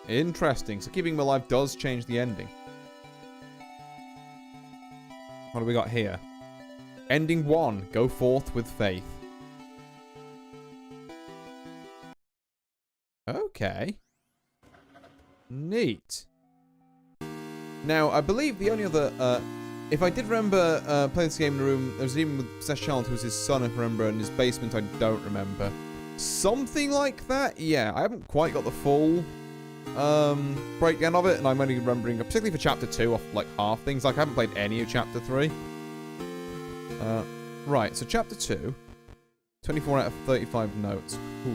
Interesting. So keeping him alive does change the ending. What do we got here? Ending 1. Go forth with faith. Okay. Neat. Now, I believe the only other... if I did remember playing this game in the room, there was even with Possessed Child, who was his son, if I remember, in his basement, I don't remember. Something like that? Yeah, I haven't quite got the full breakdown of it, and I'm only remembering, particularly for Chapter 2, off like half things. Like, I haven't played any of Chapter 3. Right, so Chapter 2. 24 out of 35 notes. Cool.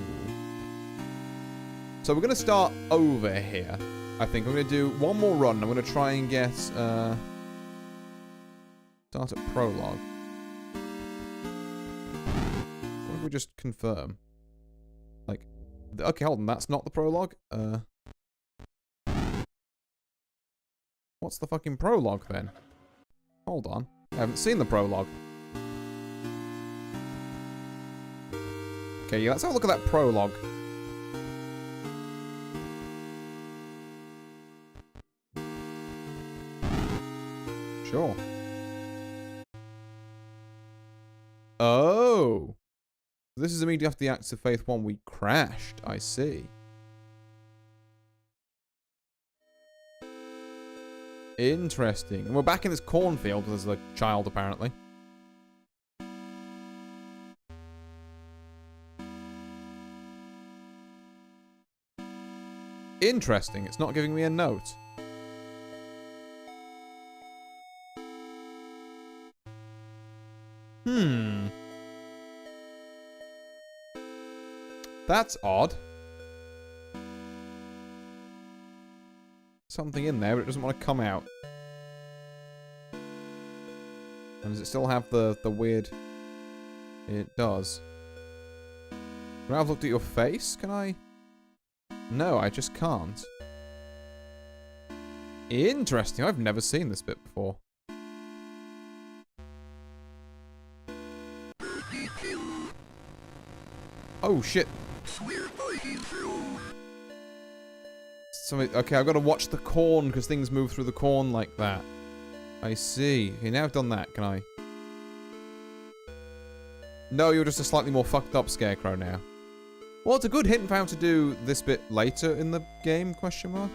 So we're going to start over here, I think. I'm going to do one more run. I'm going to try and get... start at prologue. What if we just confirm? Like... Okay, hold on. That's not the prologue. What's the fucking prologue, then? Hold on. I haven't seen the prologue. Okay, yeah, let's have a look at that prologue. Sure. Oh. This is immediately after the Acts of Faith 1 we crashed. I see. Interesting. And we're back in this cornfield as a child, apparently. Interesting. It's not giving me a note. That's odd. Something in there, but it doesn't want to come out. And does it still have the weird... It does. Can I have looked at your face? Can I? No, I just can't. Interesting. I've never seen this bit before. Oh, shit. Okay, I've got to watch the corn because things move through the corn like that. I see. Okay, now I've done that, can I? No, you're just a slightly more fucked up scarecrow now. Well, it's a good hint for how to do this bit later in the game, question mark.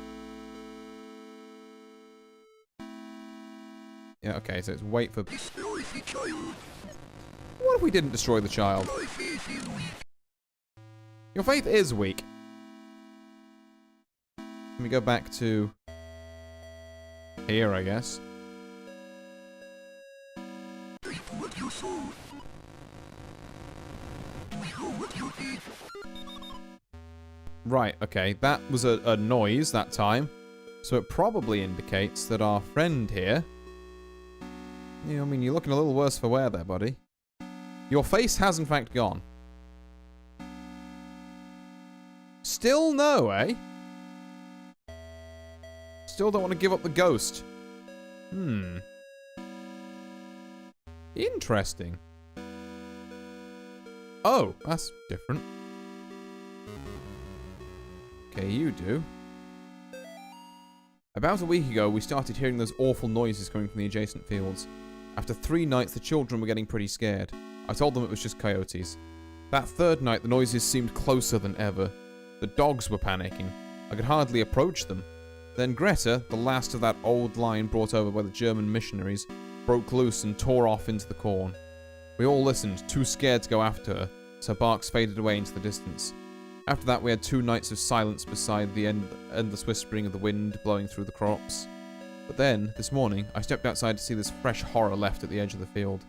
Yeah, okay, so it's wait for... What if we didn't destroy the child? Your faith is weak. Let me go back to... here, I guess. Right, okay, that was a noise that time. So it probably indicates that our friend here... Yeah, I mean, you're looking a little worse for wear there, buddy. Your face has in fact gone. Still no, eh? Still don't want to give up the ghost. Interesting. Oh, that's different. Okay, you do. About a week ago, we started hearing those awful noises coming from the adjacent fields. After 3 nights, the children were getting pretty scared. I told them it was just coyotes. That 3rd night, the noises seemed closer than ever. The dogs were panicking. I could hardly approach them. Then Greta, the last of that old line brought over by the German missionaries, broke loose and tore off into the corn. We all listened, too scared to go after her, so her barks faded away into the distance. After that, we had 2 nights of silence beside the endless whispering of the wind blowing through the crops. But then, this morning, I stepped outside to see this fresh horror left at the edge of the field.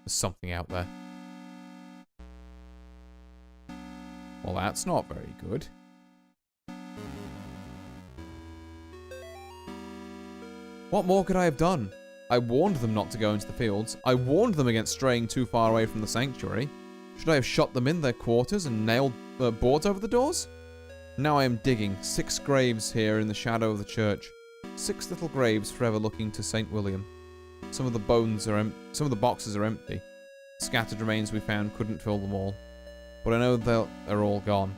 There's something out there. Well, that's not very good. What more could I have done? I warned them not to go into the fields. I warned them against straying too far away from the sanctuary. Should I have shot them in their quarters and nailed boards over the doors? Now I am digging 6 graves here in the shadow of the church. 6 little graves forever looking to St. William. Some of the boxes are empty. The scattered remains we found couldn't fill them all. But I know they're all gone.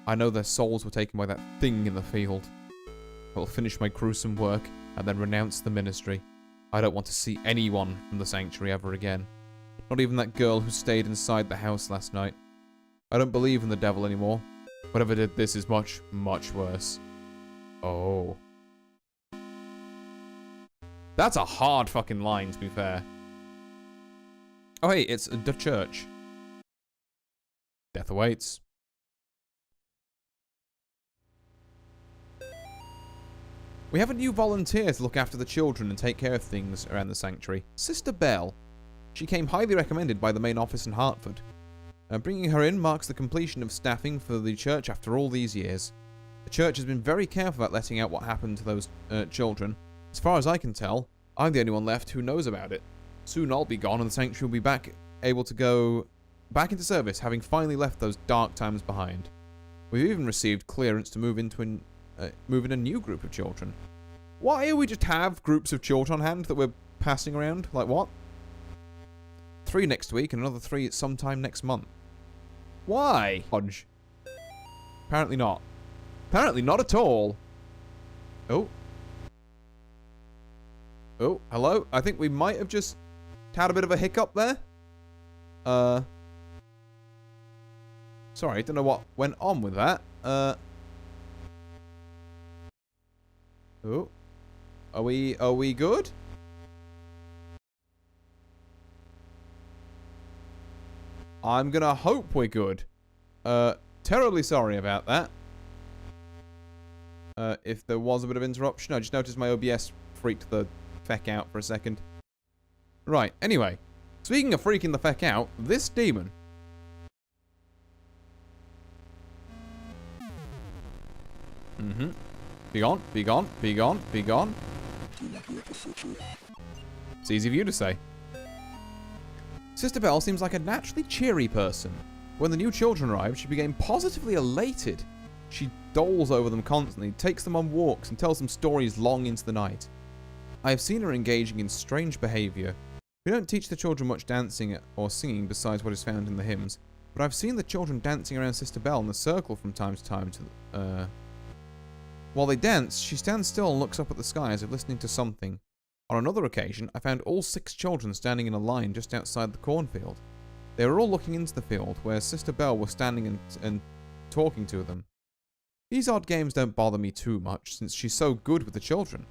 I know their souls were taken by that thing in the field. I will finish my gruesome work and then renounce the ministry. I don't want to see anyone from the sanctuary ever again. Not even that girl who stayed inside the house last night. I don't believe in the devil anymore. Whatever did this is much, much worse. Oh. That's a hard fucking line, to be fair. Oh, hey, it's the church. Death awaits. We have a new volunteer to look after the children and take care of things around the sanctuary. Sister Belle. She came highly recommended by the main office in Hartford. Bringing her in marks the completion of staffing for the church after all these years. The church has been very careful about letting out what happened to those children. As far as I can tell, I'm the only one left who knows about it. Soon I'll be gone and the sanctuary will be back, able to go back into service, having finally left those dark times behind. We've even received clearance to move in a new group of children. Why do we just have groups of children on hand that we're passing around? Like what? 3 next week and another 3 sometime next month. Why? Hodge. Apparently not. Apparently not at all. Oh. Oh, hello? I think we might have just had a bit of a hiccup there. Sorry, I don't know what went on with that. Oh. Are we good? I'm gonna hope we're good. Terribly sorry about that. If there was a bit of interruption, I just noticed my OBS freaked the feck out for a second. Right, anyway. Speaking of freaking the feck out, this demon. Mm-hmm. Be gone, be gone, be gone, be gone. It's easy for you to say. Sister Belle seems like a naturally cheery person. When the new children arrive, she became positively elated. She doles over them constantly, takes them on walks, and tells them stories long into the night. I have seen her engaging in strange behaviour. We don't teach the children much dancing or singing besides what is found in the hymns, but I've seen the children dancing around Sister Belle in a circle from time to time While they dance, she stands still and looks up at the sky as if listening to something. On another occasion, I found all 6 children standing in a line just outside the cornfield. They were all looking into the field, where Sister Belle was standing and talking to them. These odd games don't bother me too much, since she's so good with the children.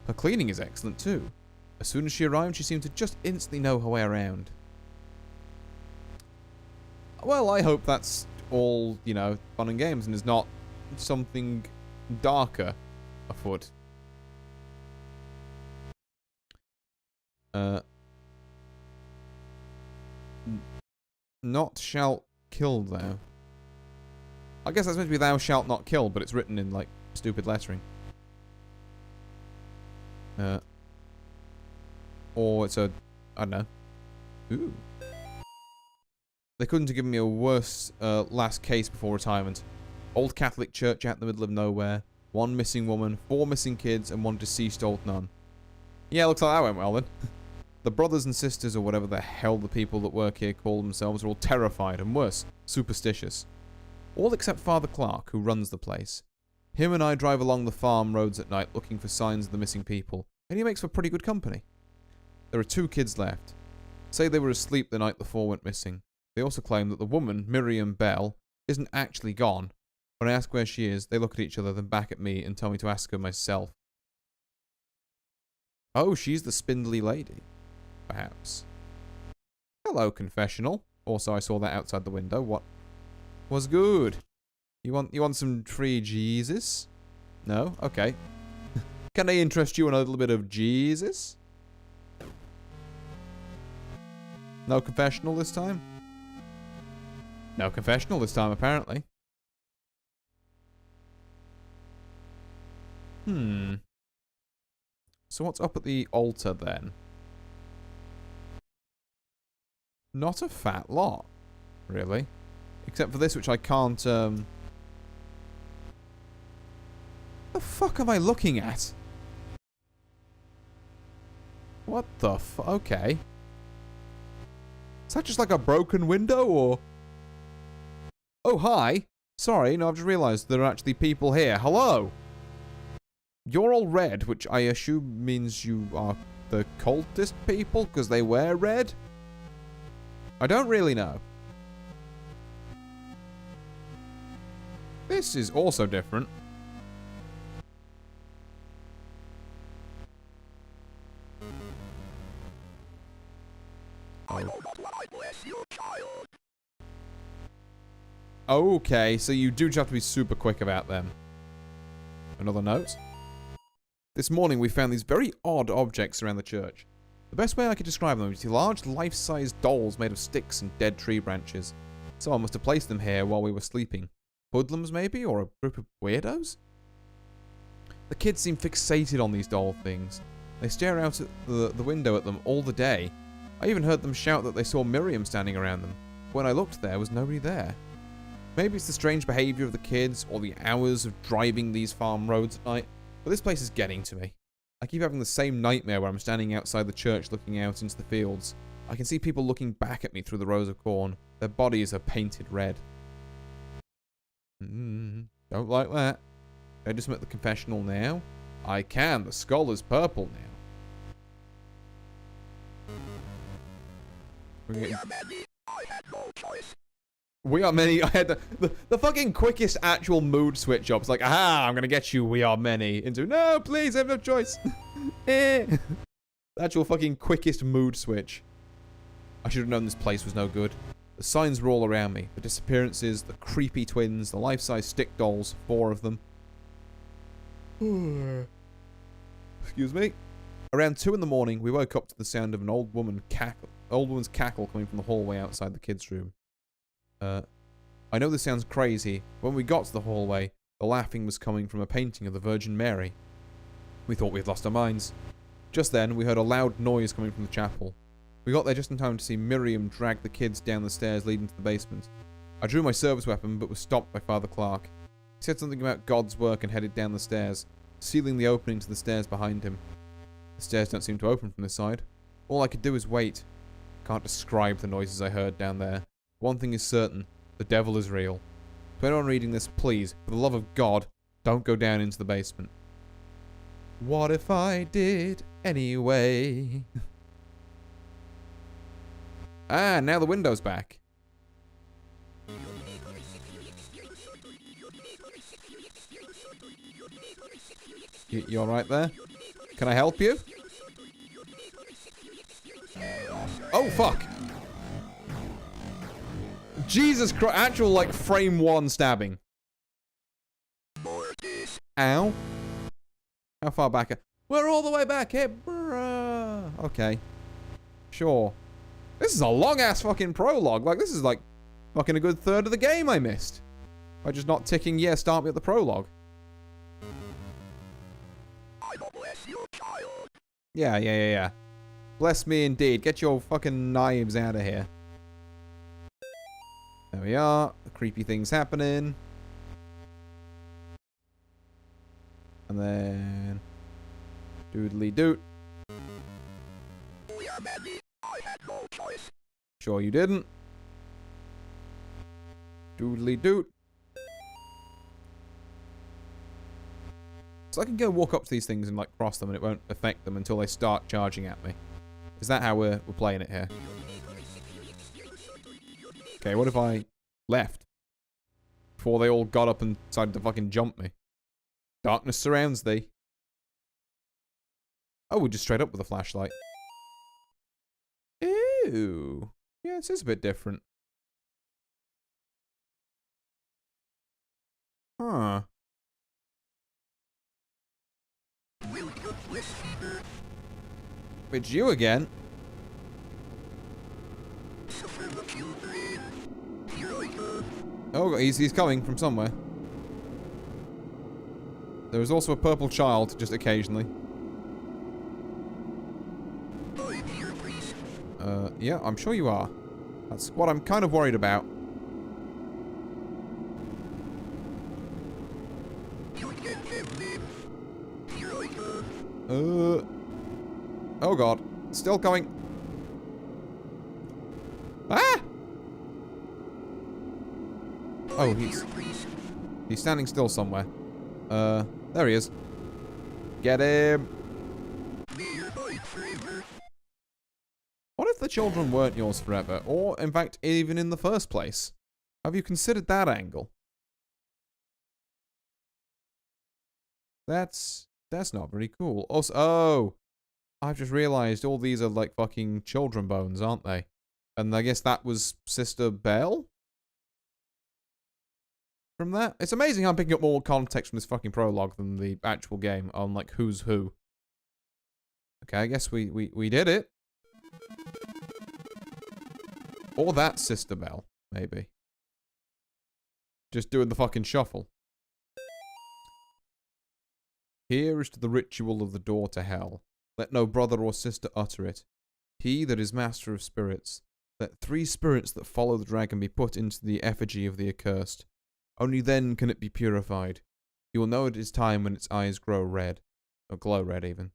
Her cleaning is excellent too. As soon as she arrived, she seemed to just instantly know her way around. Well, I hope that's all, you know, fun and games, and is not something darker afoot. Not shalt kill thou. I guess that's meant to be thou shalt not kill, but it's written in, like, stupid lettering. Or it's a... I don't know. Ooh. They couldn't have given me a worse last case before retirement. Old Catholic church out in the middle of nowhere. 1 missing woman, 4 missing kids, and 1 deceased old nun. Yeah, looks like that went well then. The brothers and sisters, or whatever the hell the people that work here call themselves, are all terrified, and worse, superstitious. All except Father Clark, who runs the place. Him and I drive along the farm roads at night looking for signs of the missing people, and he makes for pretty good company. There are 2 kids left. Say they were asleep the night the 4 went missing. They also claim that the woman, Miriam Bell, isn't actually gone. When I ask where she is, they look at each other, then back at me, and tell me to ask her myself. Oh, she's the spindly lady. Perhaps. Hello, confessional. Also, I saw that outside the window. What was good? You want some free Jesus? No? Okay. Can I interest you in a little bit of Jesus? No confessional this time? No confessional this time, apparently. So what's up at the altar, then? Not a fat lot, really. Except for this, which I can't, The fuck am I looking at? What the okay. Is that just like a broken window, or... Oh, hi. Sorry, no, I've just realised there are actually people here. Hello! You're all red, which I assume means you are the cultist people, because they wear red? I don't really know. This is also different. Okay, so you do have to be super quick about them. Another note. This morning we found these very odd objects around the church. The best way I could describe them is large life-size dolls made of sticks and dead tree branches. Someone must have placed them here while we were sleeping. Hoodlums maybe, or a group of weirdos? The kids seem fixated on these doll things. They stare out at the window at them all the day. I even heard them shout that they saw Miriam standing around them. When I looked, there was nobody there. Maybe it's the strange behaviour of the kids, or the hours of driving these farm roads at night, but this place is getting to me. I keep having the same nightmare where I'm standing outside the church looking out into the fields. I can see people looking back at me through the rows of corn. Their bodies are painted red. Don't like that. Can I just make the confessional now? I can. The skull is purple now. We are many. I had no choice. We are many. I had the fucking quickest actual mood switch up. It's like, aha, I'm gonna get you, we are many. Into, no, please, I have no choice. The actual fucking quickest mood switch. I should have known this place was no good. The signs were all around me. The disappearances, the creepy twins, the life-size stick dolls, 4 of them. Excuse me. Around 2 in the morning, we woke up to the sound of an old woman's cackle coming from the hallway outside the kids' room. I know this sounds crazy, but when we got to the hallway, the laughing was coming from a painting of the Virgin Mary. We thought we had lost our minds. Just then, we heard a loud noise coming from the chapel. We got there just in time to see Miriam drag the kids down the stairs leading to the basement. I drew my service weapon, but was stopped by Father Clark. He said something about God's work and headed down the stairs, sealing the opening to the stairs behind him. The stairs don't seem to open from this side. All I could do is wait. Can't describe the noises I heard down there. One thing is certain, the devil is real. To anyone reading this, please, for the love of God, don't go down into the basement. What if I did anyway? Ah, now the window's back. You alright there? Can I help you? Oh, fuck! Jesus Christ, actual, like, frame 1 stabbing. Ow. How far back? We're all the way back here, bruh. Okay. Sure. This is a long-ass fucking prologue. Like, this is, like, fucking a good third of the game I missed. By just not ticking, yeah, start me at the prologue. Yeah. Bless me indeed. Get your fucking knives out of here. There we are. The creepy thing's happening. And then... doodly doot. We are many. I had no choice. Sure you didn't. Doodly doot. So I can go walk up to these things and like cross them and it won't affect them until they start charging at me. Is that how we're playing it here? Okay, what if I left? Before they all got up and decided to fucking jump me. Darkness surrounds thee. Oh, we're just straight up with a flashlight. Ew. Yeah, this is a bit different. Huh. It's you again. Oh, he's coming from somewhere. There is also a purple child, just occasionally. Yeah, I'm sure you are. That's what I'm kind of worried about. Oh god. Still coming. Ah! Oh, he's standing still somewhere. There he is. Get him. What if the children weren't yours forever? Or, in fact, even in the first place? Have you considered that angle? That's not very cool. Also, oh! I've just realized all these are like fucking children bones, aren't they? And I guess that was Sister Belle? From that? It's amazing how I'm picking up more context from this fucking prologue than the actual game on like who's who. Okay, I guess we did it. Or that Sister Belle, maybe. Just doing the fucking shuffle. Here is to the ritual of the door to hell. Let no brother or sister utter it. He that is master of spirits. Let 3 spirits that follow the dragon be put into the effigy of the accursed. Only then can it be purified. You will know it is time when its eyes grow red, or glow red even.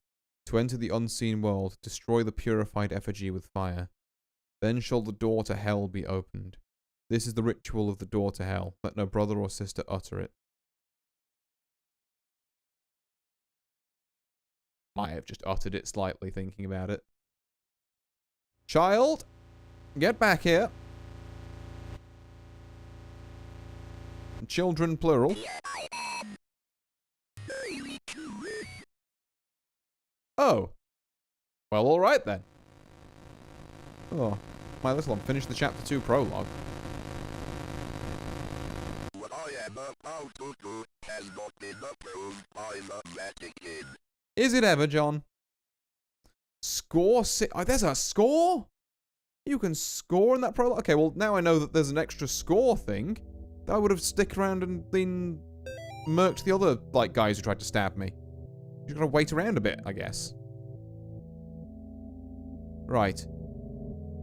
To enter the unseen world, destroy the purified effigy with fire. Then shall the door to hell be opened. This is the ritual of the door to hell. Let no brother or sister utter it. Might have just uttered it slightly, thinking about it. Child, get back here. Children, plural. Oh. Well, alright then. Oh. My little one finished the chapter 2 prologue. What I am about to do has not been approved by the Vatican. Is it ever, John? Score oh, there's a score? You can score in that prologue? Okay, well, now I know that there's an extra score thing. I would have stick around and been murked the other, like, guys who tried to stab me. You gotta wait around a bit, I guess. Right.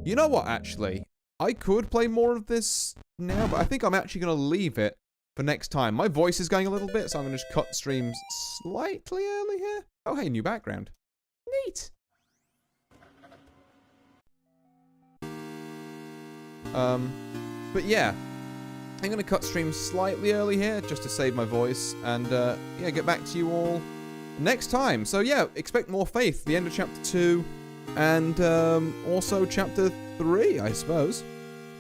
You know what, actually? I could play more of this now, but I think I'm actually gonna leave it for next time. My voice is going a little bit, so I'm gonna just cut streams slightly early here. Oh, hey, new background. Neat. But yeah. I'm going to cut streams slightly early here, just to save my voice, and, yeah, get back to you all next time. So, yeah, expect more Faith, the end of Chapter 2, and, also Chapter 3, I suppose.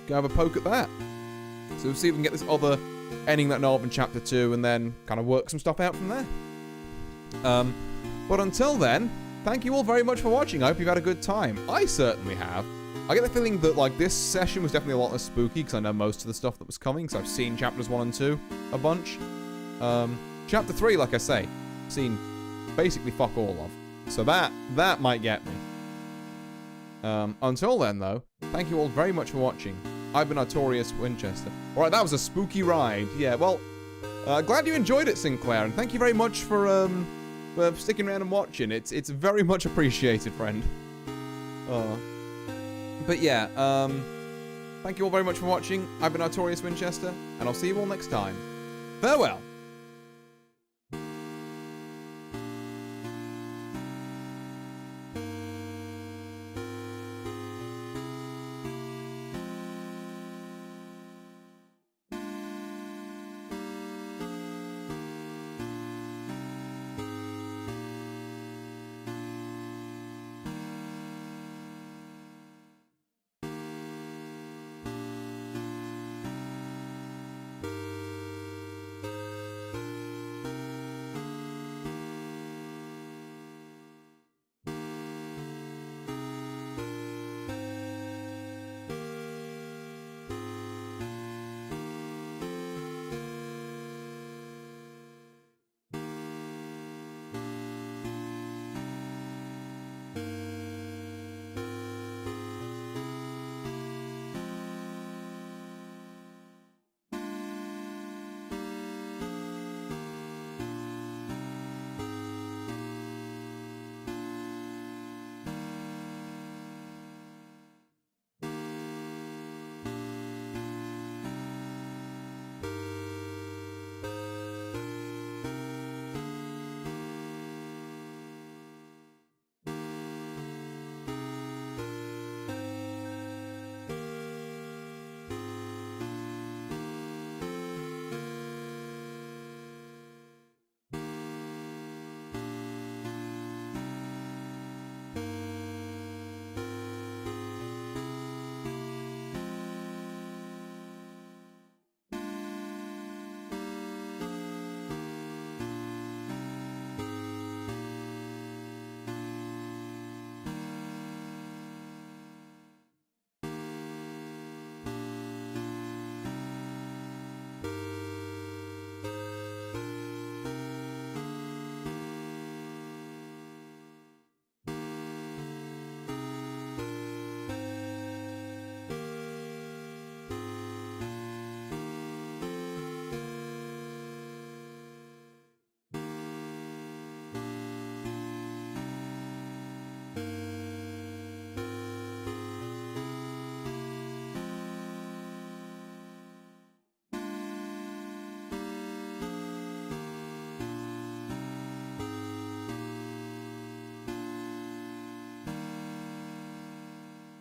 Go have a poke at that. So we'll see if we can get this other ending that know of in Chapter 2, and then kind of work some stuff out from there. But until then, thank you all very much for watching. I hope you've had a good time. I certainly have. I get the feeling that, like, this session was definitely a lot less spooky, because I know most of the stuff that was coming, because I've seen chapters 1 and 2 a bunch. Chapter 3, like I say, seen basically fuck all of. So that might get me. Until then, though, thank you all very much for watching. I've been Artorius Winchester. Alright, that was a spooky ride. Yeah, well, glad you enjoyed it, Sinclair, and thank you very much for sticking around and watching. It's very much appreciated, friend. But yeah, thank you all very much for watching. I've been Artorius Winchester, and I'll see you all next time. Farewell!